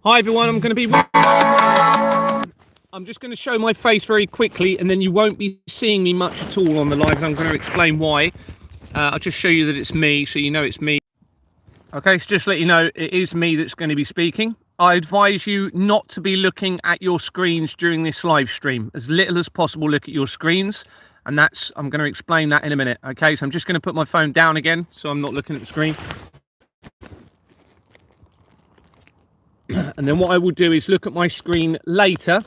Hi everyone, I'm just going to show my face very quickly, and then you won't be seeing me much at all on the live. I'm going to explain why. I'll just show you that it's me, so you know it's me. Okay, so just to let you know, it is me that's going to be speaking. I advise you not to be looking at your screens during this live stream. As little as possible, look at your screens, and I'm going to explain that in a minute. Okay, so I'm just going to put my phone down again, so I'm not looking at the screen. And then what I will do is look at my screen later,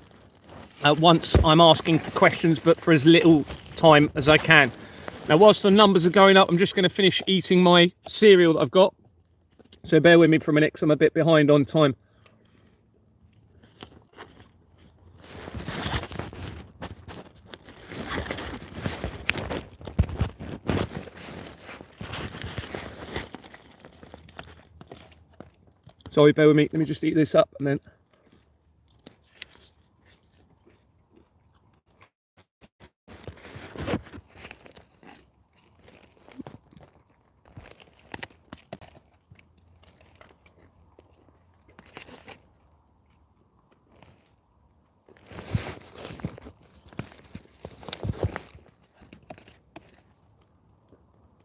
once I'm asking for questions, but for as little time as I can. Now, whilst the numbers are going up, I'm just going to finish eating my cereal that I've got. So bear with me for a minute, because I'm a bit behind on time. Sorry, bear with me. Let me just eat this up and then...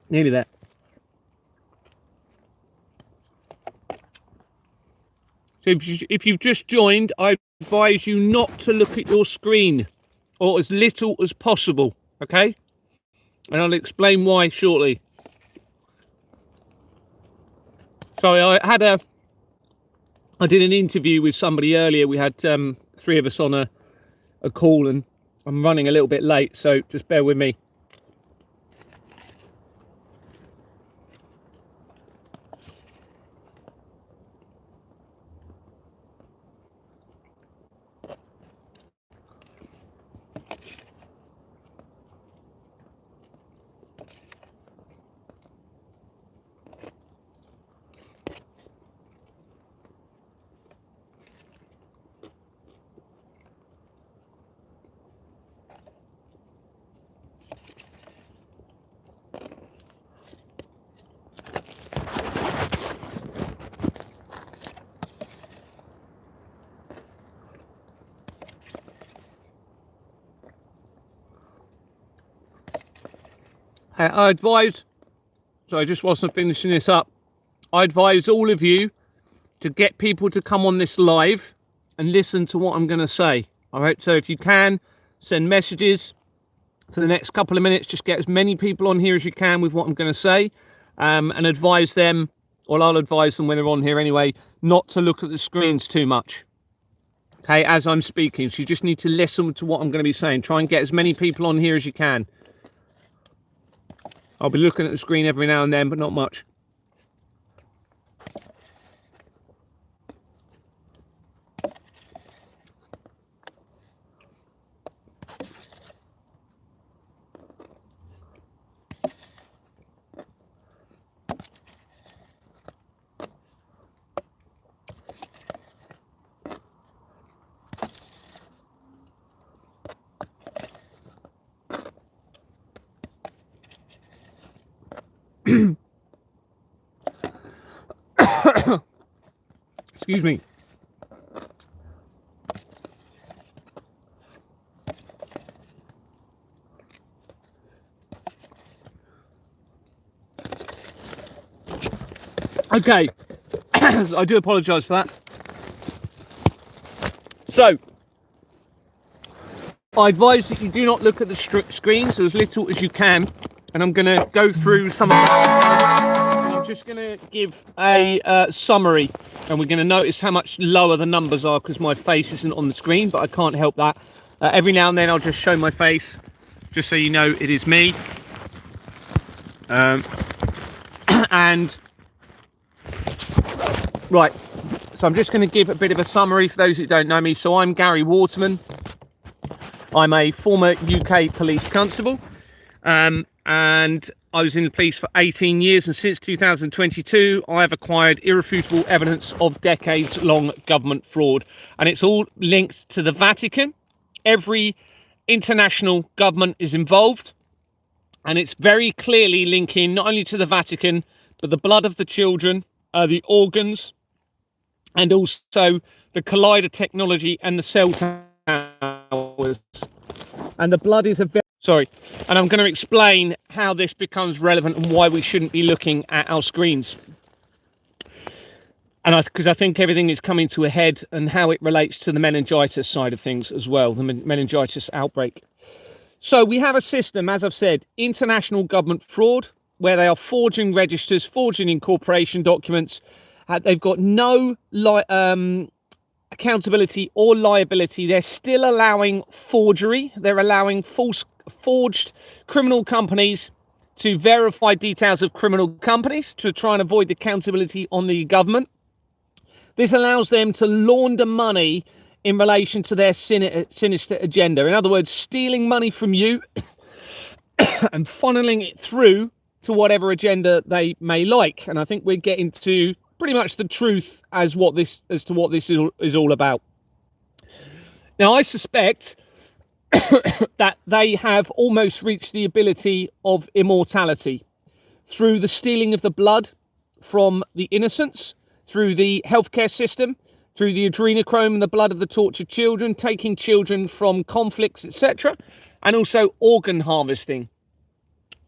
Nearly there. So if you've just joined, I advise you not to look at your screen, or as little as possible, okay? And I'll explain why shortly. Sorry, I did an interview with somebody earlier. We had 3 of us on a call, and I'm running a little bit late, so just bear with me. I advise, sorry, just whilst I'm finishing this up, I advise all of you to get people to come on this live and listen to what I'm going to say. All right, so if you can, send messages for the next couple of minutes. Just get as many people on here as you can with what I'm going to say, and advise them, or I'll advise them when they're on here anyway, not to look at the screens too much. Okay, as I'm speaking, so you just need to listen to what I'm going to be saying. Try and get as many people on here as you can. I'll be looking at the screen every now and then, but not much. Excuse me. Okay, I do apologise for that. So, I advise that you do not look at the screens as little as you can, and I'm going to go through some of that. I'm just going to give a summary, and we're going to notice how much lower the numbers are because my face isn't on the screen, but I can't help that. Every now and then I'll just show my face, just so you know it is me. And right, so I'm just going to give a bit of a summary for those who don't know me. So I'm Gary Waterman. I'm a former UK police constable, and I was in the police for 18 years, and since 2022 I have acquired irrefutable evidence of decades-long government fraud, and it's all linked to the Vatican. Every international government is involved, and it's very clearly linking not only to the Vatican, but the blood of the children, the organs, and also the collider technology and the cell towers. And the blood is a very... Sorry. And I'm going to explain how this becomes relevant and why we shouldn't be looking at our screens. And because I think everything is coming to a head, and how it relates to the meningitis side of things as well, the meningitis outbreak. So we have a system, as I've said, international government fraud, where they are forging registers, forging incorporation documents. They've got no accountability or liability. They're still allowing forgery. They're allowing forged criminal companies to verify details of criminal companies to try and avoid accountability on the government. This allows them to launder money in relation to their sinister agenda. In other words, stealing money from you and funneling it through to whatever agenda they may like. And I think we're getting to pretty much the truth as to what this is all about. Now, I suspect that they have almost reached the ability of immortality through the stealing of the blood from the innocents, through the healthcare system, through the adrenochrome and the blood of the tortured children, taking children from conflicts, etc., and also organ harvesting.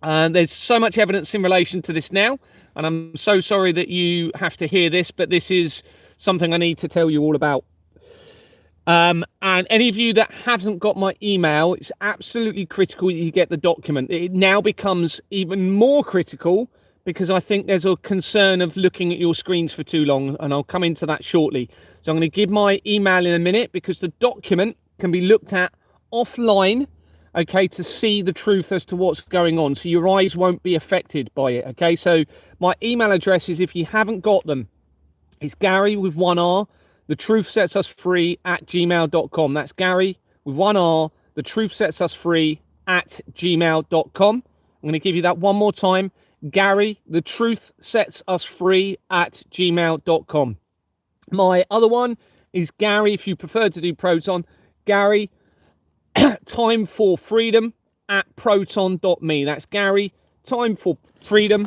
There's so much evidence in relation to this now, and I'm so sorry that you have to hear this, but this is something I need to tell you all about. And any of you that haven't got my email, it's absolutely critical that you get the document. It now becomes even more critical because I think there's a concern of looking at your screens for too long, and I'll come into that shortly. So I'm going to give my email in a minute, because the document can be looked at offline, okay, to see the truth as to what's going on, so your eyes won't be affected by it, okay? So my email address is, if you haven't got them, it's Gary with one R, the truth sets us free @gmail.com. That's Gary with one R, the truth sets us free @gmail.com. I'm going to give you that one more time. Gary, the truth sets us free @gmail.com. My other one is Gary, if you prefer to do Proton, Gary time for freedom @proton.me. That's Gary time for freedom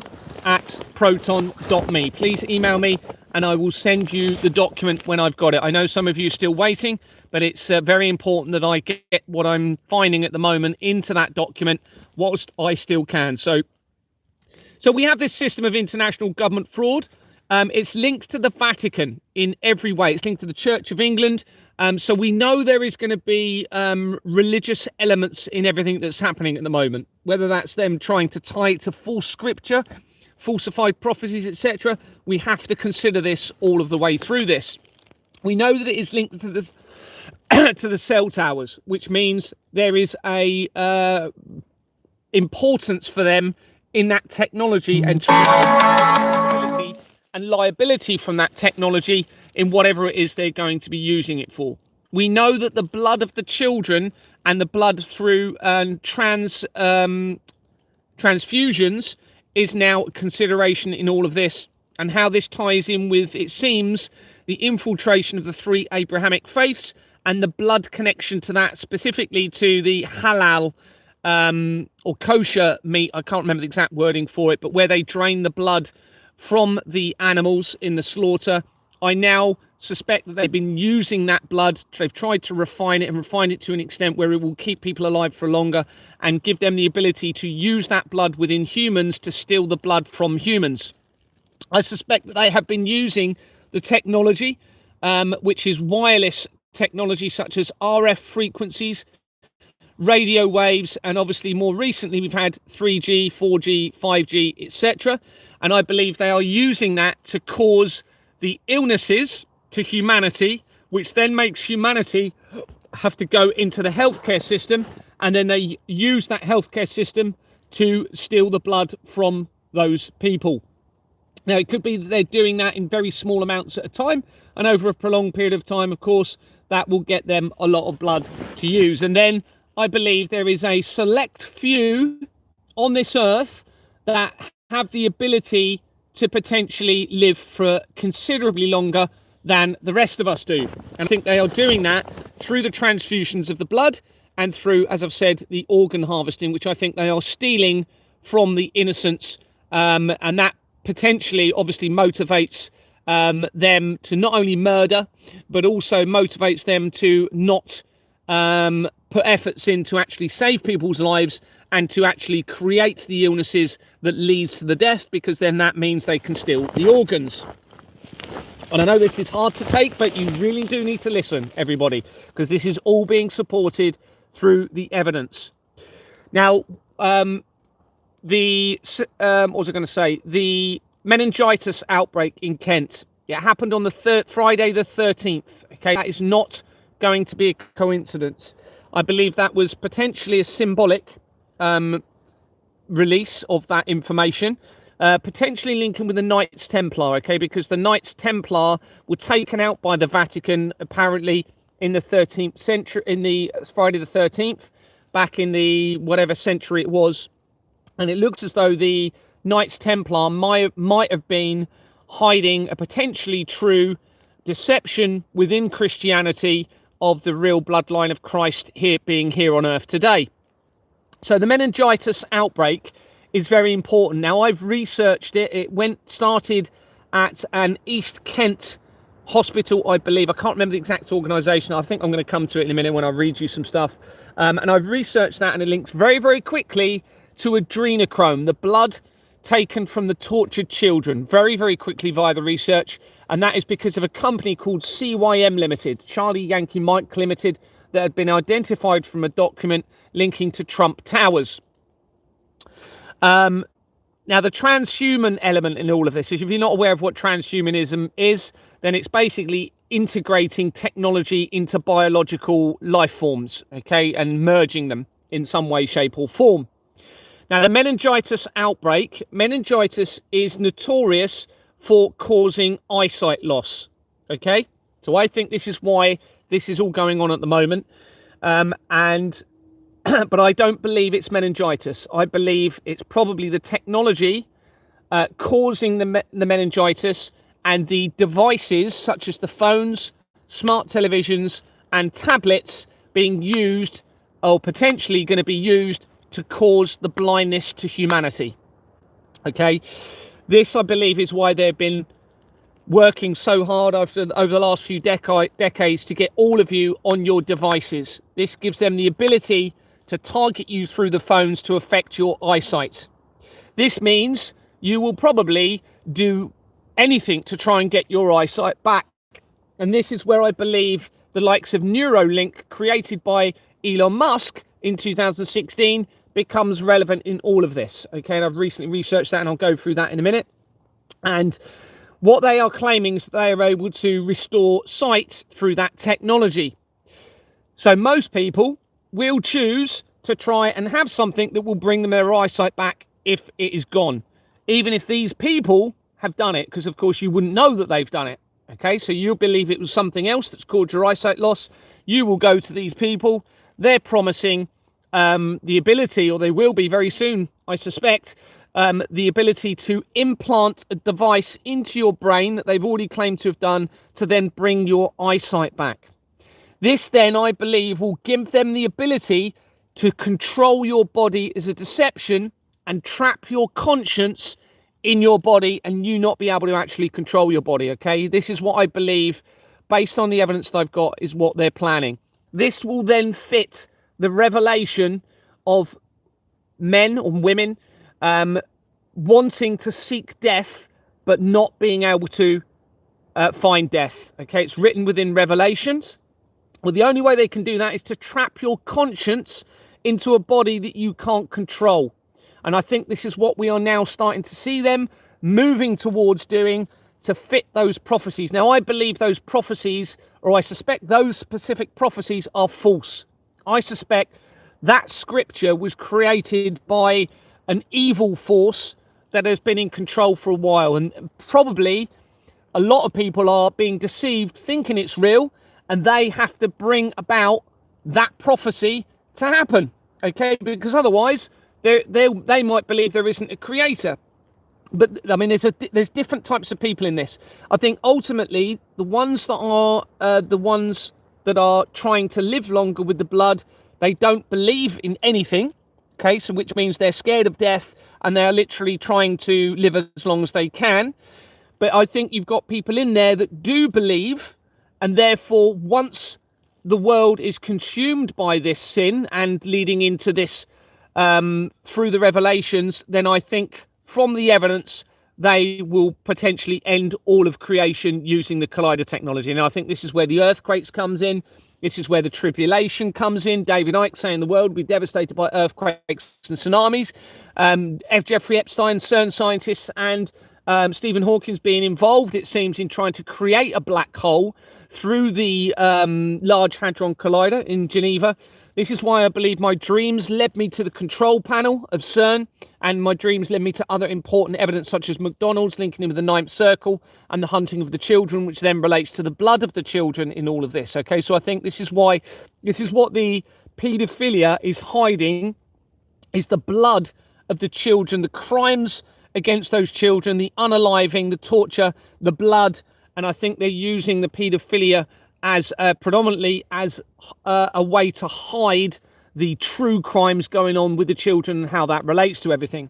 @proton.me. Please email me and I will send you the document when I've got it. I know some of you are still waiting, but it's very important that I get what I'm finding at the moment into that document whilst I still can. So we have this system of international government fraud. It's linked to the Vatican in every way. It's linked to the Church of England. So we know there is going to be religious elements in everything that's happening at the moment, whether that's them trying to tie it to false scripture, falsified prophecies, etc. We have to consider this all of the way through this. We know that it is linked to the to the cell towers, which means there is a importance for them in that technology and responsibility and liability from that technology in whatever it is they're going to be using it for. We know that the blood of the children and the blood through transfusions is now a consideration in all of this, and how this ties in with, it seems, the infiltration of the three Abrahamic faiths and the blood connection to that, specifically to the halal or kosher meat. I can't remember the exact wording for it, but where they drain the blood from the animals in the slaughter. I now suspect that they've been using that blood. They've tried to refine it and refine it to an extent where it will keep people alive for longer and give them the ability to use that blood within humans to steal the blood from humans. I suspect that they have been using the technology, which is wireless technology such as RF frequencies, radio waves, and obviously more recently we've had 3G, 4G, 5G, etc. And I believe they are using that to cause the illnesses to humanity, which then makes humanity have to go into the healthcare system, and then they use that healthcare system to steal the blood from those people. Now, it could be that they're doing that in very small amounts at a time, and over a prolonged period of time, of course, that will get them a lot of blood to use. And then I believe there is a select few on this earth that have the ability to potentially live for considerably longer than the rest of us do. And I think they are doing that through the transfusions of the blood and through, as I've said, the organ harvesting, which I think they are stealing from the innocents. And that potentially obviously motivates them to not only murder, but also motivates them to not put efforts in to actually save people's lives and to actually create the illnesses that leads to the death, because then that means they can steal the organs. And I know this is hard to take, but you really do need to listen, everybody, because this is all being supported through the evidence. Now, what was I going to say? The meningitis outbreak in Kent. It happened on the Friday the 13th. Okay, that is not going to be a coincidence. I believe that was potentially a symbolic release of that information, potentially linking with the Knights Templar. Okay, because the Knights Templar were taken out by the Vatican apparently in the 13th century, in the Friday the 13th, back in the whatever century it was, and it looks as though the Knights Templar might have been hiding a potentially true deception within Christianity of the real bloodline of Christ being here on earth today. So the meningitis outbreak is very important. Now, I've researched it. It started at an East Kent hospital, I believe. I can't remember the exact organisation. I think I'm going to come to it in a minute when I read you some stuff. And I've researched that, and it links very, very quickly to adrenochrome, the blood taken from the tortured children, very, very quickly via the research. And that is because of a company called CYM Limited, Charlie Yankee Mike Limited, that had been identified from a document linking to Trump Towers. Now, the transhuman element in all of this is, if you're not aware of what transhumanism is, then it's basically integrating technology into biological life forms, okay, and merging them in some way, shape or form. Now, the meningitis outbreak, meningitis is notorious for causing eyesight loss, okay? So I think this is why this is all going on at the moment. But I don't believe it's meningitis. I believe it's probably the technology causing the meningitis, and the devices such as the phones, smart televisions and tablets being used, or potentially going to be used, to cause the blindness to humanity. Okay, this I believe is why they've been working so hard over the last few decades to get all of you on your devices. This gives them the ability to target you through the phones to affect your eyesight. This means you will probably do anything to try and get your eyesight back. And this is where I believe the likes of Neuralink, created by Elon Musk in 2016, becomes relevant in all of this. Okay, and I've recently researched that, and I'll go through that in a minute. And what they are claiming is that they are able to restore sight through that technology. So most people will choose to try and have something that will bring them their eyesight back if it is gone, even if these people have done it, because of course you wouldn't know that they've done it. Okay, so you believe it was something else that's caused your eyesight loss. You will go to these people. They're promising the ability, or they will be very soon, I suspect, the ability to implant a device into your brain that they've already claimed to have done, to then bring your eyesight back. This then, I believe, will give them the ability to control your body as a deception and trap your conscience in your body, and you not be able to actually control your body. Okay, this is what I believe, based on the evidence that I've got, is what they're planning. This will then fit the revelation of men or women wanting to seek death but not being able to find death. Okay, it's written within Revelations. Well, the only way they can do that is to trap your conscience into a body that you can't control. And I think this is what we are now starting to see them moving towards doing, to fit those prophecies. Now, I believe those prophecies, or I suspect those specific prophecies, are false. I suspect that scripture was created by an evil force that has been in control for a while. And probably a lot of people are being deceived, thinking it's real, and they have to bring about that prophecy to happen. Okay, because otherwise they might believe there isn't a creator. But I mean, there's different types of people in this. I think ultimately the ones that are trying to live longer with the blood, they don't believe in anything. Okay, so which means they're scared of death, and they are literally trying to live as long as they can. But I think you've got people in there that do believe, and therefore once the world is consumed by this sin and leading into this through the revelations, then I think from the evidence they will potentially end all of creation using the collider technology. And I think this is where the earthquakes comes in. This is where the tribulation comes in. David Icke saying the world will be devastated by earthquakes and tsunamis. Jeffrey Epstein, CERN scientists, and Stephen Hawking's being involved, it seems, in trying to create a black hole through the Large Hadron Collider in Geneva. This is why I believe my dreams led me to the control panel of CERN, and my dreams led me to other important evidence such as McDonald's linking in with the Ninth Circle and the hunting of the children, which then relates to the blood of the children in all of this. Okay, so I think this is what the paedophilia is hiding, is the blood of the children, the crimes against those children, the unaliving, the torture, the blood. And I think they're using the paedophilia as predominantly as a way to hide the true crimes going on with the children and how that relates to everything.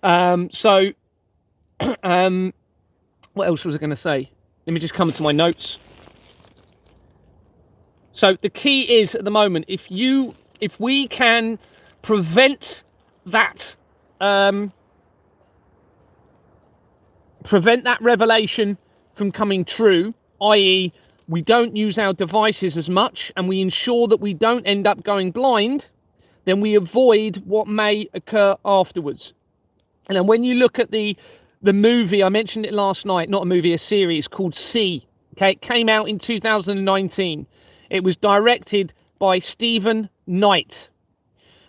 What else was I going to say? Let me just come to my notes. So the key is, at the moment, if we can prevent that revelation from coming true, i.e. we don't use our devices as much, and we ensure that we don't end up going blind, then we avoid what may occur afterwards. And then when you look at the movie, I mentioned it last night, not a movie, a series called C. Okay, it came out in 2019. It was directed by Stephen Knight.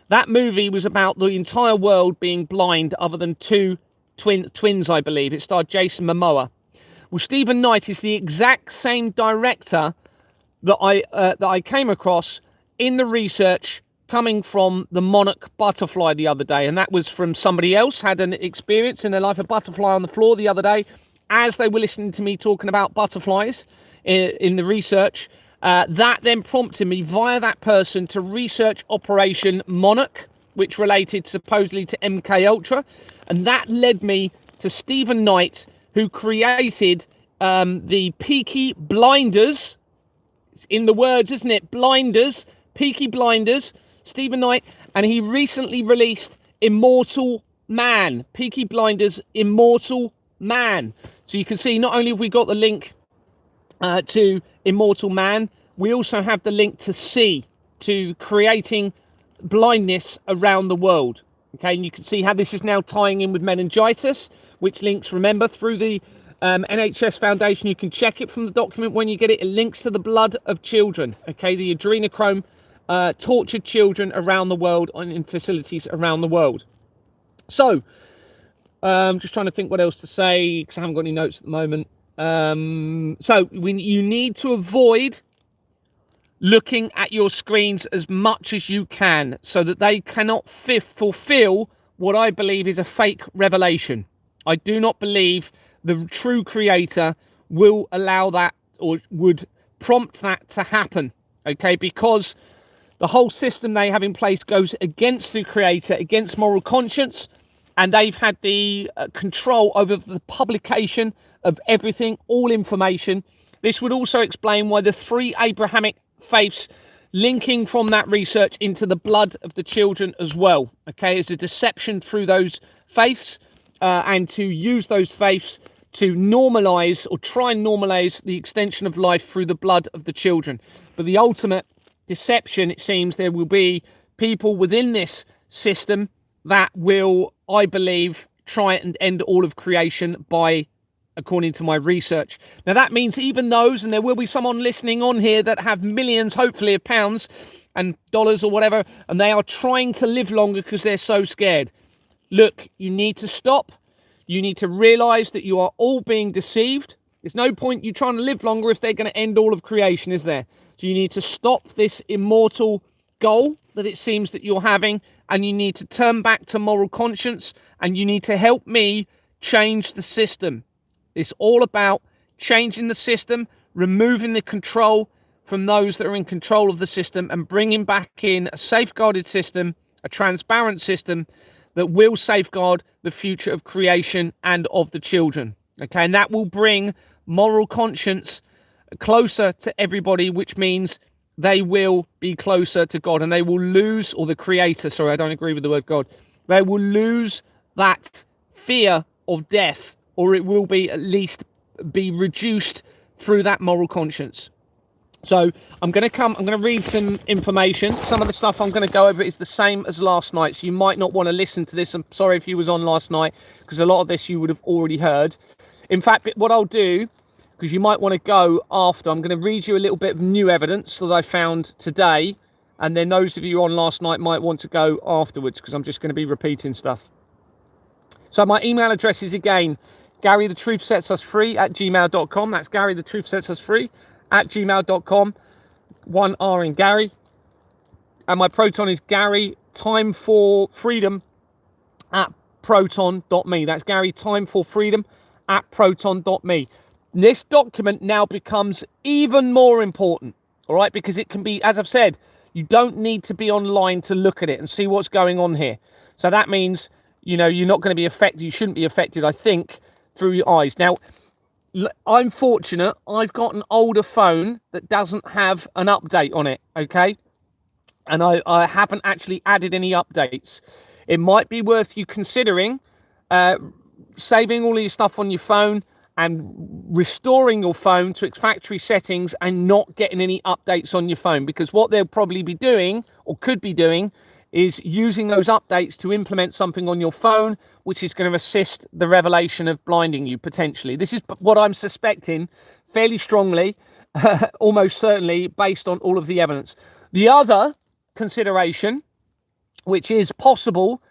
That movie was about the entire world being blind other than two twins, I believe. It starred Jason Momoa. Well, Stephen Knight is the exact same director that I came across in the research coming from the monarch butterfly the other day, and that was from somebody else had an experience in their life, a butterfly on the floor the other day, as they were listening to me talking about butterflies in the research. That then prompted me via that person to research Operation Monarch, which related supposedly to MK Ultra, and that led me to Stephen Knight, who created the Peaky Blinders. It's in the words, isn't it? Blinders, Peaky Blinders, Stephen Knight, and he recently released Immortal Man, Peaky Blinders, Immortal Man. So you can see not only have we got the link to Immortal Man, we also have the link to C, to creating blindness around the world. Okay, and you can see how this is now tying in with meningitis, which links, remember, through the NHS Foundation. You can check it from the document when you get it. It links to the blood of children, okay, the adrenochrome, tortured children around the world in facilities around the world. So, just trying to think what else to say, because I haven't got any notes at the moment. You need to avoid looking at your screens as much as you can, so that they cannot fulfill what I believe is a fake revelation. I do not believe the true creator will allow that, or would prompt that to happen, okay, because the whole system they have in place goes against the creator, against moral conscience, and they've had the control over the publication of everything, all information. This would also explain why the three Abrahamic faiths linking from that research into the blood of the children as well, okay, is a deception through those faiths, and to use those faiths to normalize or try and normalize the extension of life through the blood of the children. But the ultimate deception, it seems, there will be people within this system that will, I believe, try and end all of creation by, according to my research. Now that means even those, and there will be someone listening on here that have millions, hopefully, of pounds and dollars or whatever, and they are trying to live longer because they're so scared. Look, you need to stop. You need to realize that you are all being deceived. There's no point you trying to live longer if they're going to end all of creation, is there? So you need to stop this immortal goal that it seems that you're having, and you need to turn back to moral conscience, and you need to help me change the system. It's all about changing the system, removing the control from those that are in control of the system, and bringing back in a safeguarded system, a transparent system that will safeguard the future of creation and of the children. Okay, and that will bring moral conscience closer to everybody, which means they will be closer to God, and they will lose, or the Creator, sorry, I don't agree with the word God, they will lose that fear of death, or it will be at least be reduced through that moral conscience. So I'm going to read some information. Some of the stuff I'm going to go over is the same as last night, so you might not want to listen to this. I'm sorry if you was on last night, because a lot of this you would have already heard. In fact, what I'll do, because you might want to go after, I'm going to read you a little bit of new evidence that I found today, and then those of you on last night might want to go afterwards, because I'm just going to be repeating stuff. So my email address is, again, GaryTheTruthSetsUsFree@gmail.com. That's GaryTheTruthSetsUsFree@gmail.com. 1 R in Gary. And my Proton is Gary Time for Freedom @proton.me. That's Gary Time for Freedom @proton.me. This document now becomes even more important, all right, because it can be, as I've said, you don't need to be online to look at it and see what's going on here. So that means, you know, you're not going to be affected. You shouldn't be affected, I think, through your eyes. Now, I'm fortunate. I've got an older phone that doesn't have an update on it, okay? And I haven't actually added any updates. It might be worth you considering saving all of your stuff on your phone and restoring your phone to its factory settings and not getting any updates on your phone, because what they'll probably be doing, or could be doing, is using those updates to implement something on your phone which is going to assist the revelation of blinding you, potentially. This is what I'm suspecting fairly strongly, almost certainly, based on all of the evidence. The other consideration, which is possible,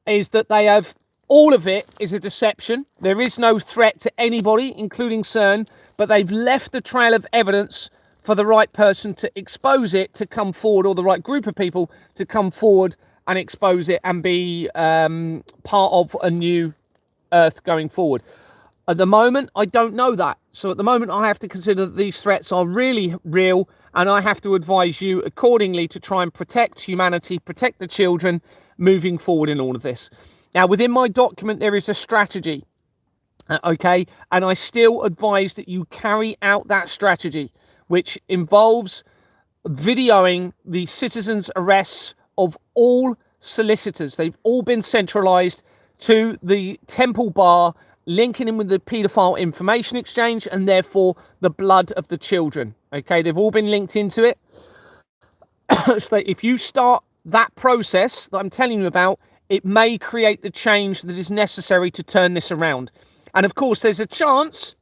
is that they have, all of it is a deception. There is no threat to anybody, including CERN, but they've left a trail of evidence for the right person to expose it, to come forward, or the right group of people to come forward and expose it and be part of a new Earth going forward. At the moment, I don't know that. So at the moment, I have to consider that these threats are really real, and I have to advise you accordingly to try and protect humanity, protect the children moving forward in all of this. Now, within my document, there is a strategy, okay? And I still advise that you carry out that strategy, which involves videoing the citizens' arrests of all solicitors. They've all been centralized to the Temple Bar, linking in with the paedophile information exchange, and therefore the blood of the children. Okay, they've all been linked into it. So if you start that process that I'm telling you about, it may create the change that is necessary to turn this around. And of course, there's a chance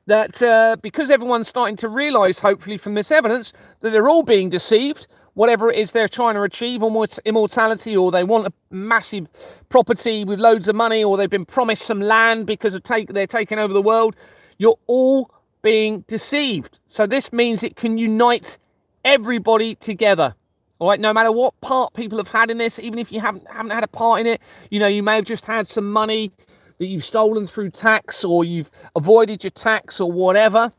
that because everyone's starting to realize, hopefully from this evidence, that they're all being deceived, whatever it is they're trying to achieve, almost immortality, or they want a massive property with loads of money, or they've been promised some land because of they're taking over the world, you're all being deceived. So this means it can unite everybody together. All right, no matter what part people have had in this, even if you haven't had a part in it, you know, you may have just had some money that you've stolen through tax, or you've avoided your tax, or whatever,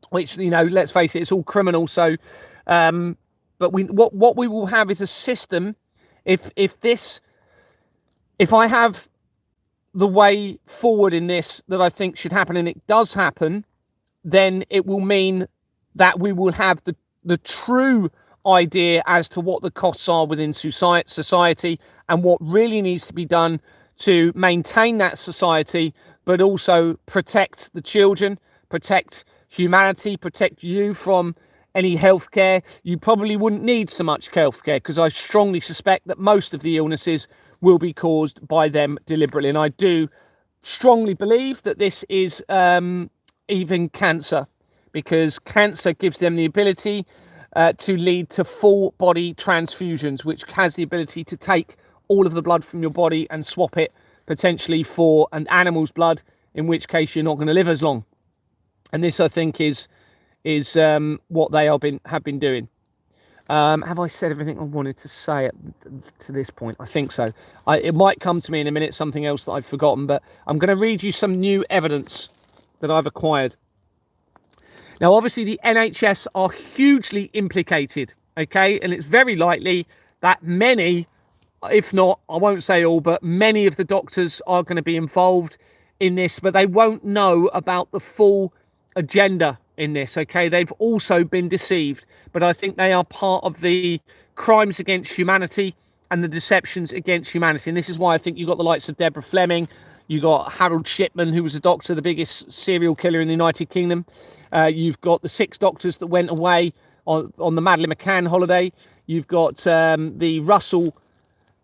which, you know, let's face it, it's all criminal. So but what we will have is a system. If I have the way forward in this that I think should happen, and it does happen, then it will mean that we will have the true idea as to what the costs are within society, and what really needs to be done to maintain that society, but also protect the children, protect humanity, protect you from any healthcare. You probably wouldn't need so much healthcare, because I strongly suspect that most of the illnesses will be caused by them deliberately. And I do strongly believe that this is even cancer, because cancer gives them the ability to lead to full body transfusions, which has the ability to take all of the blood from your body and swap it potentially for an animal's blood, in which case you're not going to live as long. And this, I think, is what they have been doing. Have I said everything I wanted to say to this point? I think so. It might come to me in a minute, something else that I've forgotten, but I'm going to read you some new evidence that I've acquired. Now, obviously, the NHS are hugely implicated, okay? And it's very likely that many, if not, I won't say all, but many of the doctors are going to be involved in this, but they won't know about the full agenda in this. Okay, they've also been deceived, but I think they are part of the crimes against humanity and the deceptions against humanity. And this is why I think you've got the likes of Deborah Fleming, you got Harold Shipman, who was a doctor, the biggest serial killer in the United Kingdom. You've got the 6 doctors that went away on the Madeleine McCann holiday. You've got the Russell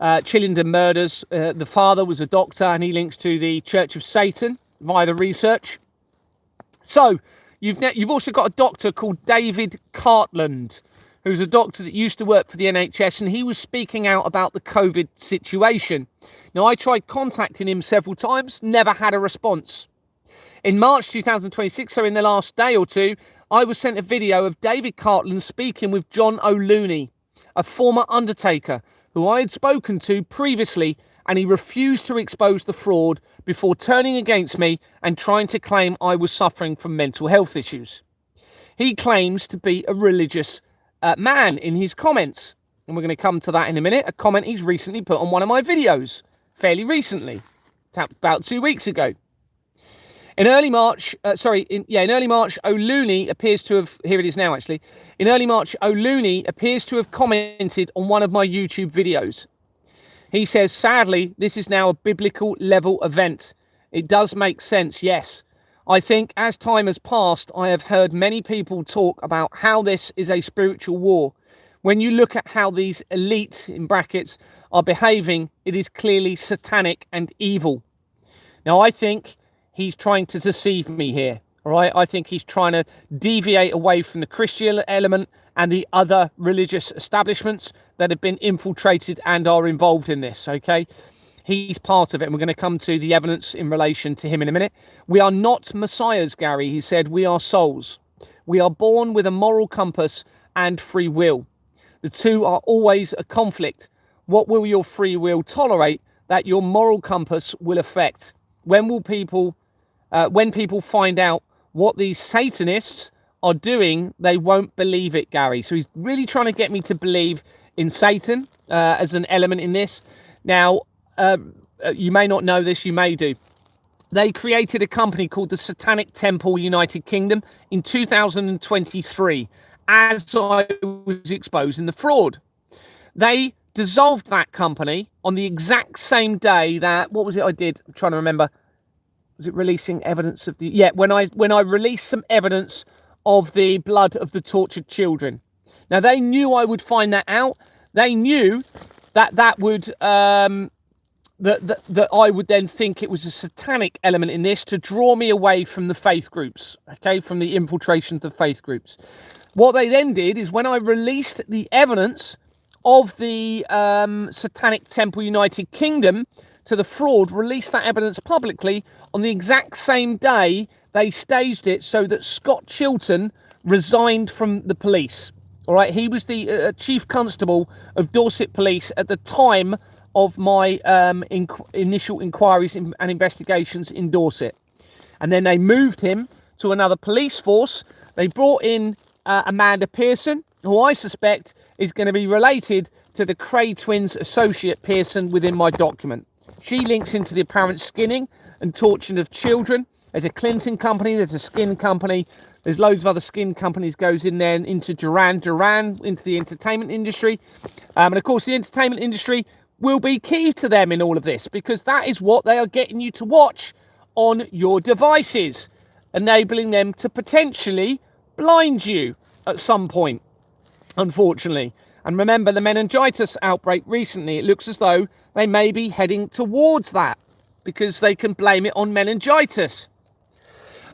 Chillenden murders. The father was a doctor, and he links to the Church of Satan via the research. So you've also got a doctor called David Cartland, who's a doctor that used to work for the NHS, and he was speaking out about the COVID situation. Now, I tried contacting him several times, never had a response. In March 2026, so in the last day or two, I was sent a video of David Cartland speaking with John O'Looney, a former undertaker who I had spoken to previously, and he refused to expose the fraud before turning against me and trying to claim I was suffering from mental health issues. He claims to be a religious man in his comments, and we're going to come to that in a minute. A comment he's recently put on one of my videos, fairly recently, about 2 weeks ago. In early March, in early March, O'Looney appears to have, here it is now actually, in early March, O'Looney appears to have commented on one of my YouTube videos. He says, sadly, this is now a biblical level event. It does make sense, yes. I think as time has passed, I have heard many people talk about how this is a spiritual war. When you look at how these elites, in brackets, are behaving, it is clearly satanic and evil. Now, I think he's trying to deceive me here, all right? I think he's trying to deviate away from the Christian element and the other religious establishments that have been infiltrated and are involved in this, okay? He's part of it, and we're going to come to the evidence in relation to him in a minute. We are not messiahs, Gary, he said. We are souls. We are born with a moral compass and free will. The two are always a conflict. What will your free will tolerate that your moral compass will affect? When people find out what these Satanists are doing, they won't believe it, Gary. So he's really trying to get me to believe in Satan as an element in this. Now, you may not know this, you may do. They created a company called the Satanic Temple United Kingdom in 2023, as I was exposing the fraud. They dissolved that company on the exact same day that, what was it I did? I'm trying to remember. Was it releasing evidence of the, yeah, when I released some evidence of the blood of the tortured children. Now, they knew I would find that out. They knew that would that I would then think it was a satanic element in this to draw me away from the faith groups, okay, from the infiltration of the faith groups. What they then did is, when I released the evidence of the Satanic Temple United Kingdom to the fraud, released that evidence publicly on the exact same day. They staged it so that Scott Chilton resigned from the police. All right, he was the chief constable of Dorset Police at the time of my initial inquiries and investigations in Dorset. And then they moved him to another police force. They brought in Amanda Pearson, who I suspect is going to be related to the Cray twins associate Pearson within my document. She links into the apparent skinning and torturing of children. There's a Clinton company, there's a skin company, there's loads of other skin companies goes in there, and into Duran Duran, into the entertainment industry. And of course, the entertainment industry will be key to them in all of this, because that is what they are getting you to watch on your devices, enabling them to potentially blind you at some point, unfortunately. And remember the meningitis outbreak recently, it looks as though they may be heading towards that because they can blame it on meningitis.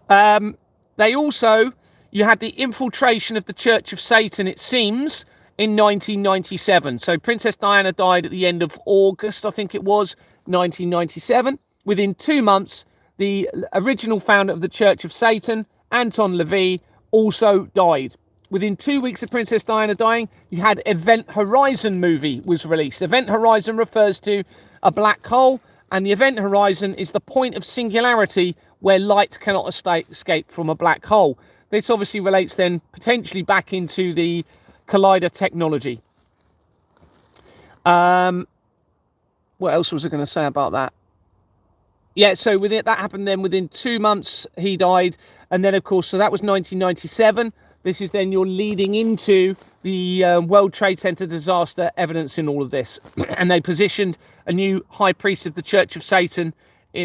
They also, you had the infiltration of the Church of Satan, it seems, in 1997. So Princess Diana died at the end of August, I think it was, 1997. Within 2 months, the original founder of the Church of Satan, Anton LaVey, also died. Within 2 weeks of Princess Diana dying, you had Event Horizon movie was released. Event Horizon refers to a black hole, and the Event Horizon is the point of singularity where light cannot escape from a black hole. This obviously relates then potentially back into the collider technology. What else was I going to say about that? Yeah, so with it, that happened then within 2 months he died. And then, of course, so that was 1997. This is then you're leading into the World Trade Center disaster evidence in all of this. And they positioned a new high priest of the Church of Satan,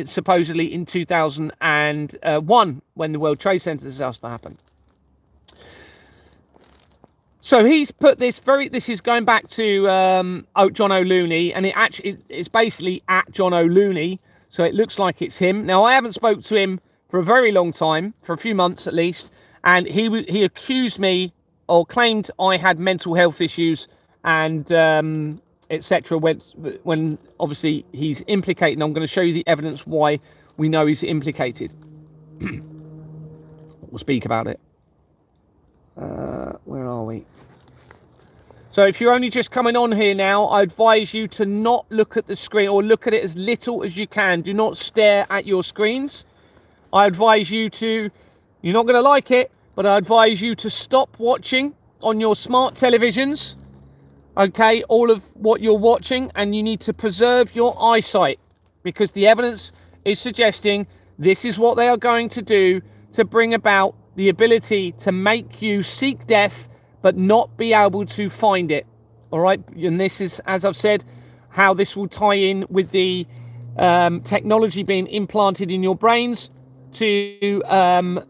supposedly in 2001, when the World Trade Center disaster happened. So he's put this is going back to John O'Looney, and it's basically at John O'Looney, so it looks like it's him. Now, I haven't spoke to him for a very long time, for a few months at least, and he accused me, or claimed I had mental health issues, and etc. When obviously he's implicated, and I'm going to show you the evidence why we know he's implicated. We'll speak about it. Where are we? So if you're only just coming on here now, I advise you to not look at the screen, or look at it as little as you can. Do not stare at your screens. I advise you to, you're not going to like it, but I advise you to stop watching on your smart televisions, okay, all of what you're watching, and you need to preserve your eyesight, because the evidence is suggesting this is what they are going to do to bring about the ability to make you seek death but not be able to find it. All right, and this is, as I've said, how this will tie in with the technology being implanted in your brains to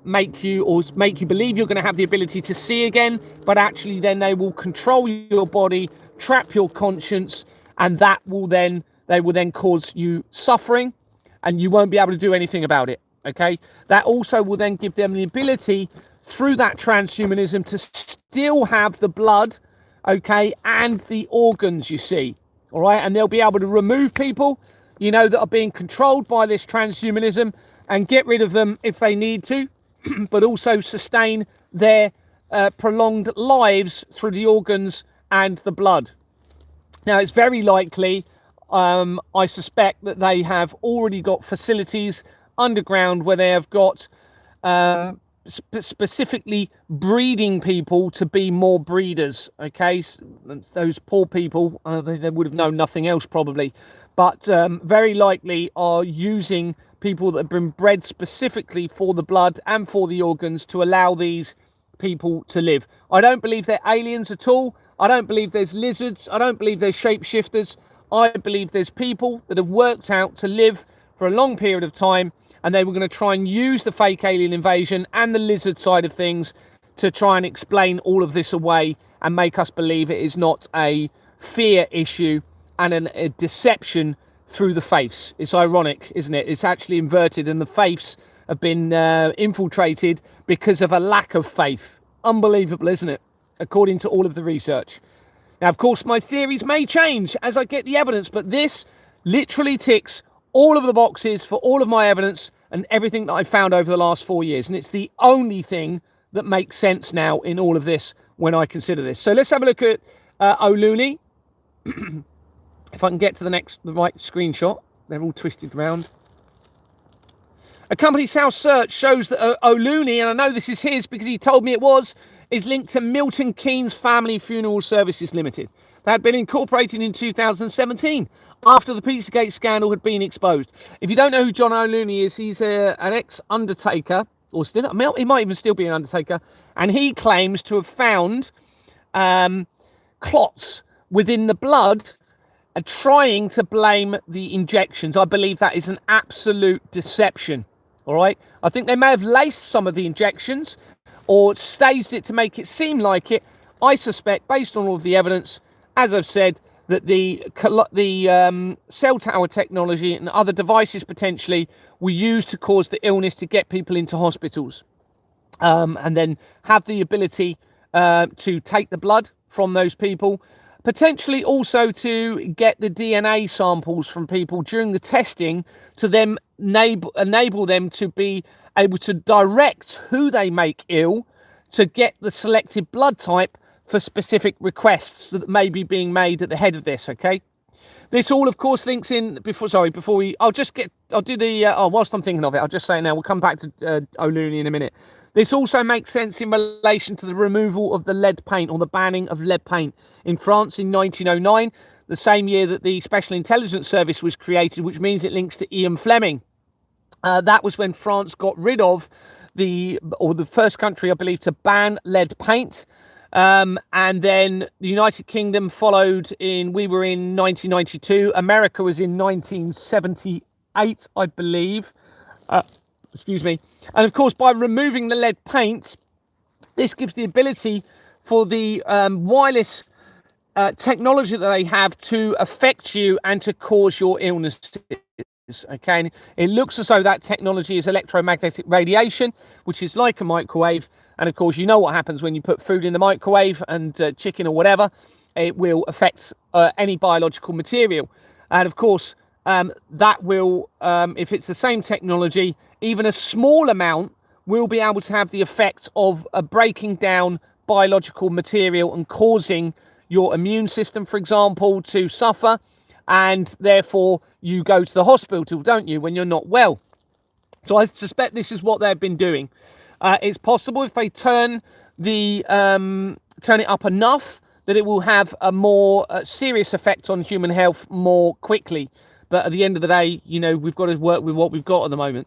make you believe you're going to have the ability to see again, but actually then they will control your body, trap your conscience, and they will then cause you suffering, and you won't be able to do anything about it. Okay, that also will then give them the ability through that transhumanism to still have the blood, okay, and the organs, you see. All right, and they'll be able to remove people, you know, that are being controlled by this transhumanism, and get rid of them if they need to, but also sustain their prolonged lives through the organs and the blood. Now, it's very likely, I suspect, that they have already got facilities underground where they have got specifically breeding people to be more breeders. Okay, those poor people, they would have known nothing else probably, but very likely are using people that have been bred specifically for the blood and for the organs to allow these people to live. I don't believe they're aliens at all. I don't believe there's lizards. I don't believe there's shapeshifters. I believe there's people that have worked out to live for a long period of time, and they were going to try and use the fake alien invasion and the lizard side of things to try and explain all of this away and make us believe it is not a fear issue and a deception through the faiths. It's ironic, isn't it? It's actually inverted, and the faiths have been infiltrated because of a lack of faith. Unbelievable, isn't it? According to all of the research. Now, of course, my theories may change as I get the evidence, but this literally ticks all of the boxes for all of my evidence and everything that I've found over the last 4 years. And it's the only thing that makes sense now in all of this when I consider this. So let's have a look at O'Looney. If I can get to the right screenshot. They're all twisted round. A company's house search shows that O'Looney, and I know this is his because he told me it was, is linked to Milton Keynes Family Funeral Services Limited. They had been incorporated in 2017 after the Pizzagate scandal had been exposed. If you don't know who John O'Looney is, he's an ex-undertaker, or still, he might even still be an undertaker, and he claims to have found clots within the blood, trying to blame the injections. I believe that is an absolute deception. All right, I think they may have laced some of the injections or staged it to make it seem like it. I suspect, based on all of the evidence, as I've said, that the cell tower technology and other devices potentially were used to cause the illness, to get people into hospitals, and then have the ability to take the blood from those people, potentially also to get the DNA samples from people during the testing to then enable them to be able to direct who they make ill to get the selected blood type for specific requests that may be being made at the head of this. Okay, this all of course links in whilst I'm thinking of it, I'll just say it now, we'll come back to O'Looney in a minute. This also makes sense in relation to the removal of the lead paint, or the banning of lead paint in France in 1909, the same year that the Special Intelligence Service was created, which means it links to Ian Fleming. That was when France got rid of the first country, I believe, to ban lead paint. And then the United Kingdom followed we were in 1992. America was in 1978, I believe. Excuse me. And of course, by removing the lead paint, this gives the ability for the wireless technology that they have to affect you and to cause your illnesses. Okay, and it looks as though that technology is electromagnetic radiation, which is like a microwave. And of course, you know what happens when you put food in the microwave and chicken or whatever. It will affect any biological material. And of course, that will, if it's the same technology, even a small amount will be able to have the effect of breaking down biological material and causing your immune system, for example, to suffer. And therefore, you go to the hospital, don't you, when you're not well? So I suspect this is what they've been doing. It's possible if they turn it up enough that it will have a more serious effect on human health more quickly. But at the end of the day, you know, we've got to work with what we've got at the moment.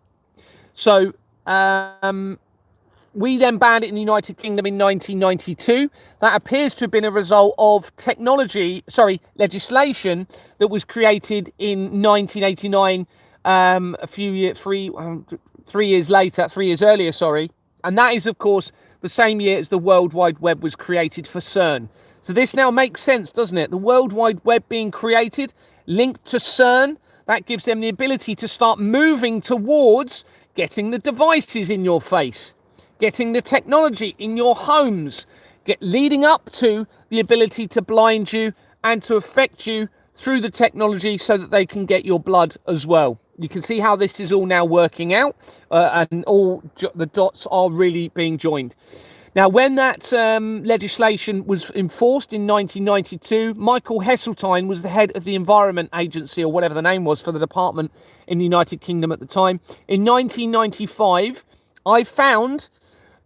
So we then banned it in the United Kingdom in 1992. That appears to have been a result of legislation that was created in 1989, three years earlier, sorry. And that is, of course, the same year as the World Wide Web was created for CERN. So this now makes sense, doesn't it? The World Wide Web being created, linked to CERN, that gives them the ability to start moving towards getting the devices in your face, getting the technology in your homes, leading up to the ability to blind you and to affect you through the technology so that they can get your blood as well. You can see how this is all now working out, and all the dots are really being joined. Now, when that legislation was enforced in 1992, Michael Heseltine was the head of the Environment Agency, or whatever the name was for the department in the United Kingdom at the time. In 1995, I found,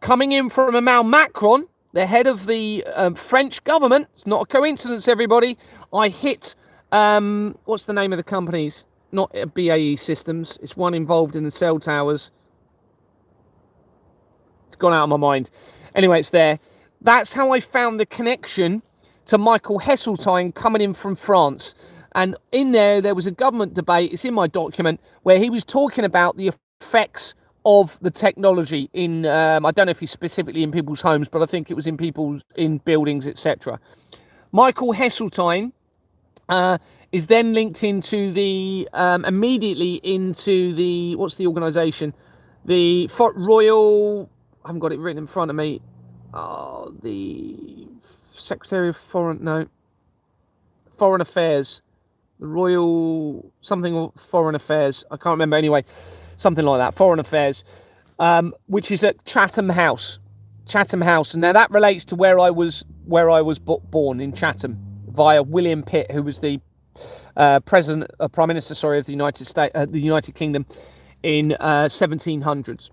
coming in from Emmanuel Macron, the head of the French government, it's not a coincidence, everybody, I hit, what's the name of the companies? Not BAE Systems, it's one involved in the cell towers. It's gone out of my mind. Anyway, it's there. That's how I found the connection to Michael Heseltine coming in from France. And in there was a government debate, it's in my document, where he was talking about the effects of the technology in, I don't know if he's specifically in people's homes, but I think it was in buildings, etc. Michael Heseltine is then linked into the, immediately into the, what's the organisation? The Royal, I haven't got it written in front of me. The Secretary of Foreign Affairs. The Royal something or Foreign Affairs. I can't remember anyway. Something like that. Foreign Affairs. Which is at Chatham House. Chatham House. And now that relates to where I was born, in Chatham, via William Pitt, who was the Prime Minister, of the United States, the United Kingdom in 1700s.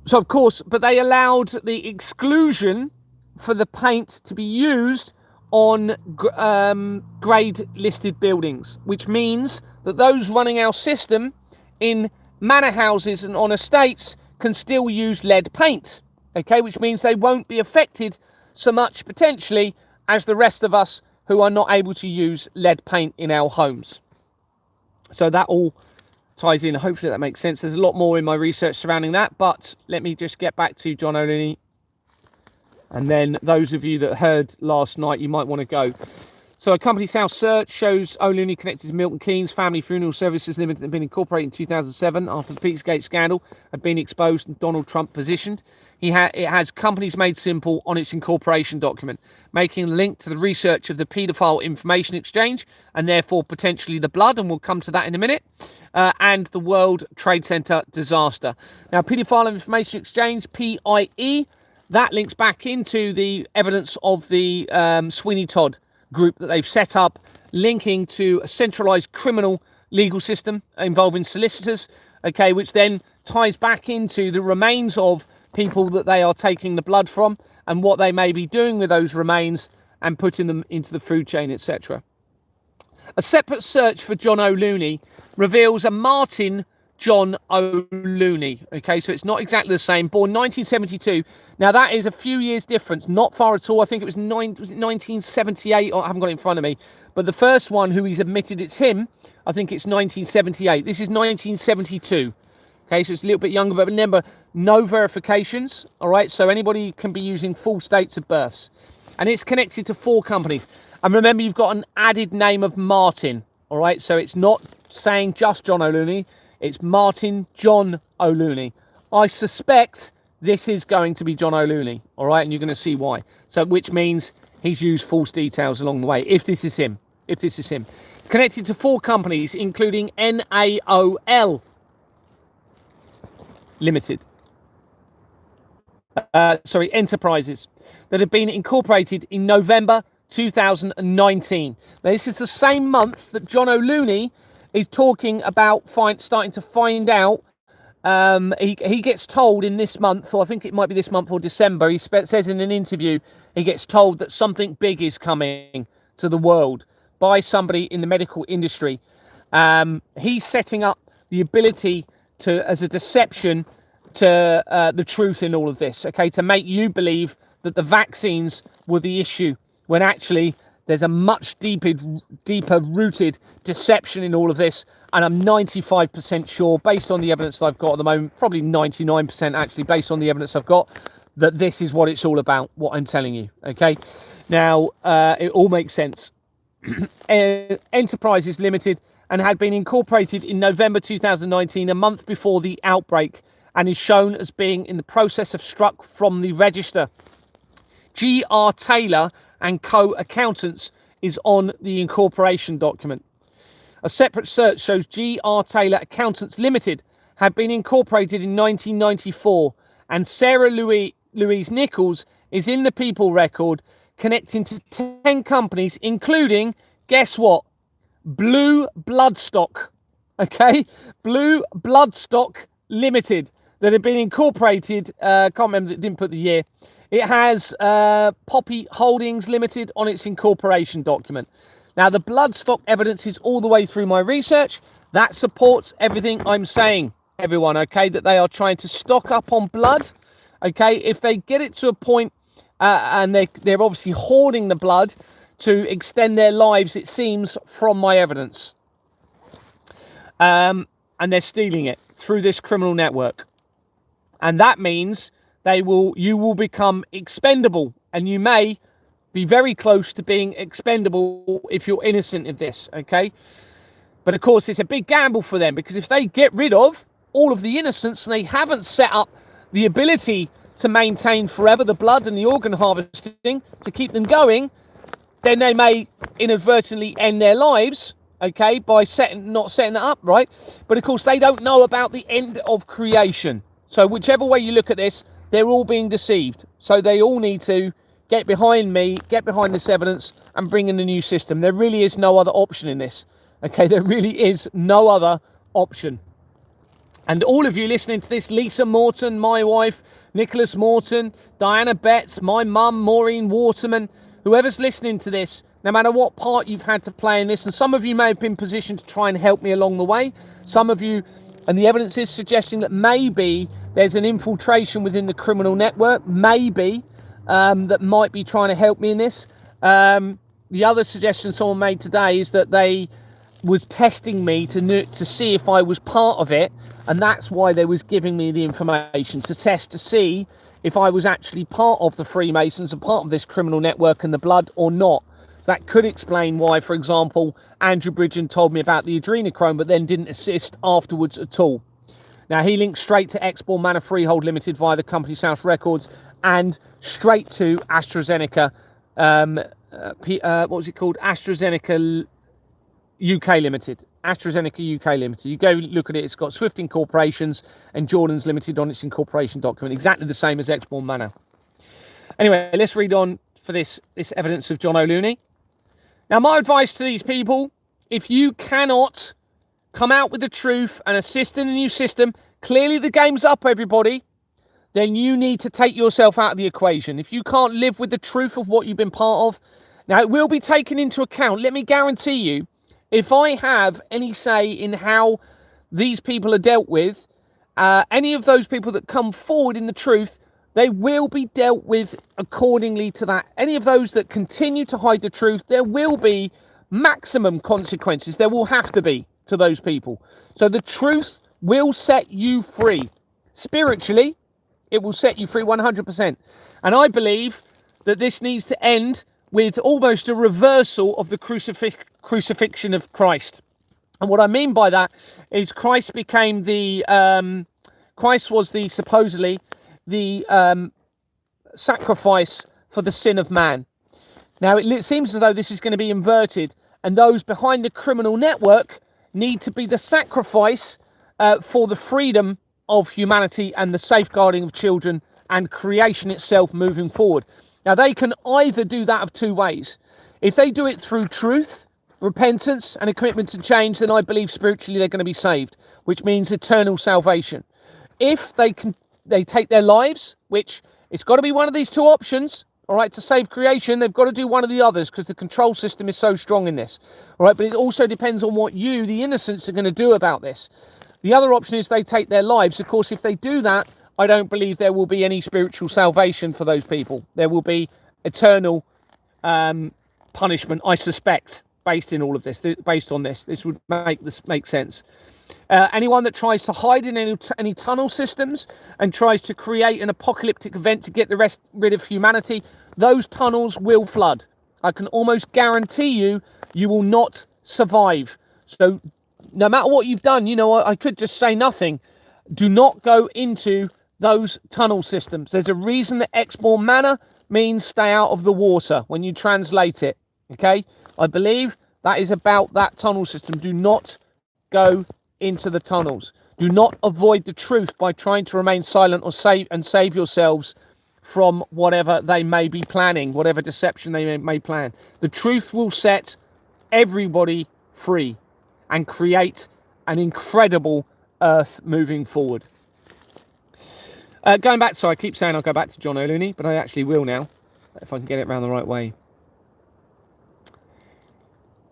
So of course, but they allowed the exclusion for the paint to be used on grade listed buildings, which means that those running our system in manor houses and on estates can still use lead paint, okay, which means they won't be affected so much potentially as the rest of us who are not able to use lead paint in our homes. So that all ties in. Hopefully that makes sense. There's a lot more in my research surrounding that, but let me just get back to John O'Leary. And then those of you that heard last night, you might want to go. So a company's house search shows O'Leary connected to Milton Keynes Family Funeral Services Limited had been incorporated in 2007 after the Peatsgate scandal had been exposed and Donald Trump positioned. It has companies made simple on its incorporation document, making a link to the research of the paedophile information exchange and therefore potentially the blood, and we'll come to that in a minute, and the World Trade Center disaster. Now, paedophile information exchange, PIE, that links back into the evidence of the Sweeney Todd group that they've set up, linking to a centralized criminal legal system involving solicitors, okay, which then ties back into the remains of people that they are taking the blood from and what they may be doing with those remains and putting them into the food chain, etc. A separate search for John O'Looney reveals a Martin John O'Looney. Okay, so it's not exactly the same. Born 1972. Now that is a few years difference, not far at all. I think it was 1978. I haven't got it in front of me. But the first one who he's admitted it's him, I think it's 1978. This is 1972. Okay, so it's a little bit younger, but remember, no verifications. All right, so anybody can be using false dates of births. And it's connected to 4 companies. And remember, you've got an added name of Martin. All right, so it's not saying just John O'Looney. It's Martin John O'Looney. I suspect this is going to be John O'Looney. All right, and you're going to see why. So, which means he's used false details along the way. If this is him. If this is him. Connected to 4 companies, including NAOL Limited. Enterprises that have been incorporated in November 2019. Now, this is the same month that John O'Looney is talking about starting to find out. He gets told in this month, or I think it might be this month or December, he says in an interview, he gets told that something big is coming to the world by somebody in the medical industry. He's setting up the ability to, as a deception to the truth in all of this, okay, to make you believe that the vaccines were the issue, when actually there's a much deeper rooted deception in all of this. And I'm 95% sure, based on the evidence that I've got at the moment, probably 99% actually, based on the evidence I've got, that this is what it's all about, what I'm telling you, okay? Now, it all makes sense. Enterprises Limited, and had been incorporated in November 2019, a month before the outbreak, and is shown as being in the process of struck from the register. G.R. Taylor and Co-Accountants is on the incorporation document. A separate search shows G.R. Taylor Accountants Limited had been incorporated in 1994, and Sarah Louise Nichols is in the people record, connecting to 10 companies, including, guess what? Blue Bloodstock. Okay? Blue Bloodstock Limited, that had been incorporated, can't remember, it didn't put the year. It has Poppy Holdings Limited on its incorporation document. Now, the bloodstock evidence is all the way through my research. That supports everything I'm saying, everyone, okay, that they are trying to stock up on blood, okay? If they get it to a point, and they're obviously hoarding the blood to extend their lives, it seems, from my evidence. And they're stealing it through this criminal network. And that means you will become expendable, and you may be very close to being expendable if you're innocent of this, okay? But of course, it's a big gamble for them, because if they get rid of all of the innocents and they haven't set up the ability to maintain forever the blood and the organ harvesting to keep them going, then they may inadvertently end their lives, okay, by not setting that up, right? But of course, they don't know about the end of creation. So whichever way you look at this, they're all being deceived. So they all need to get behind me, get behind this evidence, and bring in the new system. There really is no other option in this. Okay, there really is no other option. And all of you listening to this, Lisa Morton, my wife, Nicholas Morton, Diana Betts, my mum, Maureen Waterman, whoever's listening to this, no matter what part you've had to play in this, and some of you may have been positioned to try and help me along the way. Some of you, and the evidence is suggesting that maybe there's an infiltration within the criminal network, maybe, that might be trying to help me in this. The other suggestion someone made today is that they was testing me to see if I was part of it, and that's why they was giving me the information to test to see if I was actually part of the Freemasons and part of this criminal network and the blood or not. So that could explain why, for example, Andrew Bridgen told me about the adrenochrome but then didn't assist afterwards at all. Now, he linked straight to Exborn Manor Freehold Limited via the company's house records, and straight to AstraZeneca, what was it called? AstraZeneca UK Limited. AstraZeneca UK Limited. You go look at it, it's got Swift Incorporations and Jordan's Limited on its incorporation document, exactly the same as Exborn Manor. Anyway, let's read on for this evidence of John O'Looney. Now, my advice to these people, if you cannot come out with the truth and assist in a new system, clearly the game's up, everybody, then you need to take yourself out of the equation. If you can't live with the truth of what you've been part of, now it will be taken into account. Let me guarantee you, if I have any say in how these people are dealt with, any of those people that come forward in the truth, they will be dealt with accordingly to that. Any of those that continue to hide the truth, there will be maximum consequences. There will have to be to those people. So the truth will set you free. Spiritually, it will set you free 100%. And I believe that this needs to end with almost a reversal of the crucifixion of Christ. And what I mean by that is Christ became Christ was supposedly the sacrifice for the sin of man. Now it seems as though this is going to be inverted, and those behind the criminal network need to be the sacrifice for the freedom of humanity and the safeguarding of children and creation itself moving forward. Now they can either do that of two ways. If they do it through truth, repentance and a commitment to change, then I believe spiritually they're going to be saved, which means eternal salvation. If they take their lives, which it's got to be one of these two options, all right, to save creation, they've got to do one of the others because the control system is so strong in this, all right, but it also depends on what you, the innocents, are going to do about this. The other option is they take their lives. Of course, if they do that, I don't believe there will be any spiritual salvation for those people. There will be eternal punishment, I suspect, based in all of this. Based on this, this would make sense. Anyone that tries to hide in any tunnel systems and tries to create an apocalyptic event to get rid of humanity, those tunnels will flood. I can almost guarantee you will not survive. So no matter what you've done, I could just say nothing. Do not go into those tunnel systems. There's a reason that Exmoor Manor means stay out of the water when you translate it. Okay, I believe that is about that tunnel system. Do not go into the tunnels. Do not avoid the truth by trying to remain silent or save yourselves from whatever they may be planning, whatever deception they may plan. The truth will set everybody free and create an incredible earth moving forward. Going back, sorry, I keep saying I'll go back to John O'Looney, but I actually will now, if I can get it around the right way.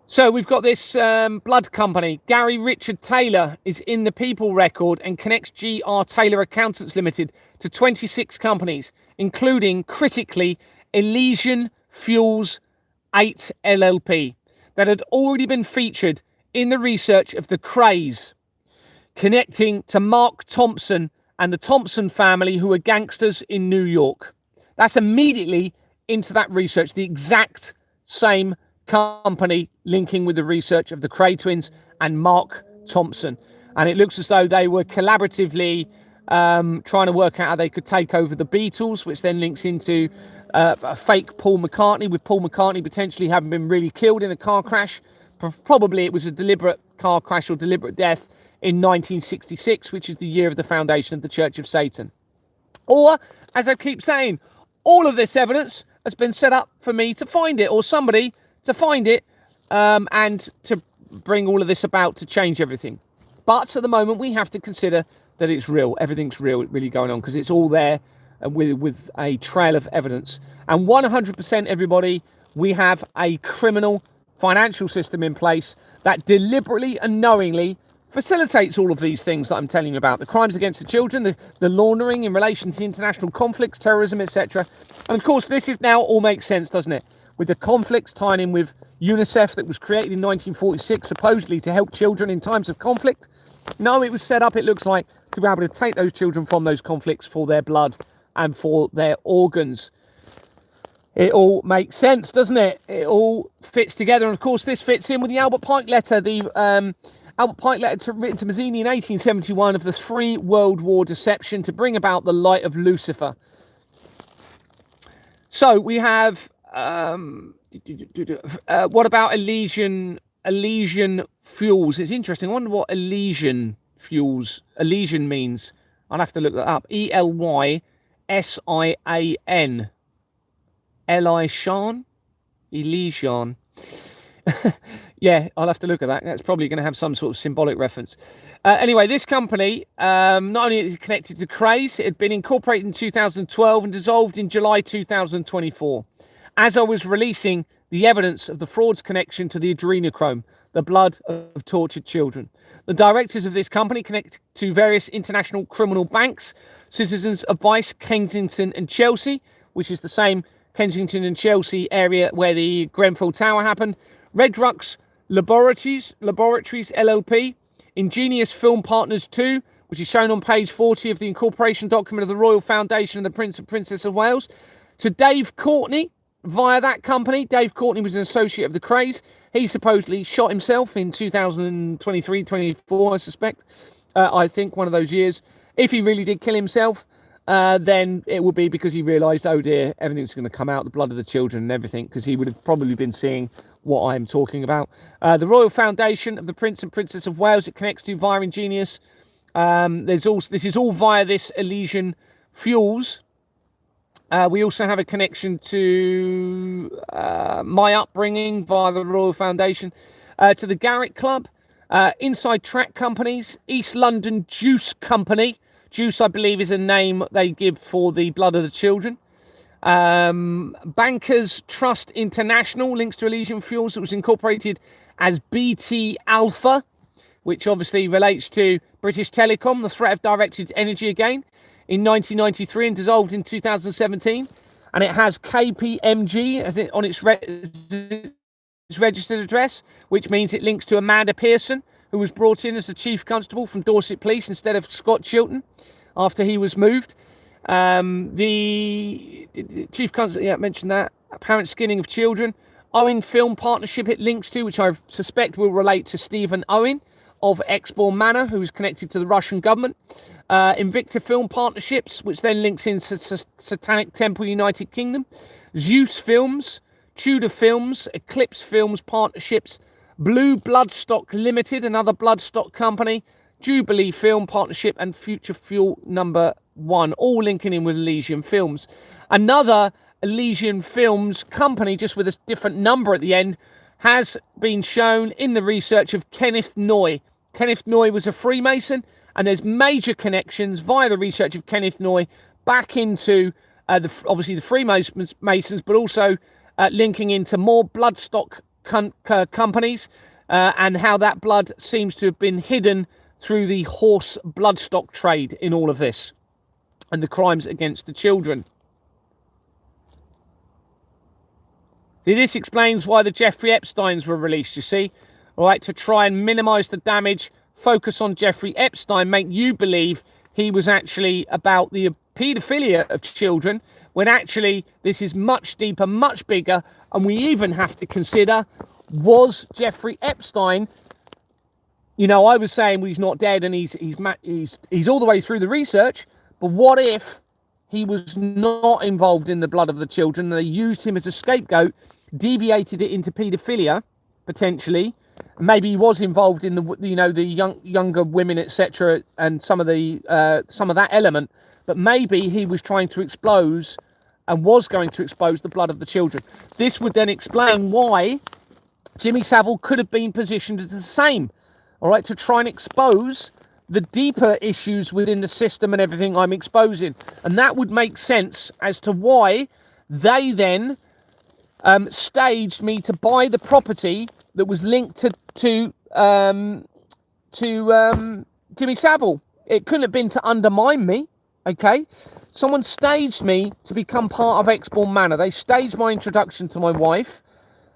So we've got this blood company. Gary Richard Taylor is in the People record and connects G.R. Taylor Accountants Limited to 26 companies, including, critically, Elysian Fuels 8 LLP, that had already been featured in the research of the Krays, connecting to Mark Thompson and the Thompson family, who are gangsters in New York. That's immediately into that research, the exact same company linking with the research of the Kray twins and Mark Thompson. And it looks as though they were collaboratively trying to work out how they could take over the Beatles, which then links into a fake Paul McCartney, with Paul McCartney potentially having been really killed in a car crash. Probably it was a deliberate car crash or deliberate death in 1966, which is the year of the foundation of the Church of Satan. Or, as I keep saying, all of this evidence has been set up for me to find it, or somebody to find it, and to bring all of this about to change everything. But at the moment, we have to consider that it's real. Everything's real, really going on, because it's all there with a trail of evidence. And 100%, everybody, we have a criminal financial system in place that deliberately and knowingly facilitates all of these things that I'm telling you about. The crimes against the children, the laundering in relation to international conflicts, terrorism, etc. And of course, this is now all makes sense, doesn't it? With the conflicts tying in with UNICEF that was created in 1946, supposedly to help children in times of conflict. No, it was set up, it looks like, to be able to take those children from those conflicts for their blood and for their organs. It all makes sense, doesn't it? It all fits together. And of course, this fits in with the Albert Pike letter, Albert Pike letter written to Mazzini in 1871 of the 3 World War deception to bring about the light of Lucifer. So we have, what about Elysian fuels? It's interesting. I wonder what Elysian means. I'll have to look that up. Elysian. Elysian. Yeah, I'll have to look at that. That's probably going to have some sort of symbolic reference. Anyway, this company, not only is it connected to Krays, it had been incorporated in 2012 and dissolved in July 2024. As I was releasing the evidence of the fraud's connection to the adrenochrome, the blood of tortured children. The directors of this company connect to various international criminal banks, Citizens Advice, Kensington and Chelsea, which is the same Kensington and Chelsea area where the Grenfell Tower happened, Redrux Laboratories LLP, Ingenious Film Partners 2, which is shown on page 40 of the incorporation document of the Royal Foundation of the Prince and Princess of Wales, to Dave Courtney via that company. Dave Courtney was an associate of the Craze. He supposedly shot himself in 2023-24, I suspect. I think one of those years. If he really did kill himself, then it would be because he realised, oh dear, everything's going to come out, the blood of the children and everything, because he would have probably been seeing what I'm talking about. The Royal Foundation of the Prince and Princess of Wales, it connects to via Ingenious. This is all via this Elysian Fuels. We also have a connection to my upbringing via the Royal Foundation, to the Garrett Club, Inside Track Companies, East London Juice Company. Juice, I believe, is a name they give for the blood of the children. Bankers Trust International, links to Elysian Fuels. It was incorporated as BT Alpha, which obviously relates to British Telecom, the threat of directed energy again, in 1993 and dissolved in 2017. And it has KPMG as on its registered address, which means it links to Amanda Pearson, who was brought in as the Chief Constable from Dorset Police instead of Scott Chilton after he was moved. The Chief Constable, yeah, I mentioned that. Apparent skinning of children. Owen Film Partnership it links to, which I suspect will relate to Stephen Owen of Exbourne Manor, who is connected to the Russian government. Invicta Film Partnerships, which then links into Satanic Temple United Kingdom. Zeus Films, Tudor Films, Eclipse Films Partnerships, Blue Bloodstock Limited, another Bloodstock company, Jubilee Film Partnership, and Future Fuel number 1, all linking in with Elysian Films. Another Elysian Films company, just with a different number at the end, has been shown in the research of Kenneth Noy. Kenneth Noy was a Freemason, and there's major connections via the research of Kenneth Noy back into obviously the Freemasons, but also linking into more bloodstock companies, and how that blood seems to have been hidden through the horse bloodstock trade in all of this, and the crimes against the children. See, this explains why the Jeffrey Epsteins were released, you see. All right, to try and minimise the damage, focus on Jeffrey Epstein, make you believe he was actually about the paedophilia of children, when actually this is much deeper, much bigger, and we even have to consider, was Jeffrey Epstein, you know, I was saying, well, he's not dead and he's all the way through the research, but what if he was not involved in the blood of the children and they used him as a scapegoat, deviated it into paedophilia, potentially? Maybe he was involved in the, you know, the younger women, etc., and some of that element, but maybe he was trying to expose and was going to expose the blood of the children. This would then explain why Jimmy Savile could have been positioned as the same, all right, to try and expose the deeper issues within the system and everything I'm exposing. And that would make sense as to why they then staged me to buy the property that was linked to Jimmy Savile. It couldn't have been to undermine me, okay? Someone staged me to become part of Exbourne Manor. They staged my introduction to my wife,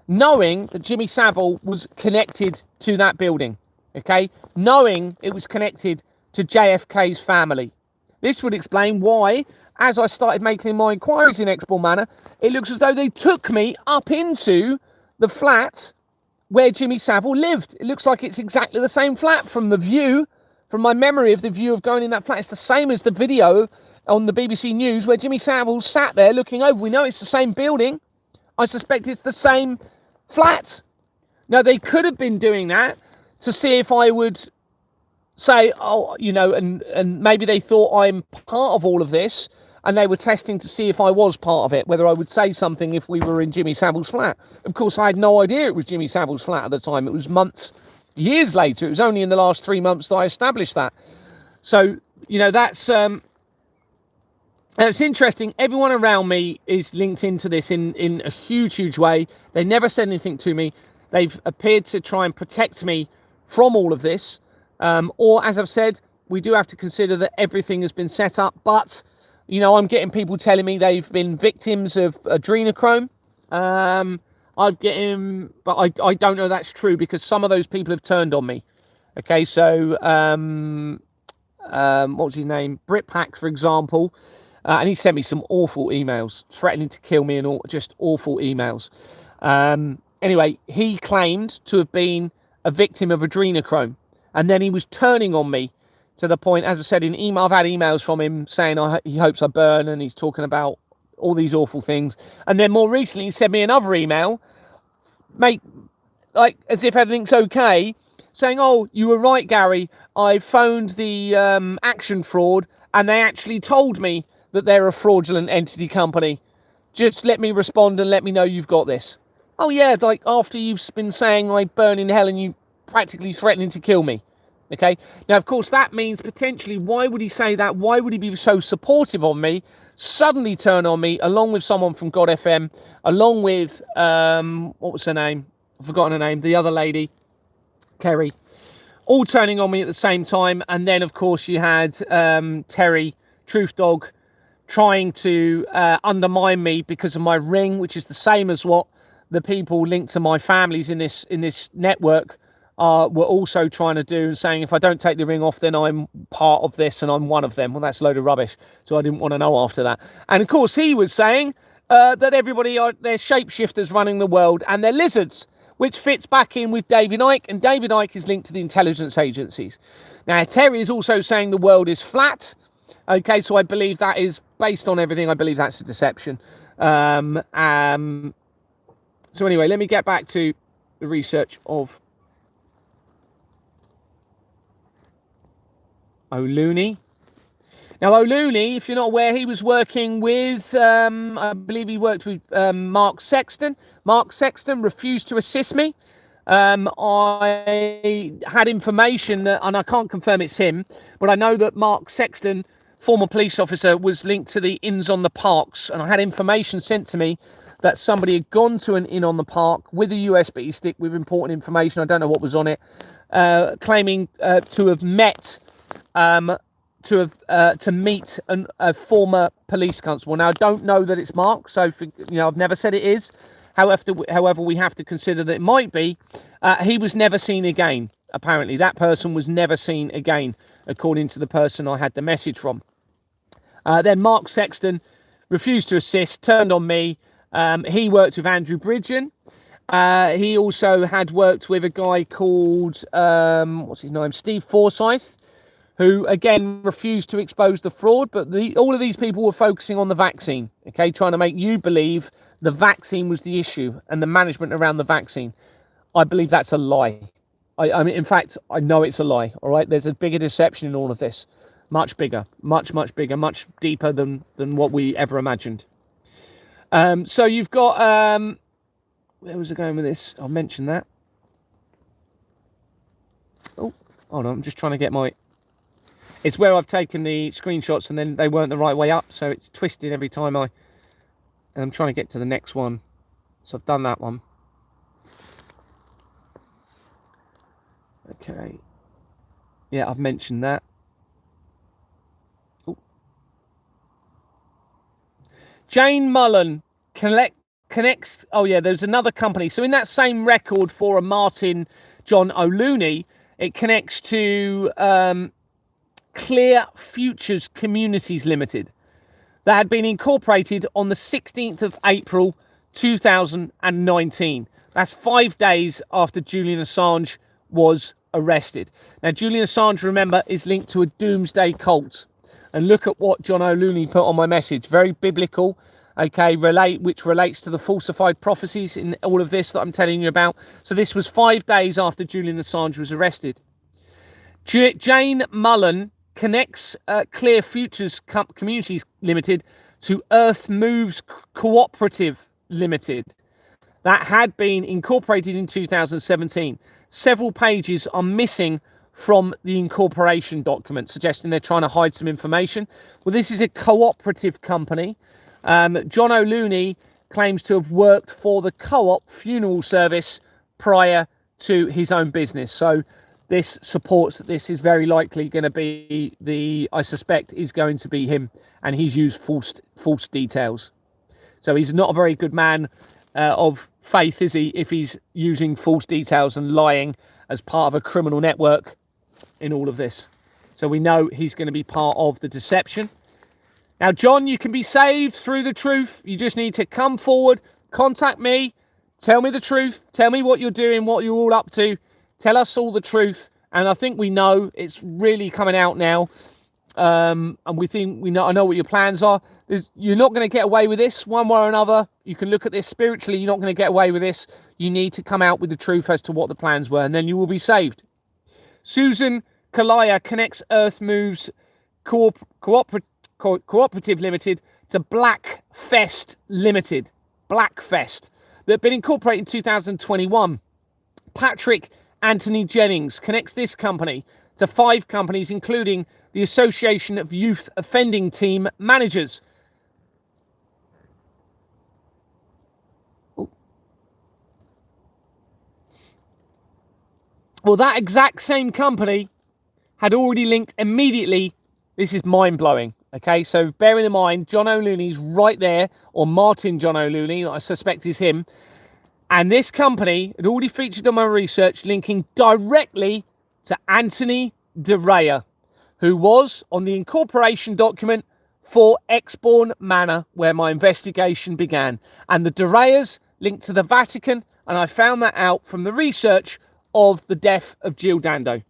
knowing that Jimmy Savile was connected to that building, okay? Knowing it was connected to JFK's family. This would explain why, as I started making my inquiries in Exbourne Manor, it looks as though they took me up into the flat where Jimmy Savile lived. It looks like it's exactly the same flat from the view, from my memory of the view of going in that flat. It's the same as the video on the BBC News where Jimmy Savile sat there looking over. We know it's the same building. I suspect it's the same flat. Now, they could have been doing that to see if I would say, oh, you know, and maybe they thought I'm part of all of this, and they were testing to see if I was part of it, whether I would say something if we were in Jimmy Savile's flat. Of course, I had no idea it was Jimmy Savile's flat at the time. It was months, years later. It was only in the last 3 months that I established that. So, you know, that's interesting. Everyone around me is linked into this in a huge way. They never said anything to me. They've appeared to try and protect me from all of this. Or, as I've said, we do have to consider that everything has been set up. But, you know, I'm getting people telling me they've been victims of adrenochrome. I've getting, but I don't know that's true, because some of those people have turned on me. Okay, so what was his name? Britpack, for example, and he sent me some awful emails, threatening to kill me and all, just awful emails. Anyway, he claimed to have been a victim of adrenochrome, and then he was turning on me to the point, as I said in email, I've had emails from him saying he hopes I burn, and he's talking about all these awful things. And then more recently, he sent me another email, mate, like as if everything's okay, saying, "Oh, you were right, Gary. I phoned the Action Fraud, and they actually told me that they're a fraudulent entity company. Just let me respond and let me know you've got this." Oh yeah, like after you've been saying I burn in hell and you practically threatening to kill me. Okay, now of course that means potentially, why would he say that? Why would he be so supportive of me, suddenly turn on me along with someone from God FM, along with what was her name? I've forgotten her name, the other lady, Kerry, all turning on me at the same time. And then of course you had Terry, Truth Dog, trying to undermine me because of my ring, which is the same as what the people linked to my families in this network were also trying to do, and saying if I don't take the ring off, then I'm part of this and I'm one of them. Well, that's a load of rubbish. So I didn't want to know after that. And of course, he was saying that everybody they're shapeshifters running the world and they're lizards, which fits back in with David Icke, and David Icke is linked to the intelligence agencies. Now, Terry is also saying the world is flat. Okay, so I believe that is based on everything. I believe that's a deception. So anyway, let me get back to the research of O'Looney. Now, O'Looney, if you're not aware, he was working with, I believe he worked with Mark Sexton. Mark Sexton refused to assist me. I had information, and I can't confirm it's him, but I know that Mark Sexton, former police officer, was linked to the Inns on the Parks, and I had information sent to me that somebody had gone to an inn on the park with a USB stick with important information. I don't know what was on it, claiming to have met, to meet a former police constable. Now, I don't know that it's Mark, so I've never said it is. However, we have to consider that it might be. He was never seen again. Apparently, that person was never seen again, according to the person I had the message from. Then Mark Sexton refused to assist, turned on me. He worked with Andrew Bridgen. He also had worked with a guy called, what's his name, Steve Forsyth, who again refused to expose the fraud. But all of these people were focusing on the vaccine, okay, trying to make you believe the vaccine was the issue and the management around the vaccine. I believe that's a lie. I mean, in fact, I know it's a lie. All right, there's a bigger deception in all of this, much bigger, much bigger, much deeper than what we ever imagined. So you've got, where was I going with this? I'll mention that. Oh, hold on, I'm just trying to get it's where I've taken the screenshots and then they weren't the right way up, so it's twisted every time and I'm trying to get to the next one. So I've done that one. Okay. Yeah, I've mentioned that. Ooh. Jane Mullen connects. Oh yeah, there's another company. So in that same record for a Martin John O'Looney, it connects to Clear Futures Communities Limited, that had been incorporated on the 16th of April 2019. That's 5 days after Julian Assange was arrested. Now, Julian Assange, remember, is linked to a doomsday cult. And look at what John O'Looney put on my message. Very biblical, okay, which relates to the falsified prophecies in all of this that I'm telling you about. So this was 5 days after Julian Assange was arrested. Jane Mullen connects Clear Futures Communities Limited to Earth Moves Cooperative Limited. That had been incorporated in 2017. Several pages are missing from the incorporation document, suggesting they're trying to hide some information. Well, this is a cooperative company. John O'Looney claims to have worked for the Co-op funeral service prior to his own business. So this supports that this is very likely going to be I suspect is going to be him, and he's used false details. So he's not a very good man of faith, is he, if he's using false details and lying as part of a criminal network in all of this. So we know he's going to be part of the deception. Now, John, you can be saved through the truth. You just need to come forward, contact me, tell me the truth, tell me what you're doing, what you're all up to, tell us all the truth. And I think we know it's really coming out now. And I know what your plans are. You're not going to get away with this one way or another. You can look at this spiritually. You're not going to get away with this. You need to come out with the truth as to what the plans were, and then you will be saved. Susan Kalaya connects Earth Moves Cooperative Limited to Blackfest Limited. Blackfest. They've been incorporated in 2021. Patrick Anthony Jennings connects this company to 5 companies, including the Association of Youth Offending Team Managers. Well, that exact same company had already linked immediately. This is mind-blowing. Okay, so bearing in mind, John O'Looney's right there, or Martin John O'Looney, I suspect is him. And this company had already featured on my research linking directly to Anthony De Rea, who was on the incorporation document for Exbourne Manor, where my investigation began. And the De Reas linked to the Vatican, and I found that out from the research of the death of Jill Dando.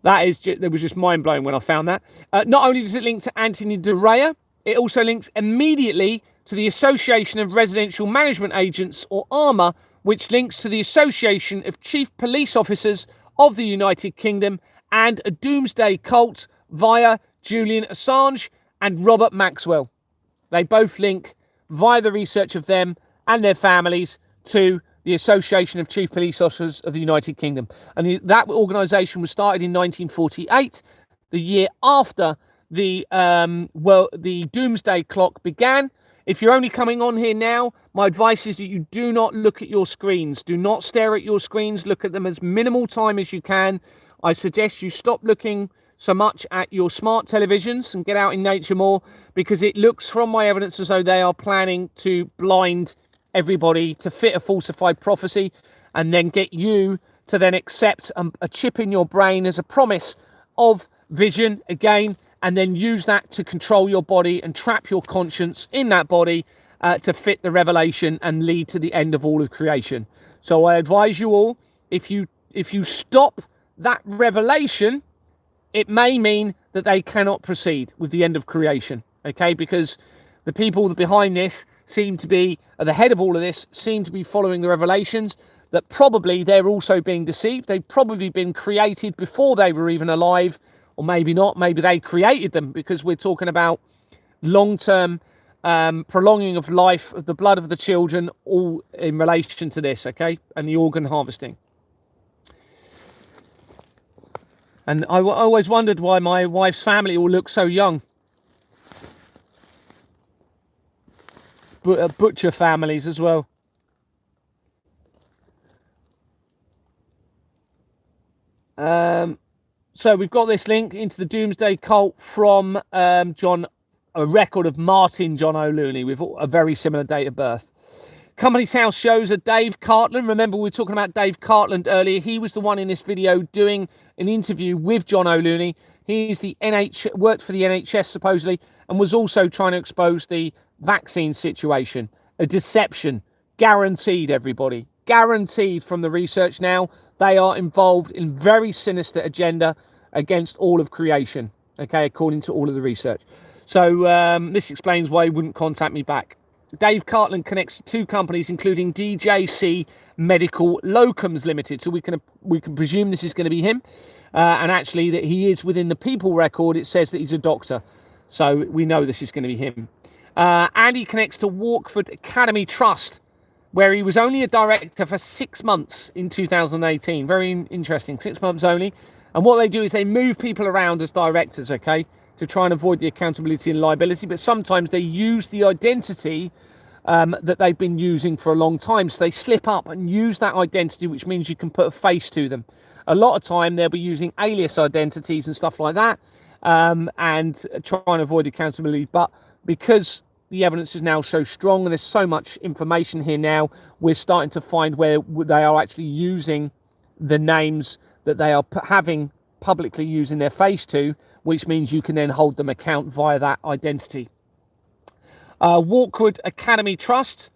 That was just mind-blowing when I found that. Not only does it link to Anthony De Rea, it also links immediately to the Association of Residential Management Agents, or ARMA, which links to the Association of Chief Police Officers of the United Kingdom and a doomsday cult via Julian Assange and Robert Maxwell. They both link via the research of them and their families to the Association of Chief Police Officers of the United Kingdom. And that organisation was started in 1948, the year after the doomsday clock began. If you're only coming on here now, my advice is that you do not look at your screens. Do not stare at your screens. Look at them as minimal time as you can. I suggest you stop looking so much at your smart televisions and get out in nature more, because it looks from my evidence as though they are planning to blind everybody to fit a falsified prophecy, and then get you to then accept a chip in your brain as a promise of vision again, and then use that to control your body and trap your conscience in that body to fit the revelation and lead to the end of all of creation. So I advise you all, if you stop that revelation, it may mean that they cannot proceed with the end of creation. Okay, because the people behind this seem to be at the head of all of this, seem to be following the revelations, that probably they're also being deceived. They've probably been created before they were even alive, or maybe not. Maybe they created them, because we're talking about long-term prolonging of life, of the blood of the children, all in relation to this, okay, and the organ harvesting. And I always wondered why my wife's family all look so young. Butcher families as well. So we've got this link into the Doomsday Cult from a record of Martin John O'Looney with a very similar date of birth. Company's House shows a Dave Cartland. Remember, we were talking about Dave Cartland earlier. He was the one in this video doing an interview with John O'Looney. He's worked for the NHS supposedly, and was also trying to expose the vaccine situation. A deception, guaranteed, everybody, guaranteed from the research. Now they are involved in very sinister agenda against all of creation, okay, according to all of the research. So this explains why he wouldn't contact me back. Dave Cartland connects 2 companies, including DJC Medical Locums Limited, so we can presume this is going to be him, and actually that he is within the People record. It says that he's a doctor, so we know this is going to be him. And he connects to Walkford Academy Trust, where he was only a director for 6 months in 2018. Very interesting, 6 months only. And what they do is they move people around as directors, okay, to try and avoid the accountability and liability. But sometimes they use the identity that they've been using for a long time. So they slip up and use that identity, which means you can put a face to them. A lot of time they'll be using alias identities and stuff like that, and try and avoid accountability. But because the evidence is now so strong and there's so much information here now, we're starting to find where they are actually using the names that they are having publicly using their face to, which means you can then hold them account via that identity. Walkwood Academy Trust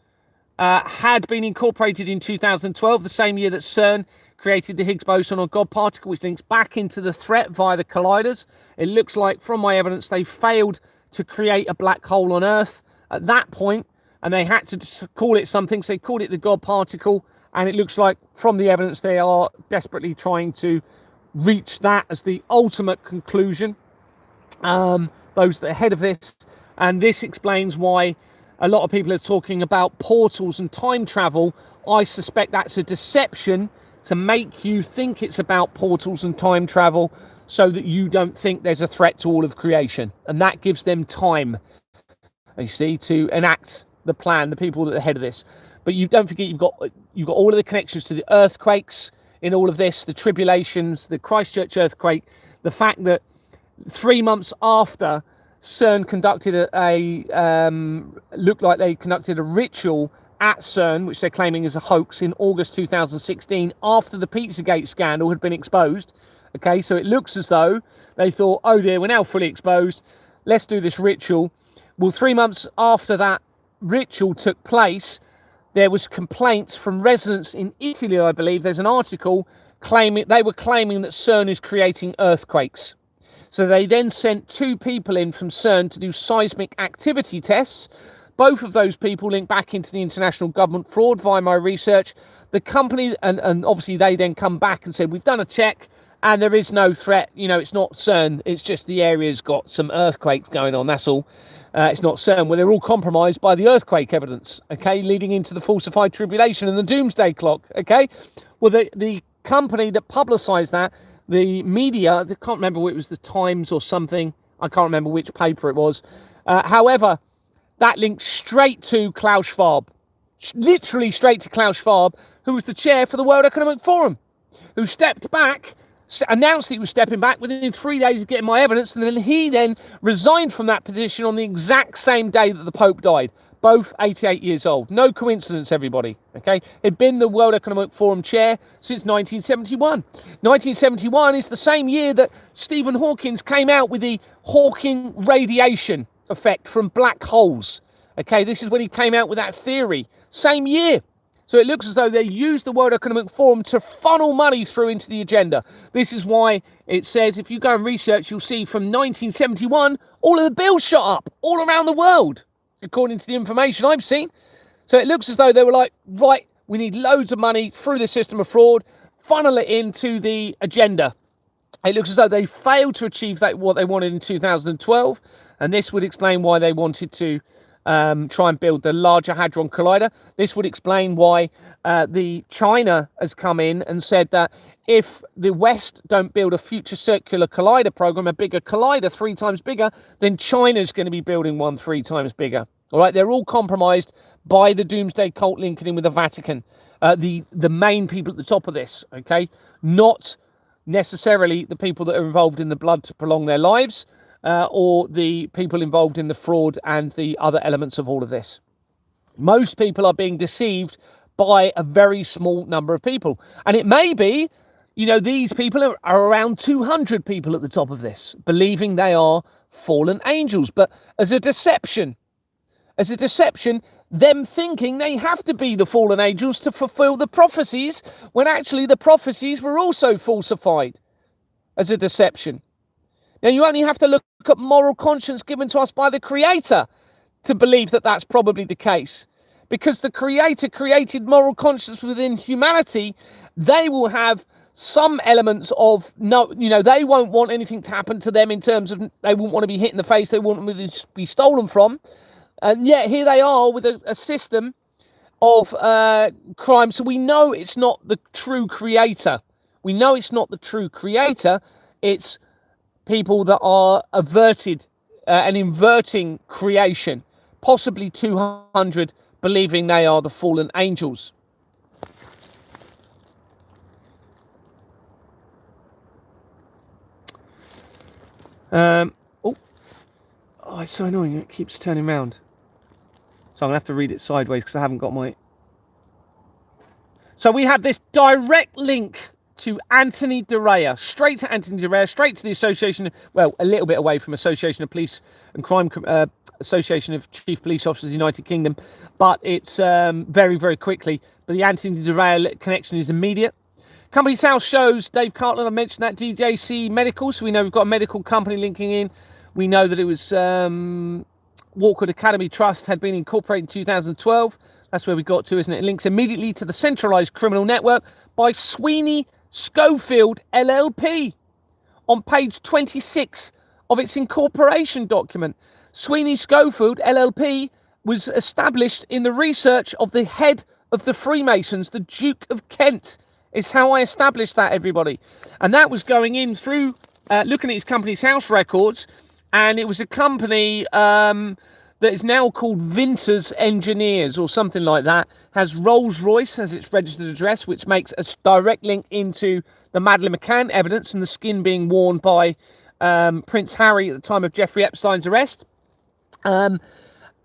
had been incorporated in 2012, the same year that CERN created the Higgs boson or God particle, which links back into the threat via the colliders. It looks like, from my evidence, they failed to create a black hole on Earth at that point, and they had to call it something, so they called it the God particle, and it looks like, from the evidence, they are desperately trying to reach that as the ultimate conclusion. Those that are ahead of this, and this explains why a lot of people are talking about portals and time travel. I suspect that's a deception to make you think it's about portals and time travel, so that you don't think there's a threat to all of creation, and that gives them time, you see, to enact the plan, the people that are ahead of this. But you don't forget, you've got all of the connections to the earthquakes in all of this, the tribulations, the Christchurch earthquake, the fact that 3 months after CERN conducted looked like they conducted a ritual at CERN, which they're claiming is a hoax, in August 2016, after the Pizzagate scandal had been exposed. Okay, so it looks as though they thought, oh dear, we're now fully exposed, let's do this ritual. Well, 3 months after that ritual took place, there was complaints from residents in Italy, I believe. There's an article claiming that CERN is creating earthquakes. So they then sent 2 people in from CERN to do seismic activity tests. Both of those people linked back into the international government fraud via my research. The company, and obviously they then come back and said, we've done a check and there is no threat. You know, it's not CERN. It's just the area's got some earthquakes going on. That's all. It's not CERN. Well, they're all compromised by the earthquake evidence, okay, leading into the falsified tribulation and the doomsday clock, okay? Well, the company that publicised that, the media, I can't remember whether it was the Times or something. I can't remember which paper it was. However, that linked straight to Klaus Schwab, literally straight to Klaus Schwab, who was the chair for the World Economic Forum, who stepped back, announced he was stepping back within 3 days of getting my evidence, and then he resigned from that position on the exact same day that the Pope died, both 88 years old. No coincidence, everybody, okay? He'd been the World Economic Forum chair since 1971. 1971 is the same year that Stephen Hawking came out with the Hawking radiation effect from black holes, okay? This is when he came out with that theory, same year. So it looks as though they used the World Economic Forum to funnel money through into the agenda. This is why it says, if you go and research, you'll see from 1971, all of the bills shot up all around the world, according to the information I've seen. So it looks as though they were like, right, we need loads of money through the system of fraud, funnel it into the agenda. It looks as though they failed to achieve what they wanted in 2012, and this would explain why they wanted to try and build the Larger Hadron Collider. This would explain why China has come in and said that if the West don't build a future circular collider program, a bigger collider 3 times bigger, then China's going to be building one 3 times bigger. All right, they're all compromised by the doomsday cult linking in with the Vatican, the main people at the top of this, okay? Not necessarily the people that are involved in the blood to prolong their lives, or the people involved in the fraud and the other elements of all of this. Most people are being deceived by a very small number of people. And it may be, you know, these people are around 200 people at the top of this, believing they are fallen angels. But as a deception, them thinking they have to be the fallen angels to fulfill the prophecies, when actually the prophecies were also falsified as a deception. Now, you only have to look at moral conscience given to us by the Creator to believe that that's probably the case. Because the Creator created moral conscience within humanity, they will have some elements of, no, you know, they won't want anything to happen to them in terms of, they won't want to be hit in the face, they won't want to be stolen from. And yet here they are with a system of crime. So we know it's not the true Creator. We know it's not the true Creator. It's people that are averted and inverting creation, possibly 200 believing they are the fallen angels. Oh, it's so annoying. It keeps turning around. So I'm going to have to read it sideways because I haven't got my... So we have this direct link to Anthony Derea, straight to Anthony Derea, straight to the Association, well, a little bit away from Association of Police and Crime, Association of Chief Police Officers, United Kingdom, but it's very, very quickly. But the Anthony Derea connection is immediate. Company's house shows Dave Cartland, I mentioned that, DJC Medical, so we know we've got a medical company linking in. We know that it was Walkwood Academy Trust had been incorporated in 2012. That's where we got to, isn't it? It links immediately to the centralised criminal network by Sweeney Schofield LLP on page 26 of its incorporation document. Sweeney Schofield LLP was established in the research of the head of the Freemasons, the Duke of Kent. Is how I established that, everybody. And that was going in through looking at his company's house records, and it was a company that is now called Vinters Engineers or something like that, has Rolls-Royce as its registered address, which makes a direct link into the Madeleine McCann evidence and the skin being worn by Prince Harry at the time of Jeffrey Epstein's arrest. And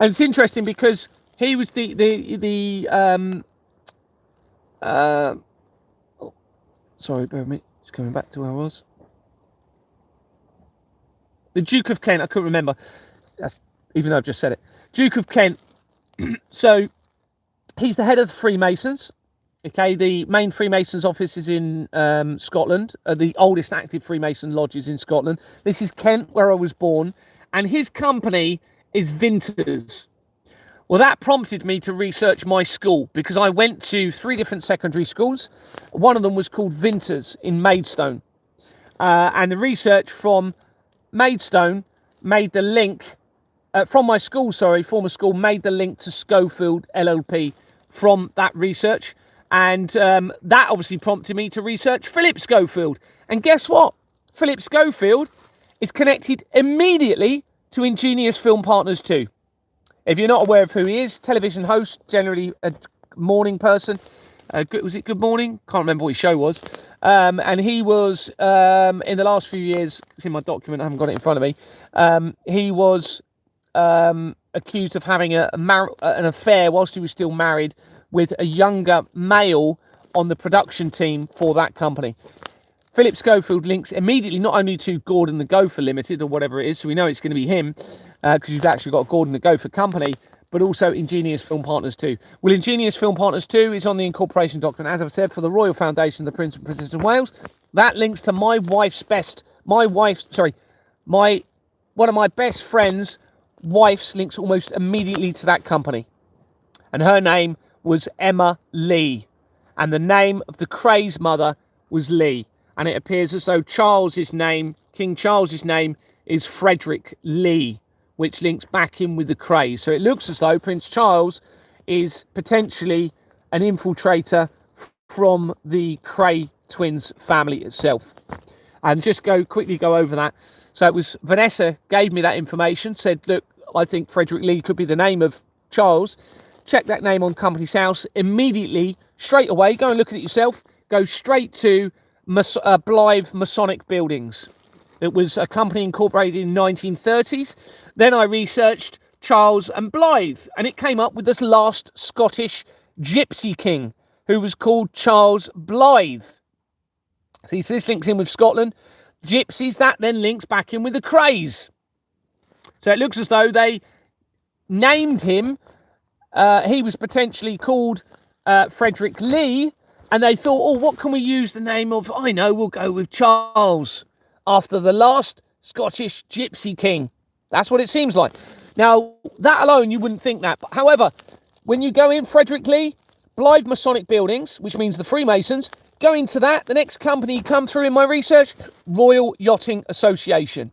it's interesting because he was sorry, bear with me, just coming back to where I was. The Duke of Kent, I couldn't remember. Even though I've just said it. Duke of Kent. So he's the head of the Freemasons. Okay, the main Freemasons office is in Scotland. The oldest active Freemason lodge is in Scotland. This is Kent, where I was born. And his company is Vinters. Well, that prompted me to research my school because I went to 3 different secondary schools. One of them was called Vinters in Maidstone. And the research from Maidstone made the link... from my school, former school, made the link to Schofield LLP from that research. And that obviously prompted me to research Philip Schofield. And guess what? Philip Schofield is connected immediately to Ingenious Film Partners too. If you're not aware of who he is, television host, generally a morning person. Was it Good Morning? Can't remember what his show was. And he was, in the last few years, it's in my document, I haven't got it in front of me, he was... accused of having an affair whilst he was still married with a younger male on the production team for that company. Philip Schofield links immediately not only to Gordon the Gopher Limited or whatever it is, so we know it's going to be him because you've actually got Gordon the Gopher Company, but also Ingenious Film Partners 2. Well, Ingenious Film Partners 2 is on the incorporation document, as I've said, for the Royal Foundation, the Prince and Princess of Wales. That links to one of my best friends' wife's links almost immediately to that company, and her name was Emma Lee, and the name of the Cray's mother was Lee, and it appears as though King Charles's name is Frederick Lee, which links back in with the Crays. So it looks as though Prince Charles is potentially an infiltrator from the Cray twins family itself. And just quickly go over that. So it was Vanessa gave me that information, said, look, I think Frederick Lee could be the name of Charles. Check that name on Company's House immediately, straight away. Go and look at it yourself. Go straight to Blythe Masonic Buildings. It was a company incorporated in the 1930s. Then I researched Charles and Blythe, and it came up with this last Scottish gypsy king, who was called Charles Blythe. See, so this links in with Scotland. Gypsies, that then links back in with the Crays. So it looks as though they named him. He was potentially called Frederick Lee, and they thought, oh, what can we use the name of? I know, we'll go with Charles, after the last Scottish gypsy king. That's what it seems like. Now, that alone, you wouldn't think that. But however, when you go in Frederick Lee, Blythe Masonic Buildings, which means the Freemasons, go into that. The next company come through in my research, Royal Yachting Association,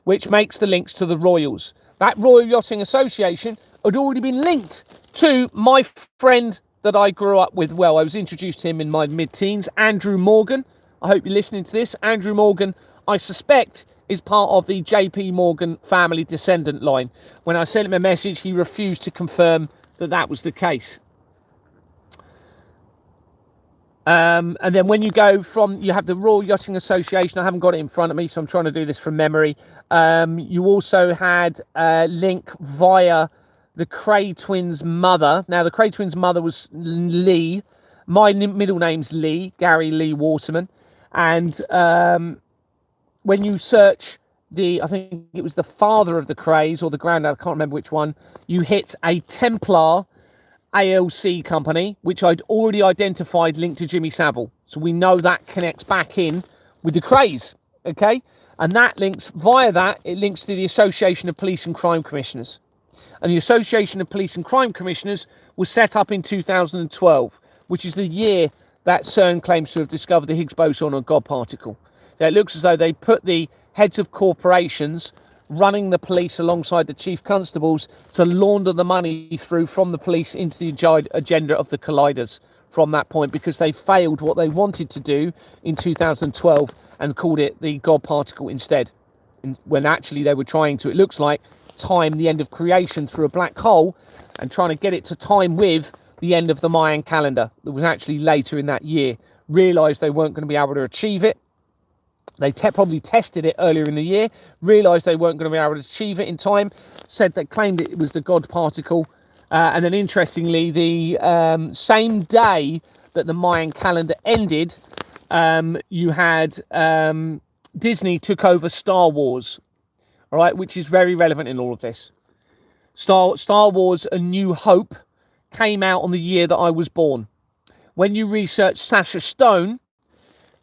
which makes the links to the Royals. That Royal Yachting Association had already been linked to my friend that I grew up with. Well, I was introduced to him in my mid-teens, Andrew Morgan. I hope you're listening to this. Andrew Morgan, I suspect, is part of the JP Morgan family descendant line. When I sent him a message, he refused to confirm that that was the case. And then when you go from, you have the Royal Yachting Association. I haven't got it in front of me, so I'm trying to do this from memory. You also had a link via the Cray twins' mother. Now, the Cray twins' mother was Lee. My middle name's Lee, Gary Lee Waterman. And when you search I think it was the father of the Crays or the granddad, I can't remember which one, you hit a Templar ALC company, which I'd already identified linked to Jimmy Savile. So we know that connects back in with the Crays, okay? And that links, via that, it links to the Association of Police and Crime Commissioners. And the Association of Police and Crime Commissioners was set up in 2012, which is the year that CERN claims to have discovered the Higgs boson or God particle. So it looks as though they put the heads of corporations running the police alongside the chief constables to launder the money through from the police into the agenda of the colliders from that point, because they failed what they wanted to do in 2012 and called it the God particle instead, when actually they were trying to, it looks like, time the end of creation through a black hole and trying to get it to time with the end of the Mayan calendar that was actually later in that year. Realized they weren't going to be able to achieve it. They probably tested it earlier in the year, realised they weren't going to be able to achieve it in time, claimed it was the God particle. And then interestingly, the same day that the Mayan calendar ended, you had Disney took over Star Wars, all right, which is very relevant in all of this. Star Wars A New Hope came out on the year that I was born. When you research Sasha Stone,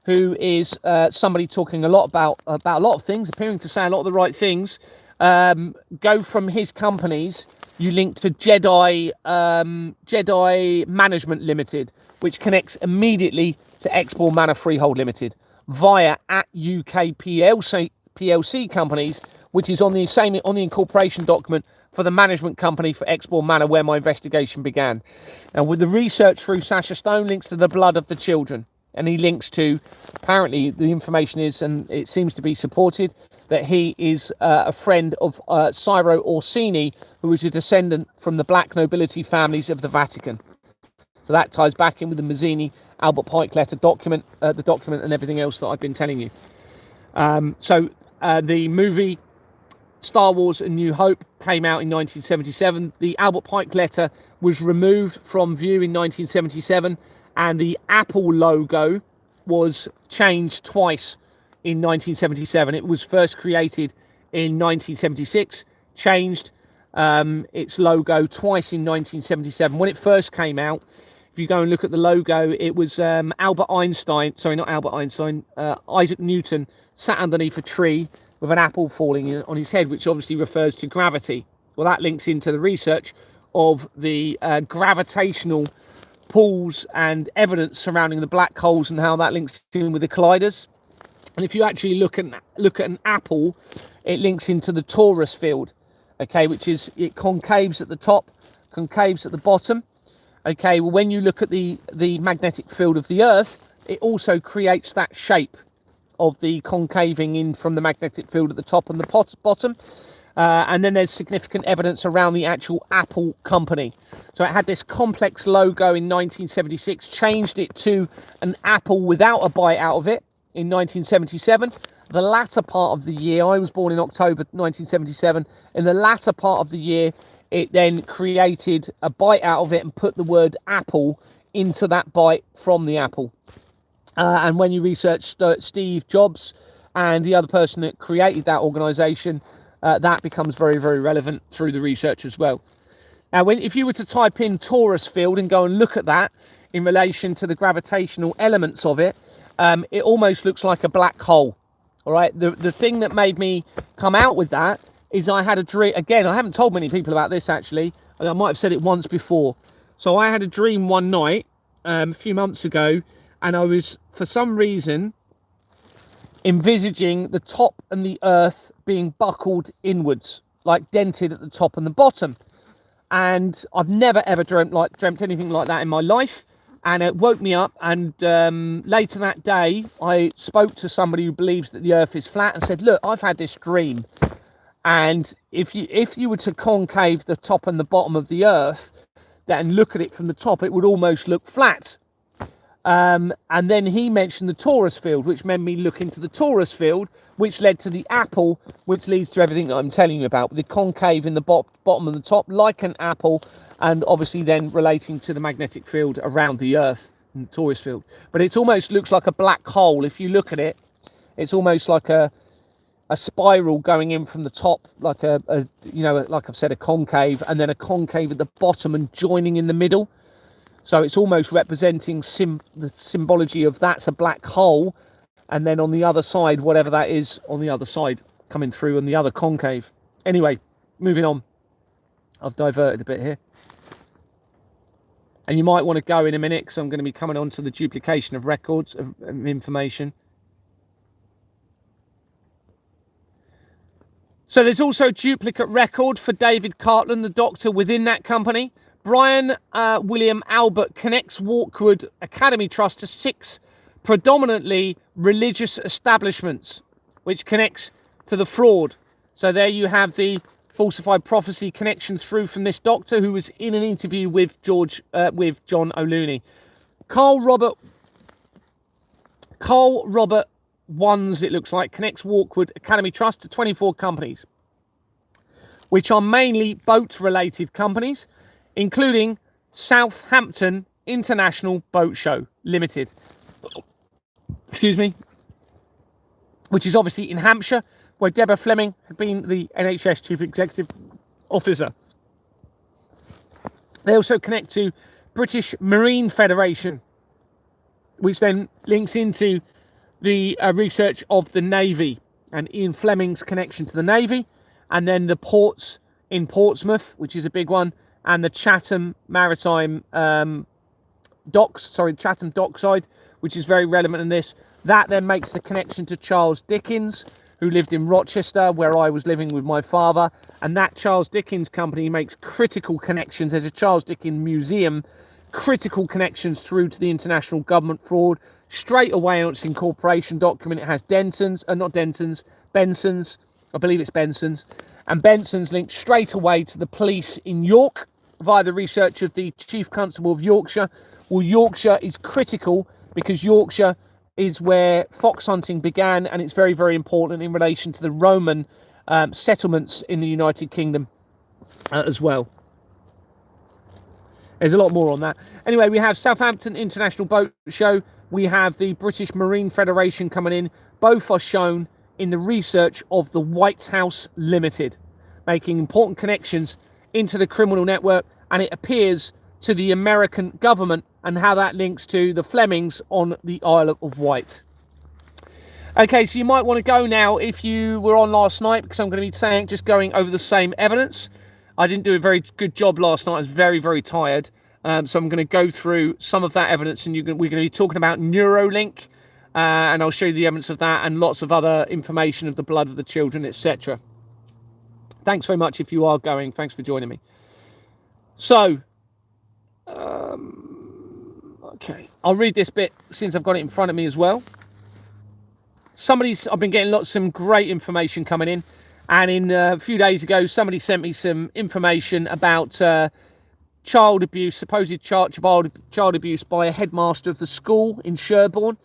who is somebody talking a lot about a lot of things, appearing to say a lot of the right things, go from his companies, you link to Jedi Management Limited, which connects immediately to Expo Manor Freehold Limited via at UK PLC companies, which is on the incorporation document for the management company for Expo Manor, where my investigation began. And with the research through Sasha Stone, links to the blood of the children. And he links to, apparently the information is, and it seems to be supported, that he is a friend of Ciro Orsini, who is a descendant from the black nobility families of the Vatican. So that ties back in with the Mazzini Albert Pike letter document, the document and everything else that I've been telling you. So the movie Star Wars A New Hope came out in 1977. The Albert Pike letter was removed from view in 1977. And the Apple logo was changed twice in 1977. It was first created in 1976, changed its logo twice in 1977. When it first came out, if you go and look at the logo, it was Isaac Newton sat underneath a tree with an apple falling on his head, which obviously refers to gravity. Well, that links into the research of the gravitational pools and evidence surrounding the black holes and how that links in with the colliders. And if you actually look at an apple, it links into the torus field, okay, which is it concaves at the top, concaves at the bottom. Okay, well, when you look at the magnetic field of the Earth, it also creates that shape of the concaving in from the magnetic field at the top and the bottom. And then there's significant evidence around the actual Apple company. So it had this complex logo in 1976, changed it to an apple without a bite out of it in 1977. The latter part of the year, I was born in October 1977, in the latter part of the year, it then created a bite out of it and put the word Apple into that bite from the apple. And when you research Steve Jobs and the other person that created that organization, that becomes very, very relevant through the research as well. Now, if you were to type in torus field and go and look at that in relation to the gravitational elements of it, it almost looks like a black hole. All right. The thing that made me come out with that is I had a dream. Again, I haven't told many people about this actually. I might have said it once before. So I had a dream one night a few months ago, and I was, for some reason, envisaging the top and the earth being buckled inwards, like dented at the top and the bottom. And I've never ever dreamt anything like that in my life. And it woke me up, and later that day I spoke to somebody who believes that the earth is flat and said, look, I've had this dream, and if you were to concave the top and the bottom of the earth, that and look at it from the top, it would almost look flat. And then he mentioned the torus field, which made me look into the torus field, which led to the apple, which leads to everything that I'm telling you about, the concave in the bottom and the top, like an apple, and obviously then relating to the magnetic field around the Earth, and the torus field. But it almost looks like a black hole. If you look at it, it's almost like a spiral going in from the top, like like I've said, a concave, and then a concave at the bottom and joining in the middle. So it's almost representing the symbology of that's a black hole, and then on the other side, whatever that is on the other side coming through on the other concave. Anyway, moving on. I've diverted a bit here. And you might want to go in a minute, because I'm going to be coming on to the duplication of records of information. So there's also duplicate record for David Cartland, the doctor within that company. Brian William Albert connects Walkwood Academy Trust to 6 predominantly religious establishments, which connects to the fraud. So there you have the falsified prophecy connection through from this doctor, who was in an interview with John O'Looney. Carl Robert Ones, it looks like, connects Walkwood Academy Trust to 24 companies, which are mainly boat-related companies, including Southampton International Boat Show Limited, excuse me, which is obviously in Hampshire, where Deborah Fleming had been the NHS Chief Executive Officer. They also connect to British Marine Federation, which then links into the research of the Navy and Ian Fleming's connection to the Navy, and then the ports in Portsmouth, which is a big one, and the Chatham Maritime Chatham Dockside, which is very relevant in this. That then makes the connection to Charles Dickens, who lived in Rochester, where I was living with my father, and that Charles Dickens company makes critical connections. There's a Charles Dickens museum, critical connections through to the international government fraud. Straight away on its incorporation document, it has Benson's, I believe it's Benson's, and Benson's linked straight away to the police in York via the research of the Chief Constable of Yorkshire. Well, Yorkshire is critical because Yorkshire is where fox hunting began, and it's very, very important in relation to the Roman settlements in the United Kingdom as well. There's a lot more on that. Anyway, we have Southampton International Boat Show. We have the British Marine Federation coming in. Both are shown in the research of the White House Limited, making important connections into the criminal network, and it appears to the American government and how that links to the Flemings on the Isle of Wight. Okay, so you might want to go now if you were on last night, because I'm going to be just going over the same evidence. I didn't do a very good job last night. I was very, very tired. So I'm going to go through some of that evidence, and we're going to be talking about Neuralink, and I'll show you the evidence of that and lots of other information of the blood of the children, etc. Thanks very much if you are going. Thanks for joining me. So, okay, I'll read this bit since I've got it in front of me as well. I've been getting some great information coming in, and a few days ago, somebody sent me some information about child abuse, supposed child abuse by a headmaster of the school in Sherborne.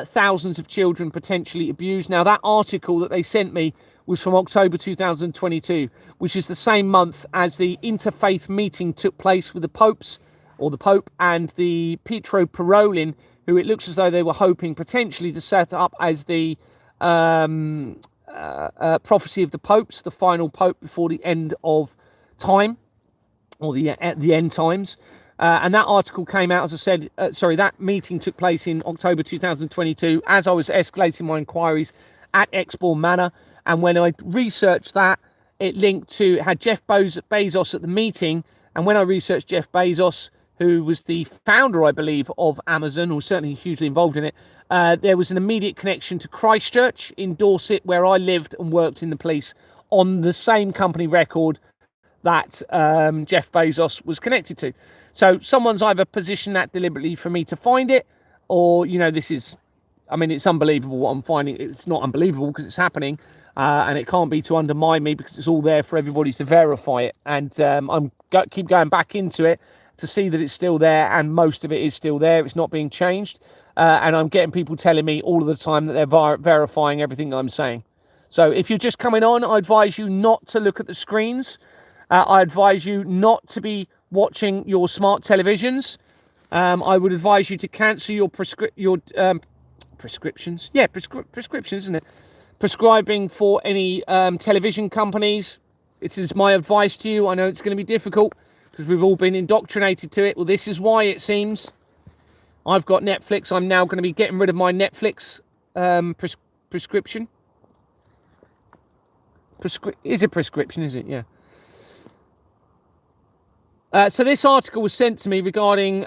Thousands of children potentially abused. Now, that article that they sent me was from October 2022, which is the same month as the interfaith meeting took place with the Pope and the Pietro Parolin, who it looks as though they were hoping potentially to set up as the prophecy of the popes, the final pope before the end of time, or the end times. And that article came out, as I said, that meeting took place in October 2022, as I was escalating my inquiries at Exbourne Manor. And when I researched that, it had Jeff Bezos at the meeting. And when I researched Jeff Bezos, who was the founder, I believe, of Amazon, or certainly hugely involved in it, there was an immediate connection to Christchurch in Dorset, where I lived and worked in the police, on the same company record that Jeff Bezos was connected to. So someone's either positioned that deliberately for me to find it, or, it's unbelievable what I'm finding. It's not unbelievable because it's happening, and it can't be to undermine me because it's all there for everybody to verify it. And keep going back into it to see that it's still there, and most of it is still there. It's not being changed. And I'm getting people telling me all of the time that they're verifying everything I'm saying. So if you're just coming on, I advise you not to look at the screens. I advise you not to be watching your smart televisions. I would advise you to cancel your prescriptions. Yeah, prescriptions, isn't it? Prescribing for any television companies. This is my advice to you. I know it's going to be difficult because we've all been indoctrinated to it. Well, this is why, it seems. I've got Netflix. I'm now going to be getting rid of my Netflix prescription. Is a prescription, is it? Yeah. So this article was sent to me regarding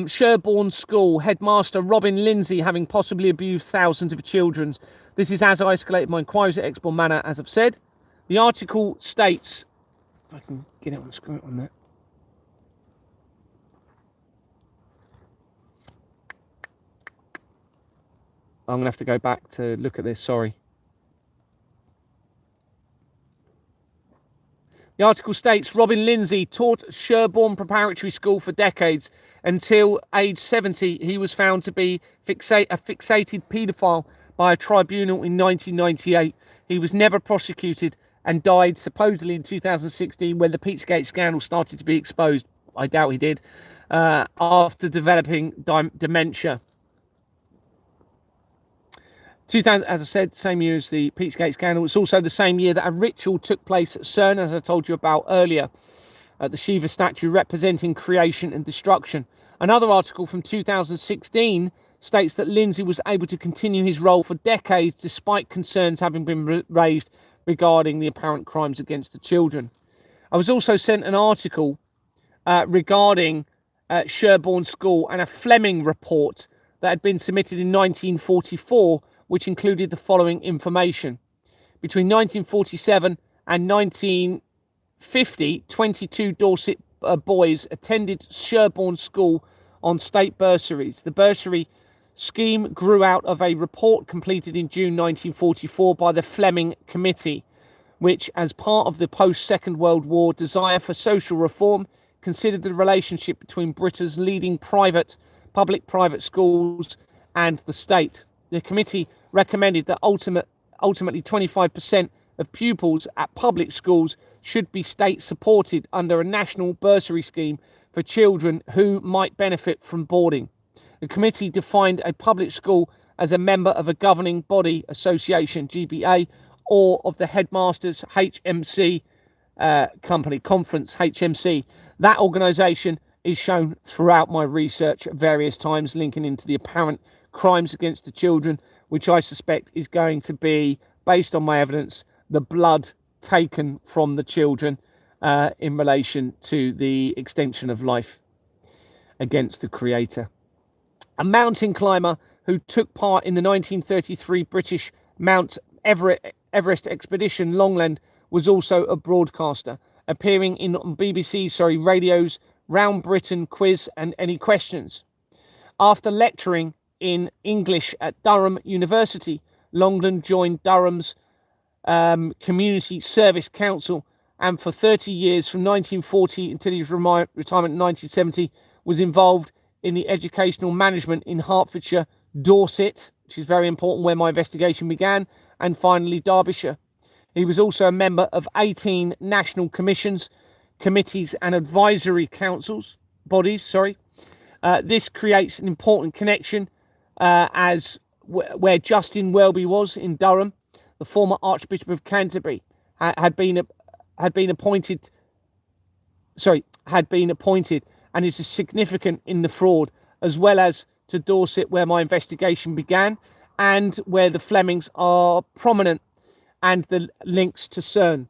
Sherborne School headmaster Robin Lindsay having possibly abused thousands of children. This is as I escalated my inquiries at Exbourne Manor, as I've said. The article states, if I can get it on screen on that. I'm going to have to go back to look at this, sorry. The article states, Robin Lindsay taught Sherborne Preparatory School for decades. Until age 70, he was found to be a fixated paedophile by a tribunal in 1998. He was never prosecuted and died supposedly in 2016 when the Pizzagate scandal started to be exposed. I doubt he did. After developing dementia. 2000, as I said, same year as the Pizzagate scandal. It's also the same year that a ritual took place at CERN, as I told you about earlier, at the Shiva statue representing creation and destruction. Another article from 2016 states that Lindsay was able to continue his role for decades despite concerns having been raised regarding the apparent crimes against the children. I was also sent an article regarding Sherborne School and a Fleming report that had been submitted in 1944, which included the following information. Between 1947 and 1950, 22 Dorset boys attended Sherborne School on state bursaries. The bursary scheme grew out of a report completed in June 1944 by the Fleming Committee, which, as part of the post-Second World War desire for social reform, considered the relationship between Britain's leading public-private schools and the state. The committee recommended that ultimately 25% of pupils at public schools should be state-supported under a national bursary scheme for children who might benefit from boarding. The committee defined a public school as a member of a governing body association, GBA, or of the Headmasters HMC Conference, HMC. That organisation is shown throughout my research at various times, linking into the apparent crimes against the children, which I suspect is going to be, based on my evidence, the blood taken from the children in relation to the extension of life against the Creator. A mountain climber who took part in the 1933 British Mount Everest expedition, Longland, was also a broadcaster, appearing in BBC Radio's Round Britain quiz and any questions. After lecturing in English at Durham University, Longland joined Durham's Community Service Council, and for 30 years, from 1940 until his retirement in 1970, was involved in the educational management in Hertfordshire, Dorset, which is very important, where my investigation began, and finally Derbyshire. He was also a member of 18 national commissions, committees and advisory bodies. This creates an important connection as where Justin Welby was in Durham. The former Archbishop of Canterbury had been appointed, and is significant in the fraud, as well as to Dorset, where my investigation began, and where the Flemings are prominent, and the links to CERN.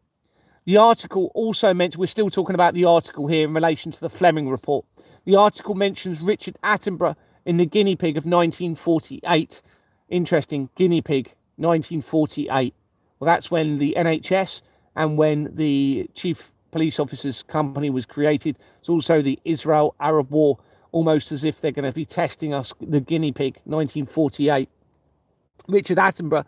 The article also mentions, we're still talking about the article here in relation to the Fleming report. The article mentions Richard Attenborough in The Guinea Pig of 1948. Interesting, Guinea Pig, 1948. Well, that's when the NHS and when the Chief Police Officers Company was created. It's also the Israel-Arab War, almost as if they're going to be testing us, the Guinea Pig, 1948. Richard Attenborough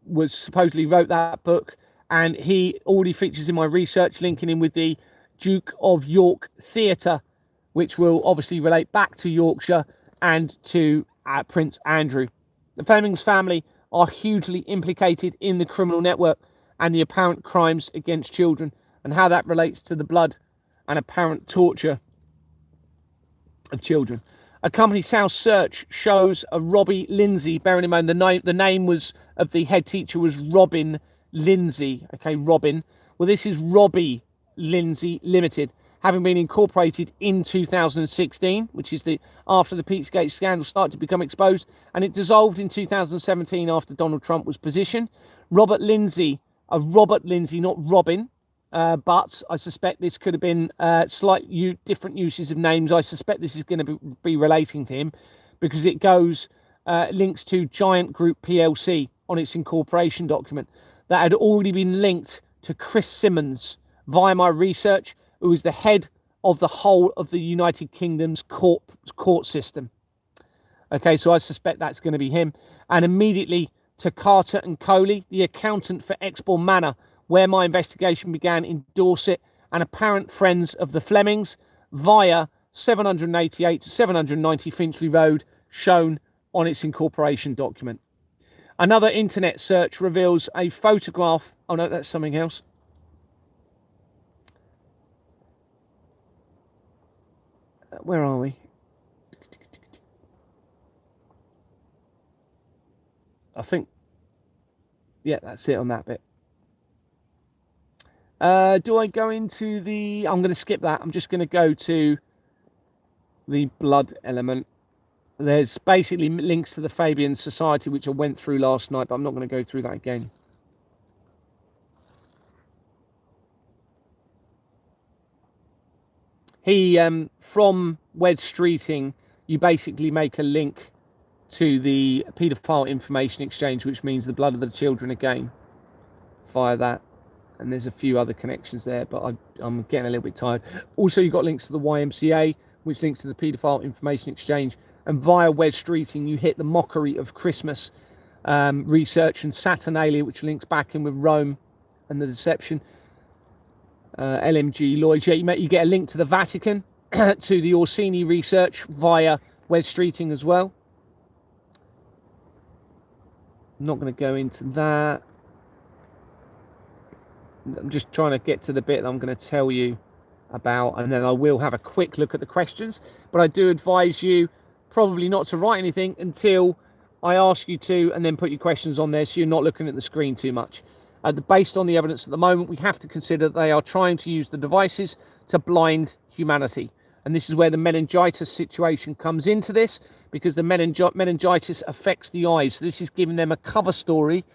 was supposedly wrote that book, and he already features in my research, linking in with the Duke of York Theatre which will obviously relate back to Yorkshire and to Prince Andrew. The Flemings family are hugely implicated in the criminal network and the apparent crimes against children, and how that relates to the blood and apparent torture of children. A company South Search shows a Robbie Lindsay, bearing in mind the name was of the head teacher was Robin Lindsay. Okay, Robin. Well, this is Robbie Lindsay Limited, having been incorporated in 2016, which is after the Pizzagate scandal started to become exposed, and it dissolved in 2017 after Donald Trump was positioned. Robert Lindsay, not Robin, but I suspect this could have been slightly different uses of names. I suspect this is going to be relating to him, because it goes links to Giant Group PLC on its incorporation document that had already been linked to Chris Simmons via my research, who is the head of the whole of the United Kingdom's court system. Okay, so I suspect that's going to be him. And immediately to Carter and Coley, the accountant for Exbourne Manor, where my investigation began in Dorset, and apparent friends of the Flemings via 788 to 790 Finchley Road, shown on its incorporation document. Another internet search reveals a photograph. Oh no, that's something else. Where are we? I think, yeah, that's it on that bit. Do I go into the... I'm going to skip that. I'm just going to go to the blood element. There's basically links to the Fabian Society, which I went through last night, but I'm not going to go through that again. He, from Wed Streeting, you basically make a link to the paedophile information exchange, which means the blood of the children again via that. And there's a few other connections there, but I'm getting a little bit tired. Also, you've got links to the YMCA, which links to the paedophile information exchange. And via Wed Streeting, you hit the mockery of Christmas research and Saturnalia, which links back in with Rome and the deception. LMG Lloyds. Yeah, you get a link to the Vatican, to the Orsini research via Wed Streeting as well. I'm not going to go into that. I'm just trying to get to the bit that I'm going to tell you about, and then I will have a quick look at the questions. But I do advise you probably not to write anything until I ask you to, and then put your questions on there so you're not looking at the screen too much. Based on the evidence at the moment, we have to consider that they are trying to use the devices to blind humanity. And this is where the meningitis situation comes into this, because the meningitis affects the eyes. So this is giving them a cover story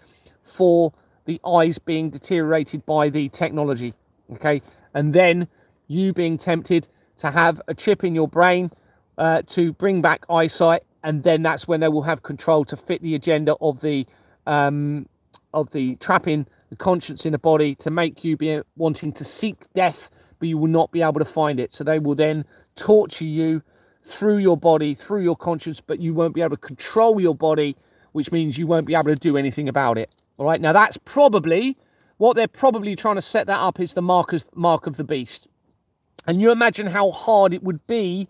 for the eyes being deteriorated by the technology. Okay, and then you being tempted to have a chip in your brain to bring back eyesight, and then that's when they will have control to fit the agenda of the trapping the conscience in the body to make you be wanting to seek death, but you will not be able to find it. So they will then torture you through your body, through your conscience, but you won't be able to control your body, which means you won't be able to do anything about it. All right, now that's probably what they're probably trying to set that up, is the mark of the beast. And you imagine how hard it would be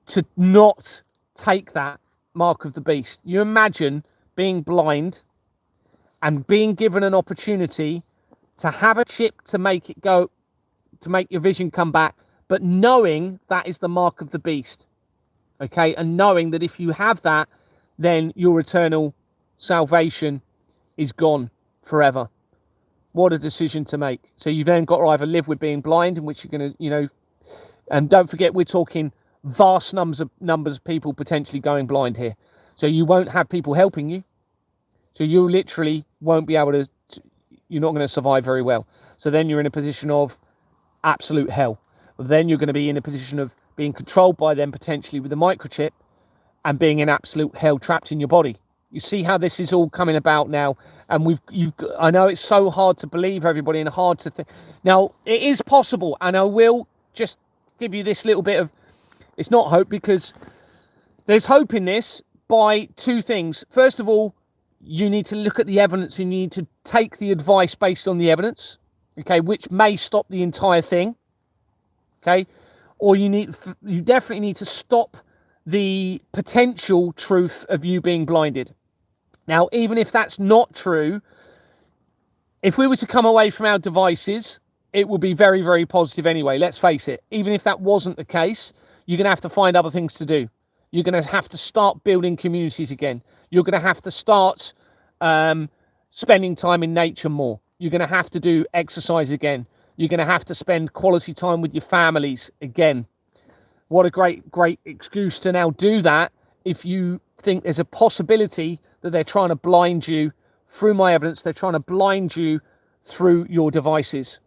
to not take that mark of the beast. You imagine being blind and being given an opportunity to have a chip to make it go, to make your vision come back, but knowing that is the mark of the beast. Okay, and knowing that if you have that, then your eternal salvation is gone forever. What a decision to make. So you've then got to either live with being blind, in which you're going to, and don't forget, we're talking vast numbers of people potentially going blind here. So you won't have people helping you. So you literally won't be able to, you're not going to survive very well. So then you're in a position of absolute hell. Then you're going to be in a position of being controlled by them potentially with a microchip, and being in absolute hell trapped in your body. You see how this is all coming about now, and I know it's so hard to believe, everybody, and hard to think. Now it is possible, and I will just give you this little bit of, it's not hope, because there's hope in this by two things. First of all, you need to look at the evidence, and you need to take the advice based on the evidence, okay, which may stop the entire thing, okay. or you definitely need to stop the potential truth of you being blinded. Now, even if that's not true, if we were to come away from our devices, it will be very, very positive anyway. Let's face it. Even if that wasn't the case, you're going to have to find other things to do. You're going to have to start building communities again. You're going to have to start spending time in nature more. You're going to have to do exercise again. You're going to have to spend quality time with your families again. What a great excuse to now do that if you think there's a possibility that they're trying to blind you through my evidence. They're trying to blind you through your devices.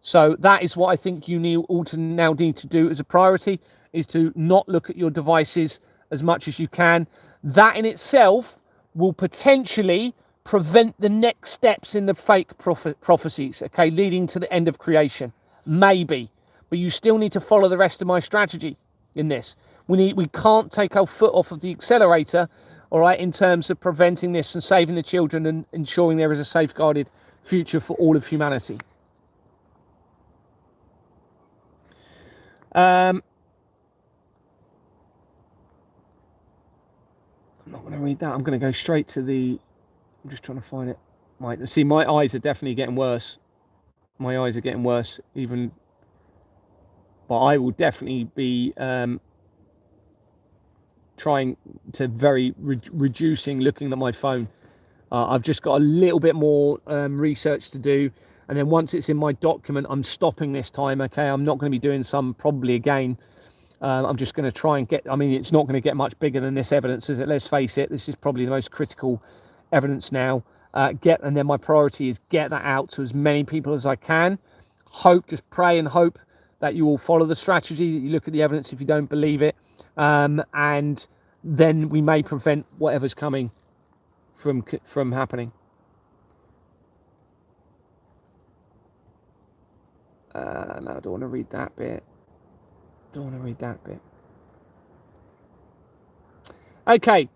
So that is what I think you now need to do as a priority, is to not look at your devices as much as you can. That in itself will potentially prevent the next steps in the fake prophecies, okay, leading to the end of creation. Maybe. But you still need to follow the rest of my strategy in this. We can't take our foot off of the accelerator, all right, in terms of preventing this and saving the children and ensuring there is a safeguarded future for all of humanity. I'm not going to read that. I'm going to go straight to the... I'm just trying to find it. Right, see, my eyes are definitely getting worse. My eyes are getting worse, even... But I will definitely be trying to reducing looking at my phone. I've just got a little bit more research to do, and then once it's in my document, I'm stopping this time. Okay, I'm not going to be doing some probably again. I'm just going to try and get... I mean, it's not going to get much bigger than this evidence, is it? Let's face it. This is probably the most critical evidence now. And then my priority is get that out to as many people as I can. Just pray and hope that you will follow the strategy, that you look at the evidence if you don't believe it, and then we may prevent whatever's coming from happening. No, I don't want to read that bit. Okay,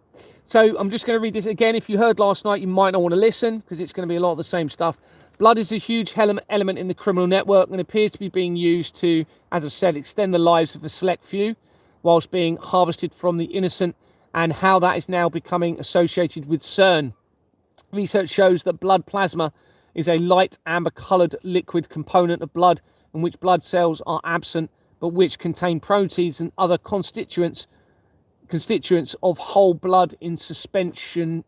so I'm just going to read this again. If you heard last night, you might not want to listen because it's going to be a lot of the same stuff. Blood is a huge element in the criminal network and appears to be being used to, as I said, extend the lives of a select few whilst being harvested from the innocent, and how that is now becoming associated with CERN. Research shows that blood plasma is a light amber coloured liquid component of blood in which blood cells are absent, but which contain proteins and other constituents of whole blood in suspension.